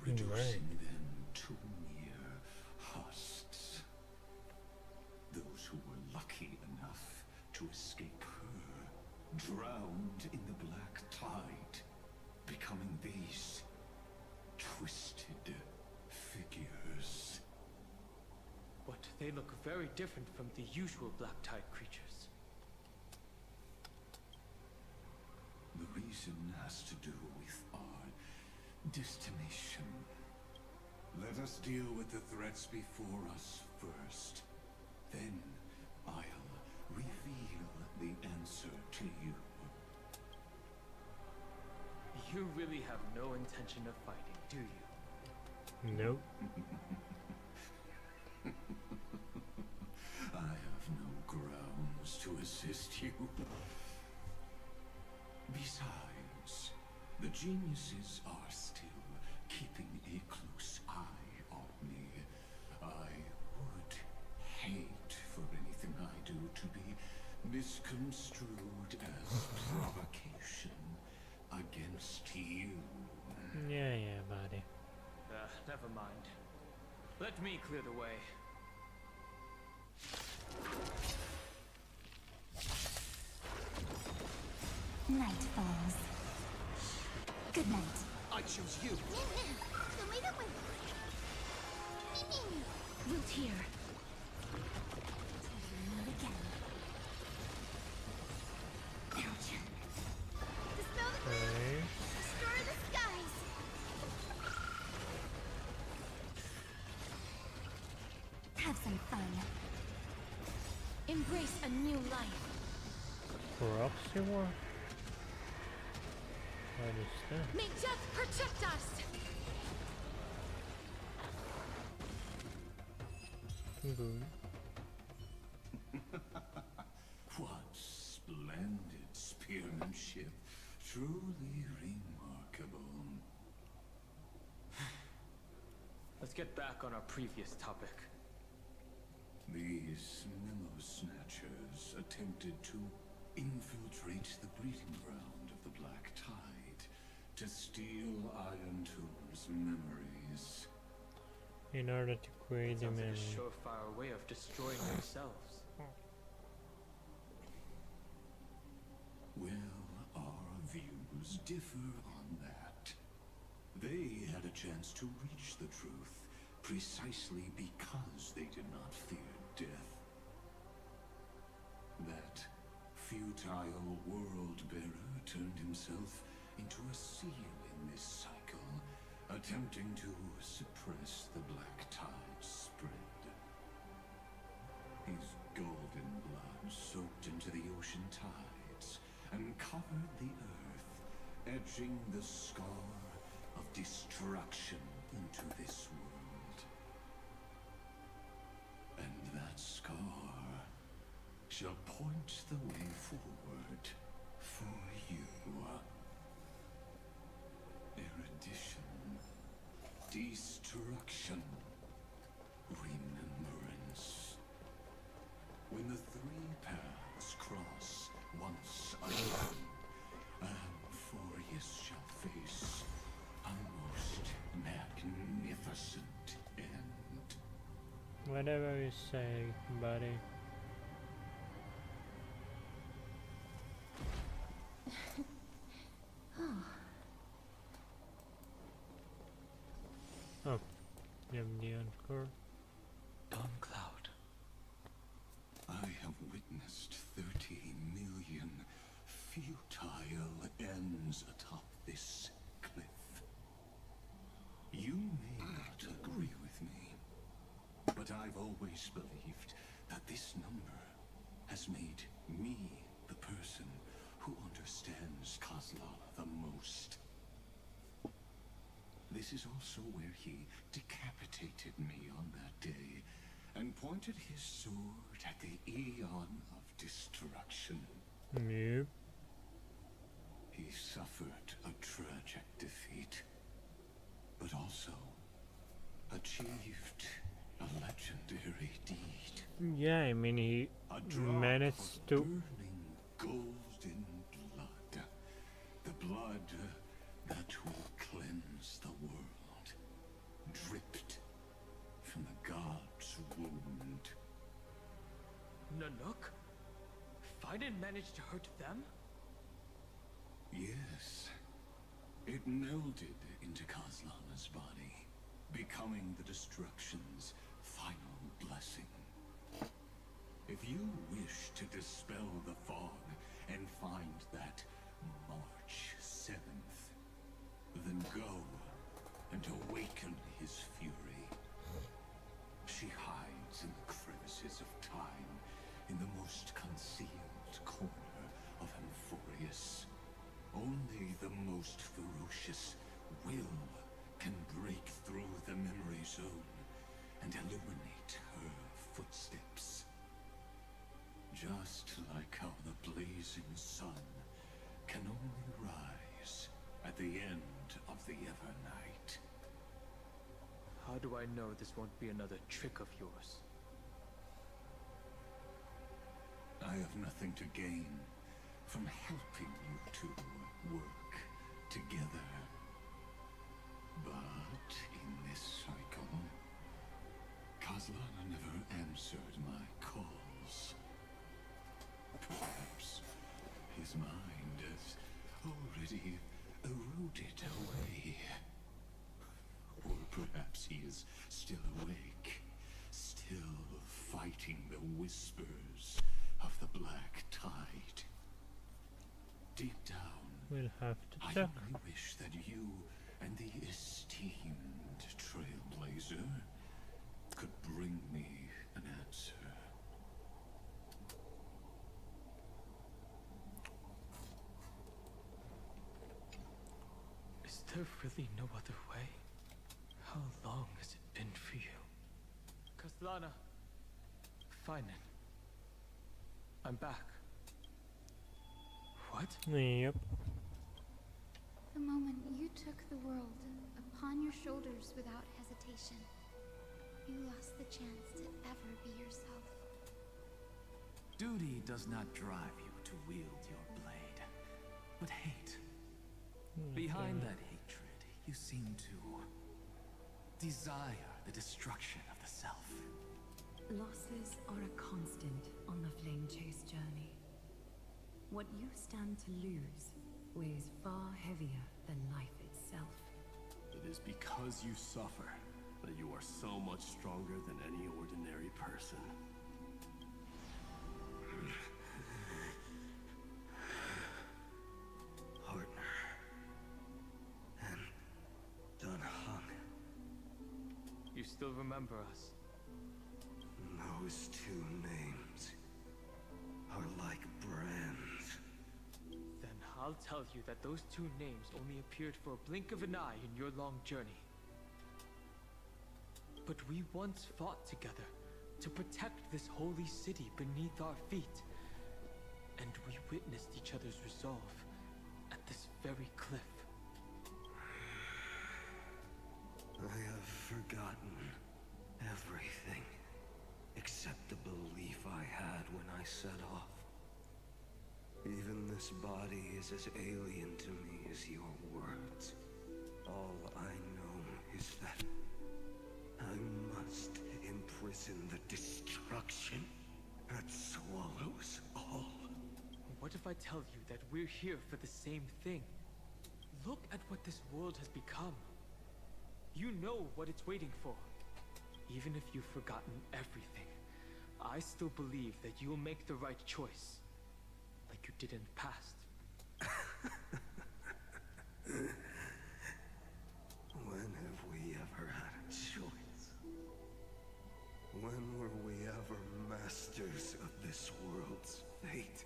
reducing them to mere husks. Those who were lucky enough to escape her drowned in the black tide, becoming these twisted figures. But they look very different from the usual black tide creatures. The reason has to do with our destination. Let us deal with the threats before us first. Then I'll reveal the answer to you. You really have no intention of fighting, do you? Nope. I have no grounds to assist you. Besides, the geniuses are still keeping a close eye on me. I would hate for anything I do to be misconstrued as provocation against you. Yeah, buddy. Never mind. Let me clear the way. Night falls. Good night. I choose you. Root here. Not again. Ouch. Dispel the clouds. Destroy the skies. Have some fun. Embrace a new life. Proxy war? What is that? May death protect us. Good. What splendid spearmanship. Truly remarkable. Let's get back on our previous topic. These memo snatchers attempted to infiltrate the breeding ground of the Black Tide to steal Iron Tomb's memories. In order to create the Sounds like memory. a surefire way of destroying themselves. Well, our views differ on that. They had a chance to reach the truth precisely because they did not fear death. That futile world-bearer turned himself into a seal in this cycle, attempting to suppress the Black Tide's spread. His golden blood soaked into the ocean tides and covered the earth, etching the scar of destruction into this world. And that scar shall point the way forward for you. Erudition, destruction, remembrance. When the three paths cross once again, Amphorius shall face a most magnificent end. Whatever you say, buddy. Oh, you have the encore. Dawn Cloud. I have witnessed 30 million futile ends atop this cliff. You may not agree with me, but I've always believed that this number has made me the person who understands Kozlal the most. This is also where he decapitated me on that day and pointed his sword at the Aeon of Destruction. Yep. He suffered a tragic defeat, but also achieved a legendary deed. Yeah, I mean, he managed to... Burning golden blood. The blood that will cleanse the world. Dripped from the god's wound. Nanook? Fiden managed to hurt them? Yes. It melded into Kozlana's body, becoming the destruction's final blessing. If you wish to dispel the fog and find that March 7th, then go and awaken his fury. She hides in the crevices of time, in the most concealed corner of Amphorius. Only the most ferocious will can break through the memory zone and illuminate her footsteps. Just like how the blazing sun can only rise at the end of the Evernight. How do I know this won't be another trick of yours? I have nothing to gain from helping you two work together. But in this cycle, Kozlana never answered my calls. Perhaps his mind has already eroded away. Or perhaps he is still awake, still fighting the whispers of the Black Tide. Deep down, we'll have to I check. only wish that you and the esteemed Trailblazer could bring me an answer. Is there really no other way? How long has it been for you? Kozlana. Finen. I'm back. What? Yep. The moment you took the world upon your shoulders without hesitation, you lost the chance to ever be yourself. Duty does not drive you to wield your blade, but hate. Behind that hatred, you seem to desire the destruction of the self. Losses are a constant on the Flame Chase journey. What you stand to lose weighs far heavier than life itself. It is because you suffer that you are so much stronger than any ordinary person. Partner. And Dan Heng. You still remember us? Those two names are like brands. Then I'll tell you that those two names only appeared for a blink of an eye in your long journey. But we once fought together, to protect this holy city beneath our feet. And we witnessed each other's resolve at this very cliff. I have forgotten everything except the belief I had when I set off. Even this body is as alien to me as your words. All I know is that I must imprison the destruction that swallows all. What if I tell you that we're here for the same thing? Look at what this world has become. You know what it's waiting for. Even if you've forgotten everything, I still believe that you'll make the right choice. Like you did in the past. When have we ever had a choice? When were we ever masters of this world's fate?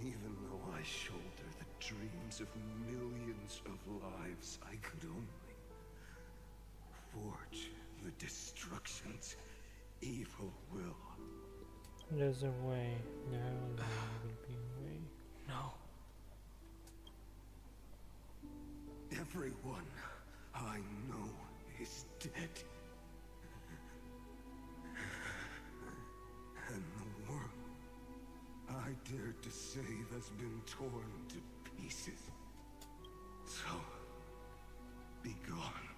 Even though I shoulder the dreams of millions of lives, I could only forge the destruction's evil will. There's a way. There will be a way. No. Everyone I know is dead. And the world I dared to save has been torn to pieces. So, be gone.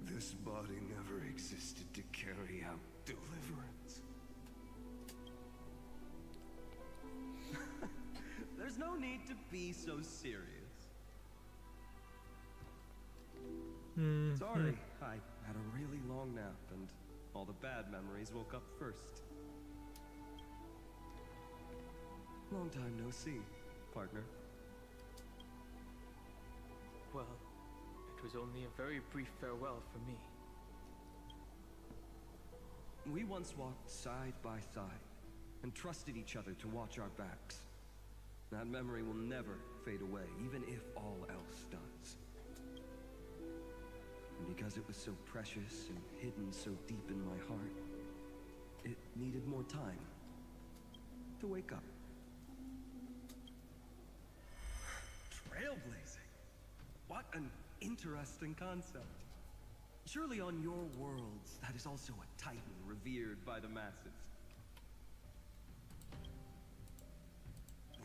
This body never existed to carry out deliverance. There's no need to be so serious. Sorry, I had a really long nap and all the bad memories woke up first. Long time no see, partner. Well, it was only a very brief farewell for me. We once walked side by side and trusted each other to watch our backs. That memory will never fade away, even if all else does. And because it was so precious and hidden so deep in my heart, it needed more time to wake up. Trailblazing. What an interesting concept. Surely on your worlds, that is also a titan revered by the masses.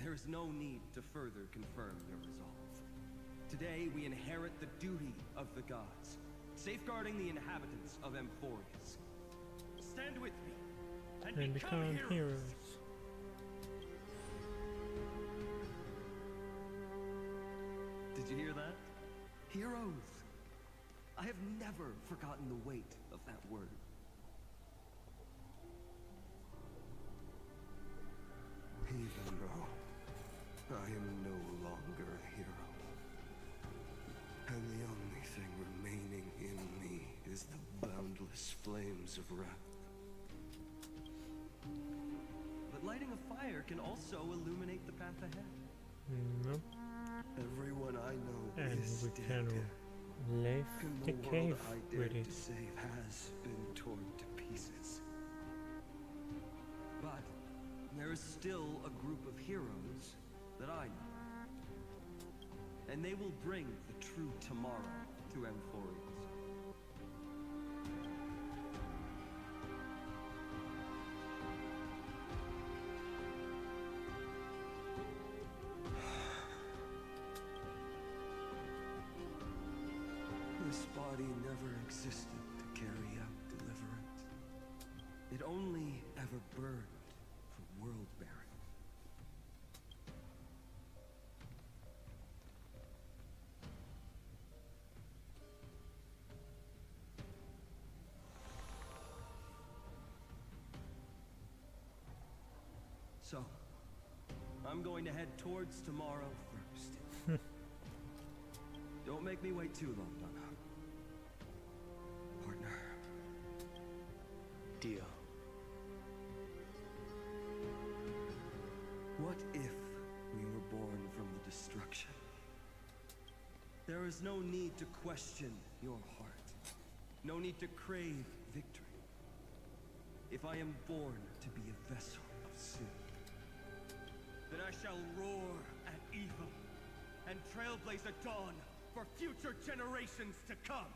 There is no need to further confirm your resolve. Today, we inherit the duty of the gods, safeguarding the inhabitants of Amphorius. Stand with me and become heroes. Did you hear that? Heroes. I have never forgotten the weight of that word. Even though I am no longer a hero, and the only thing remaining in me is the boundless flames of wrath. But lighting a fire can also illuminate the path ahead. Nope. Everyone I know And is we dead. can leave And the the cave world I with dared it. to save has been torn to pieces. But there is still a group of heroes that I know. And they will bring the true tomorrow to Amphorius. This body never existed to carry out deliverance. It only ever burned for world bearing. So, I'm going to head towards tomorrow first. Don't make me wait too long, Donna. Partner. Deal. What if we were born from the destruction? There is no need to question your heart. No need to crave victory. if I am born to be a vessel of sin, then I shall roar at evil and trailblaze a dawn for future generations to come.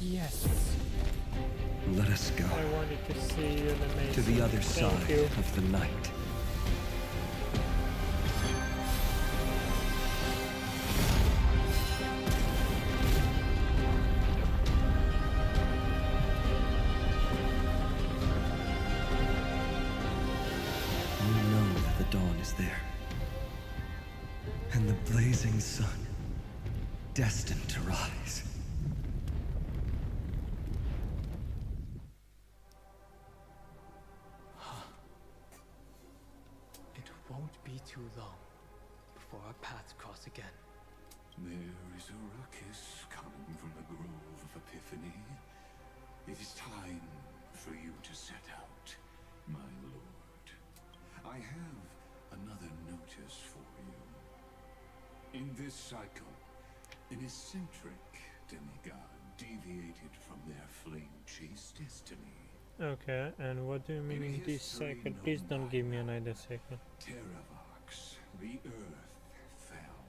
Yes. Let us go I wanted to see you to the other side of the night. You know that the dawn is there, and the blazing sun destined to rise. It won't be too long before our paths cross again. There is a ruckus coming from the Grove of Epiphany. It is time for you to set out, my lord. I have another notice for you. In this cycle, an eccentric demigod deviated from their flame-chased destiny. Okay, and what do you mean in this cycle? Please don't give me another second. Terravox, the earth fell.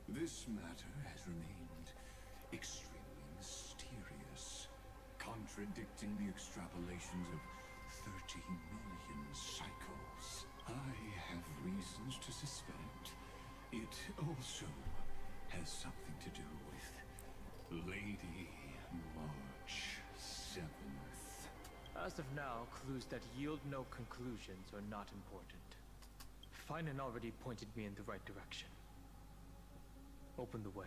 This matter has remained extremely mysterious, contradicting the extrapolations of 30 million cycles. I have reasons to suspect it also has something to do with Lady March 7th. As of now, clues that yield no conclusions are not important. Finan already pointed me in the right direction. Open the way.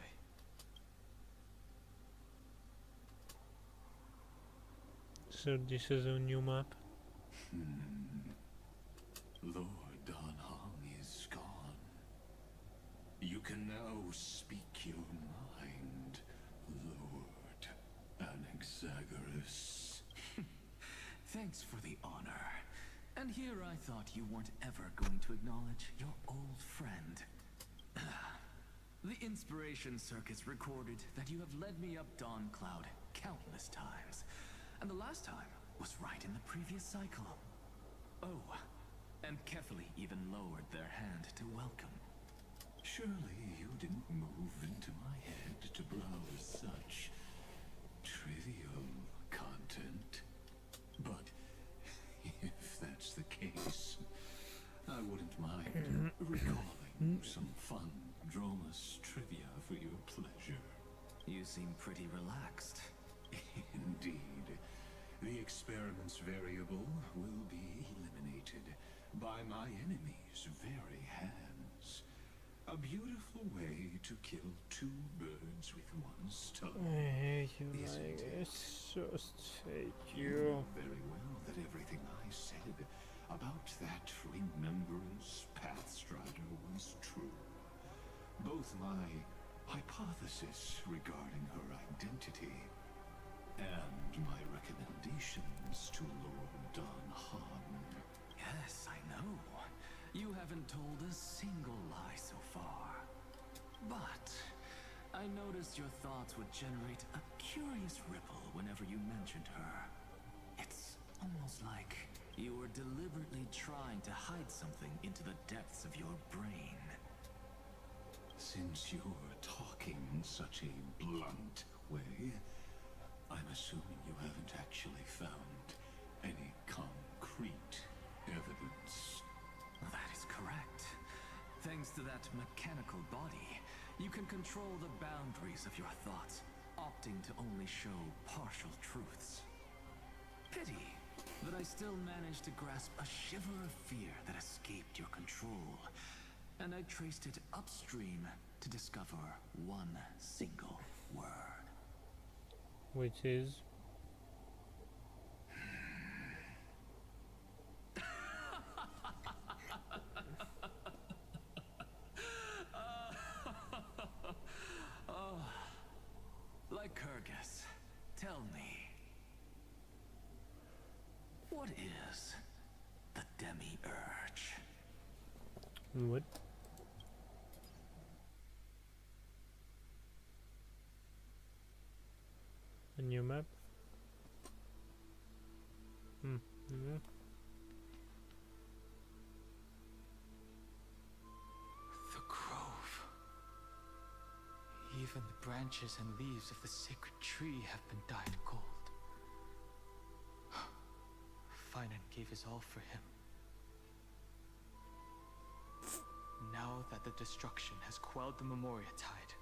So this is a new map? Lord Dan Hong is gone. You can now speak your mind, Lord Anaxagoras. Thanks for the honor. And here I thought you weren't ever going to acknowledge your old friend. The Inspiration Circus recorded that you have led me up Dawn Cloud countless times. And the last time was right in the previous cycle. Oh, and Kefali even lowered their hand to welcome. Surely you didn't move into my head to browse such trivial content. But if that's the case, I wouldn't mind recalling some fun Dromus trivia for your pleasure. You seem pretty relaxed. Indeed. The experiment's variable will be eliminated by my enemy's very hands. A beautiful way to kill two birds with one stone. I hate you like this. Just hate you. You know very well that everything I said about that Remembrance Pathstrider was true. Both my hypothesis regarding her identity and my recommendations to Lord Dan Han. Yes, I know. You haven't told a single lie so far. But I noticed your thoughts would generate a curious ripple whenever you mentioned her. It's almost like you were deliberately trying to hide something into the depths of your brain. Since you're talking in such a blunt way, I'm assuming you haven't actually found any concrete evidence. That is correct. Thanks to that mechanical body, you can control the boundaries of your thoughts, opting to only show partial truths. Pity that I still managed to grasp a shiver of fear that escaped your control, and I traced it upstream to discover one single word. Which is? Lycurgus, tell me, what is the Demi-Urge? What? A new map. Yeah. The grove. Even the branches and leaves of the sacred tree have been dyed gold. Finan gave his all for him. Now that the destruction has quelled the Memoria tide,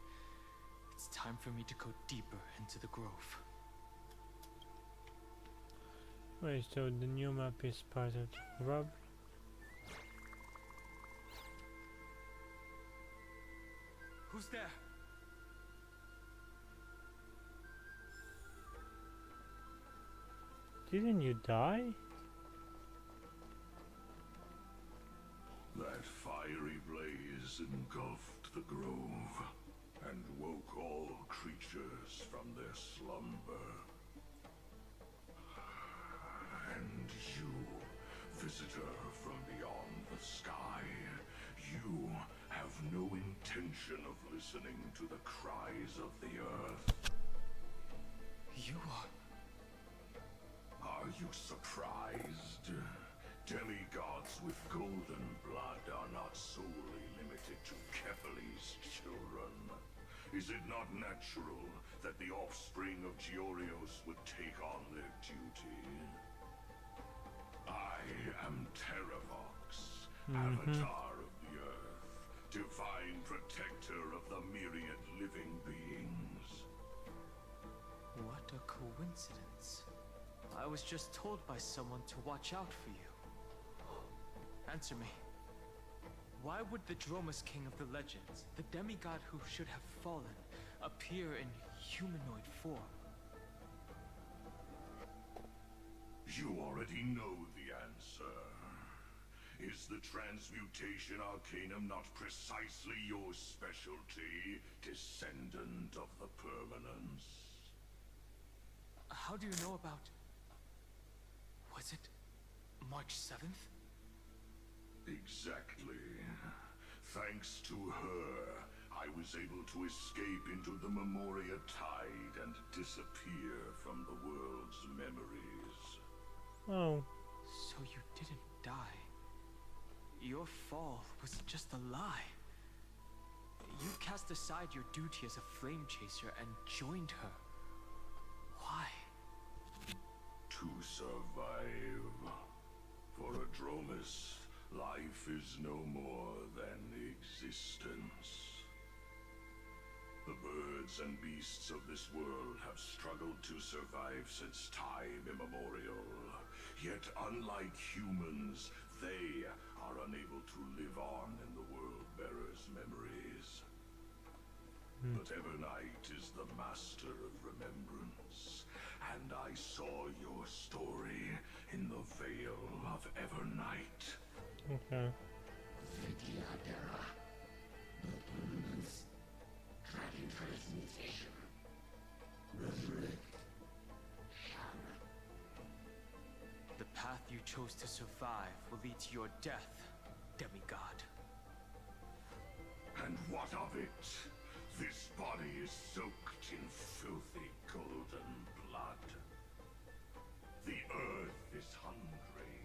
it's time for me to go deeper into the grove. Wait, so the new map is part of the grove? Who's there? Didn't you die? That fiery blaze engulfed the grove and woke all creatures from their slumber. And you, visitor from beyond the sky, you have no intention of listening to the cries of the earth. You are... Are you surprised? Demigods with golden blood are not solely limited to Kefali's children. Is it not natural that the offspring of Georios would take on their duty? I am Terravox, Avatar of the Earth, divine protector of the myriad living beings. What a coincidence. I was just told by someone to watch out for you. Answer me. Why would the Dromus King of the Legends, the demigod who should have fallen, appear in humanoid form? You already know the answer. Is the transmutation arcanum not precisely your specialty, descendant of the permanence? How do you know about... Was it March 7th? Exactly. Thanks to her, I was able to escape into the Memoria tide and disappear from the world's memories. Oh. So you didn't die. Your fall was just a lie. You cast aside your duty as a flame chaser and joined her. Why? To survive. For a Dromus, life is no more than existence. The birds and beasts of this world have struggled to survive since time immemorial. Yet unlike humans, they are unable to live on in the World-Bearer's memories. But Evernight is the master of remembrance, and I saw your story in the Veil of Evernight. Okay. The permanence, dragon transmutation, resurrect, The path you chose to survive will lead to your death, demigod. And what of it? This body is soaked in filthy golden blood. The earth is hungry,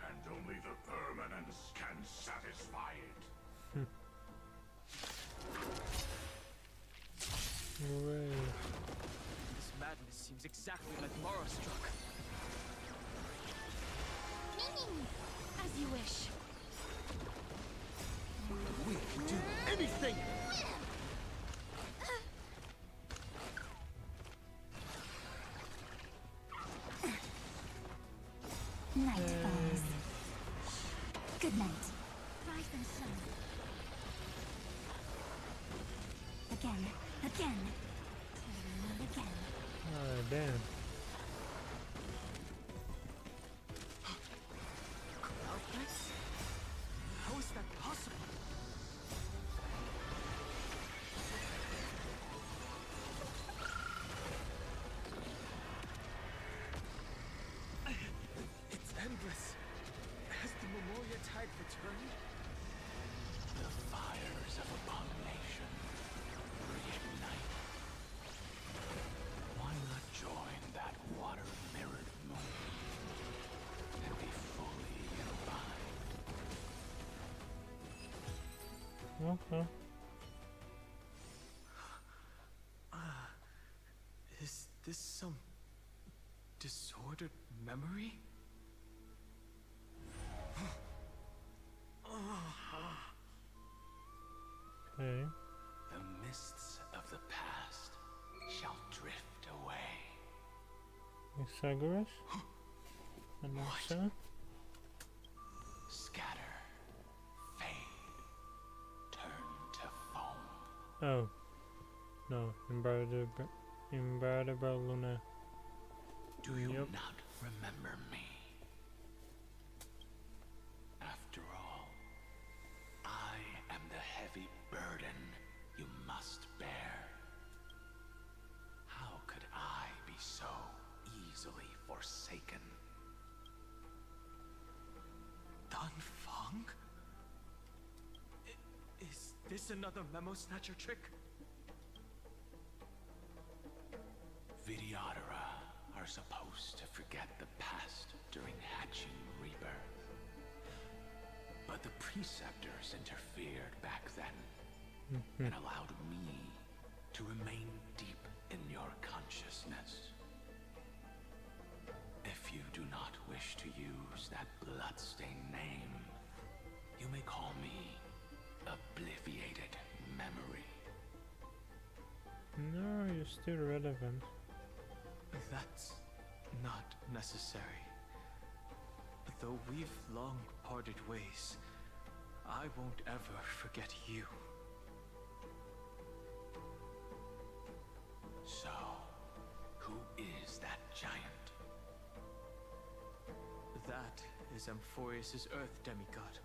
and only the permanence can satisfy it. This madness seems exactly like Mara struck. As you wish. We can do anything! Night falls. Good night. Rise and shine. Again. Again. Again. Oh, damn. Cloudness? How is that possible? It's endless. Has the Memoria tide returned? The fires of abomination reignite. Why not join Okay. Is this some disordered memory? Okay. The mists of the past shall drift away. Exaggerous? Alexa? Scatter, fade, turn to foam. Oh. No. Invertebrate Luna. Do you not remember me? After all, I am the heavy burden you must bear. How could I be so easily forsaken? Dan Feng? Is this another memo snatcher trick? Vidyadhara are supposed to forget the past during hatching rebirth. But the preceptors interfered back then and allowed me to remain deep in your consciousness. If you do not wish to use that bloodstained name, you may call me Obliviated Memory. No, you're still relevant. That's not necessary. Though we've long parted ways, I won't ever forget you. So, who is that giant? That is Amphorius' Earth demigod.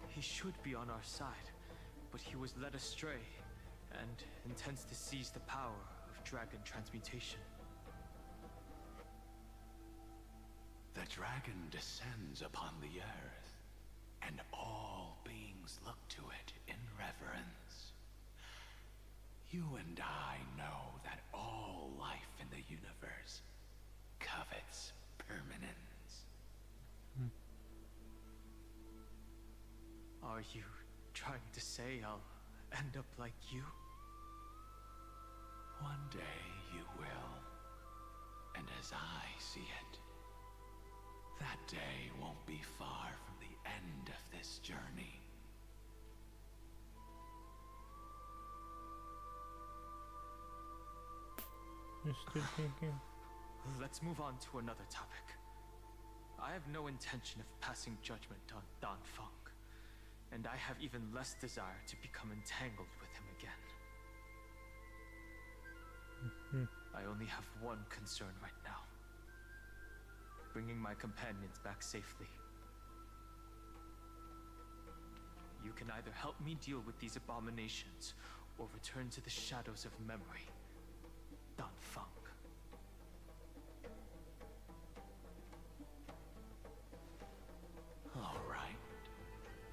He should be on our side, but he was led astray and intends to seize the power of dragon transmutation. The dragon descends upon the earth, and all beings look to it in reverence. You and I know that all life in the universe covets permanence. Are you trying to say I'll end up like you? One day you will, and as I see it, that day won't be far from the end of this journey. You're still thinking? Let's move on to another topic. I have no intention of passing judgment on Dan Feng, and I have even less desire to become entangled with him again. I only have one concern right now. Bringing my companions back safely. You can either help me deal with these abominations, or return to the shadows of memory. Dan Feng. All right.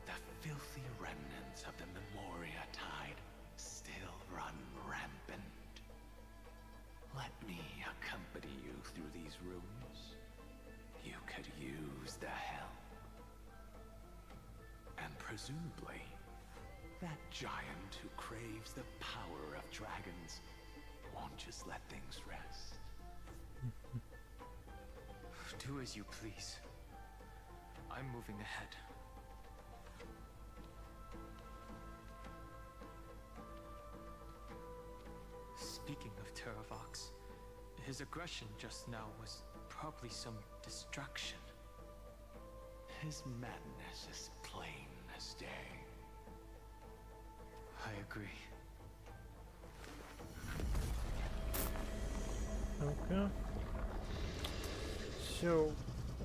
The filthy remnants of the Memoria tide still run rampant. Let me accompany you through these rooms. You could use the help. And presumably, that giant who craves the power of dragons won't just let things rest. Do as you please. I'm moving ahead. Speaking of Terravox, his aggression just now was probably some distraction. His madness is plain as day. I agree. Okay. So,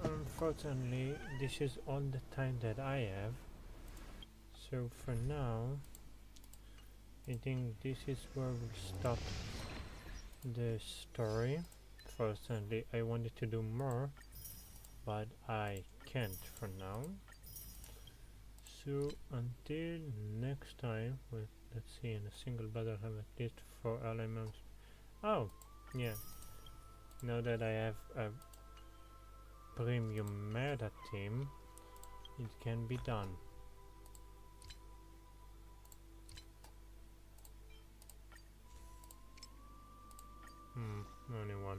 unfortunately, this is all the time that I have. So for now, I think this is where we'll stop the story. Fortunately, I wanted to do more, but I can't for now. So until next time, let's see, in a single battle have at least 4 elements. Oh, yeah. Now that I have a premium meta team, it can be done. Only one.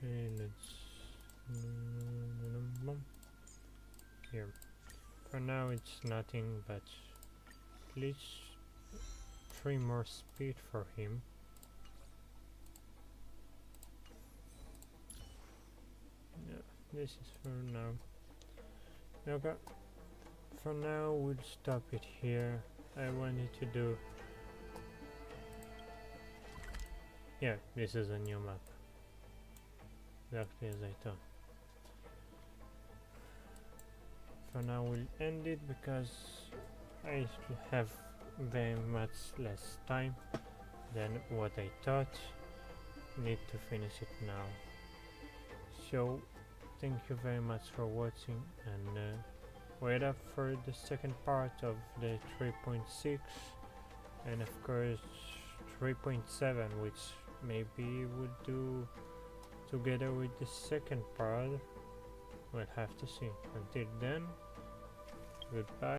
Okay, let's here. For now it's nothing but at least 3 more speed for him. Yeah, this is for now. Okay, for now we'll stop it here. I wanted to do... Yeah, this is a new map. Exactly as I thought. For now we'll end it because I have very much less time than what I thought. Need to finish it now. So thank you very much for watching, and wait up for the second part of the 3.6 and of course 3.7, which maybe we'll do together with the second part. We'll have to see. Until then, goodbye.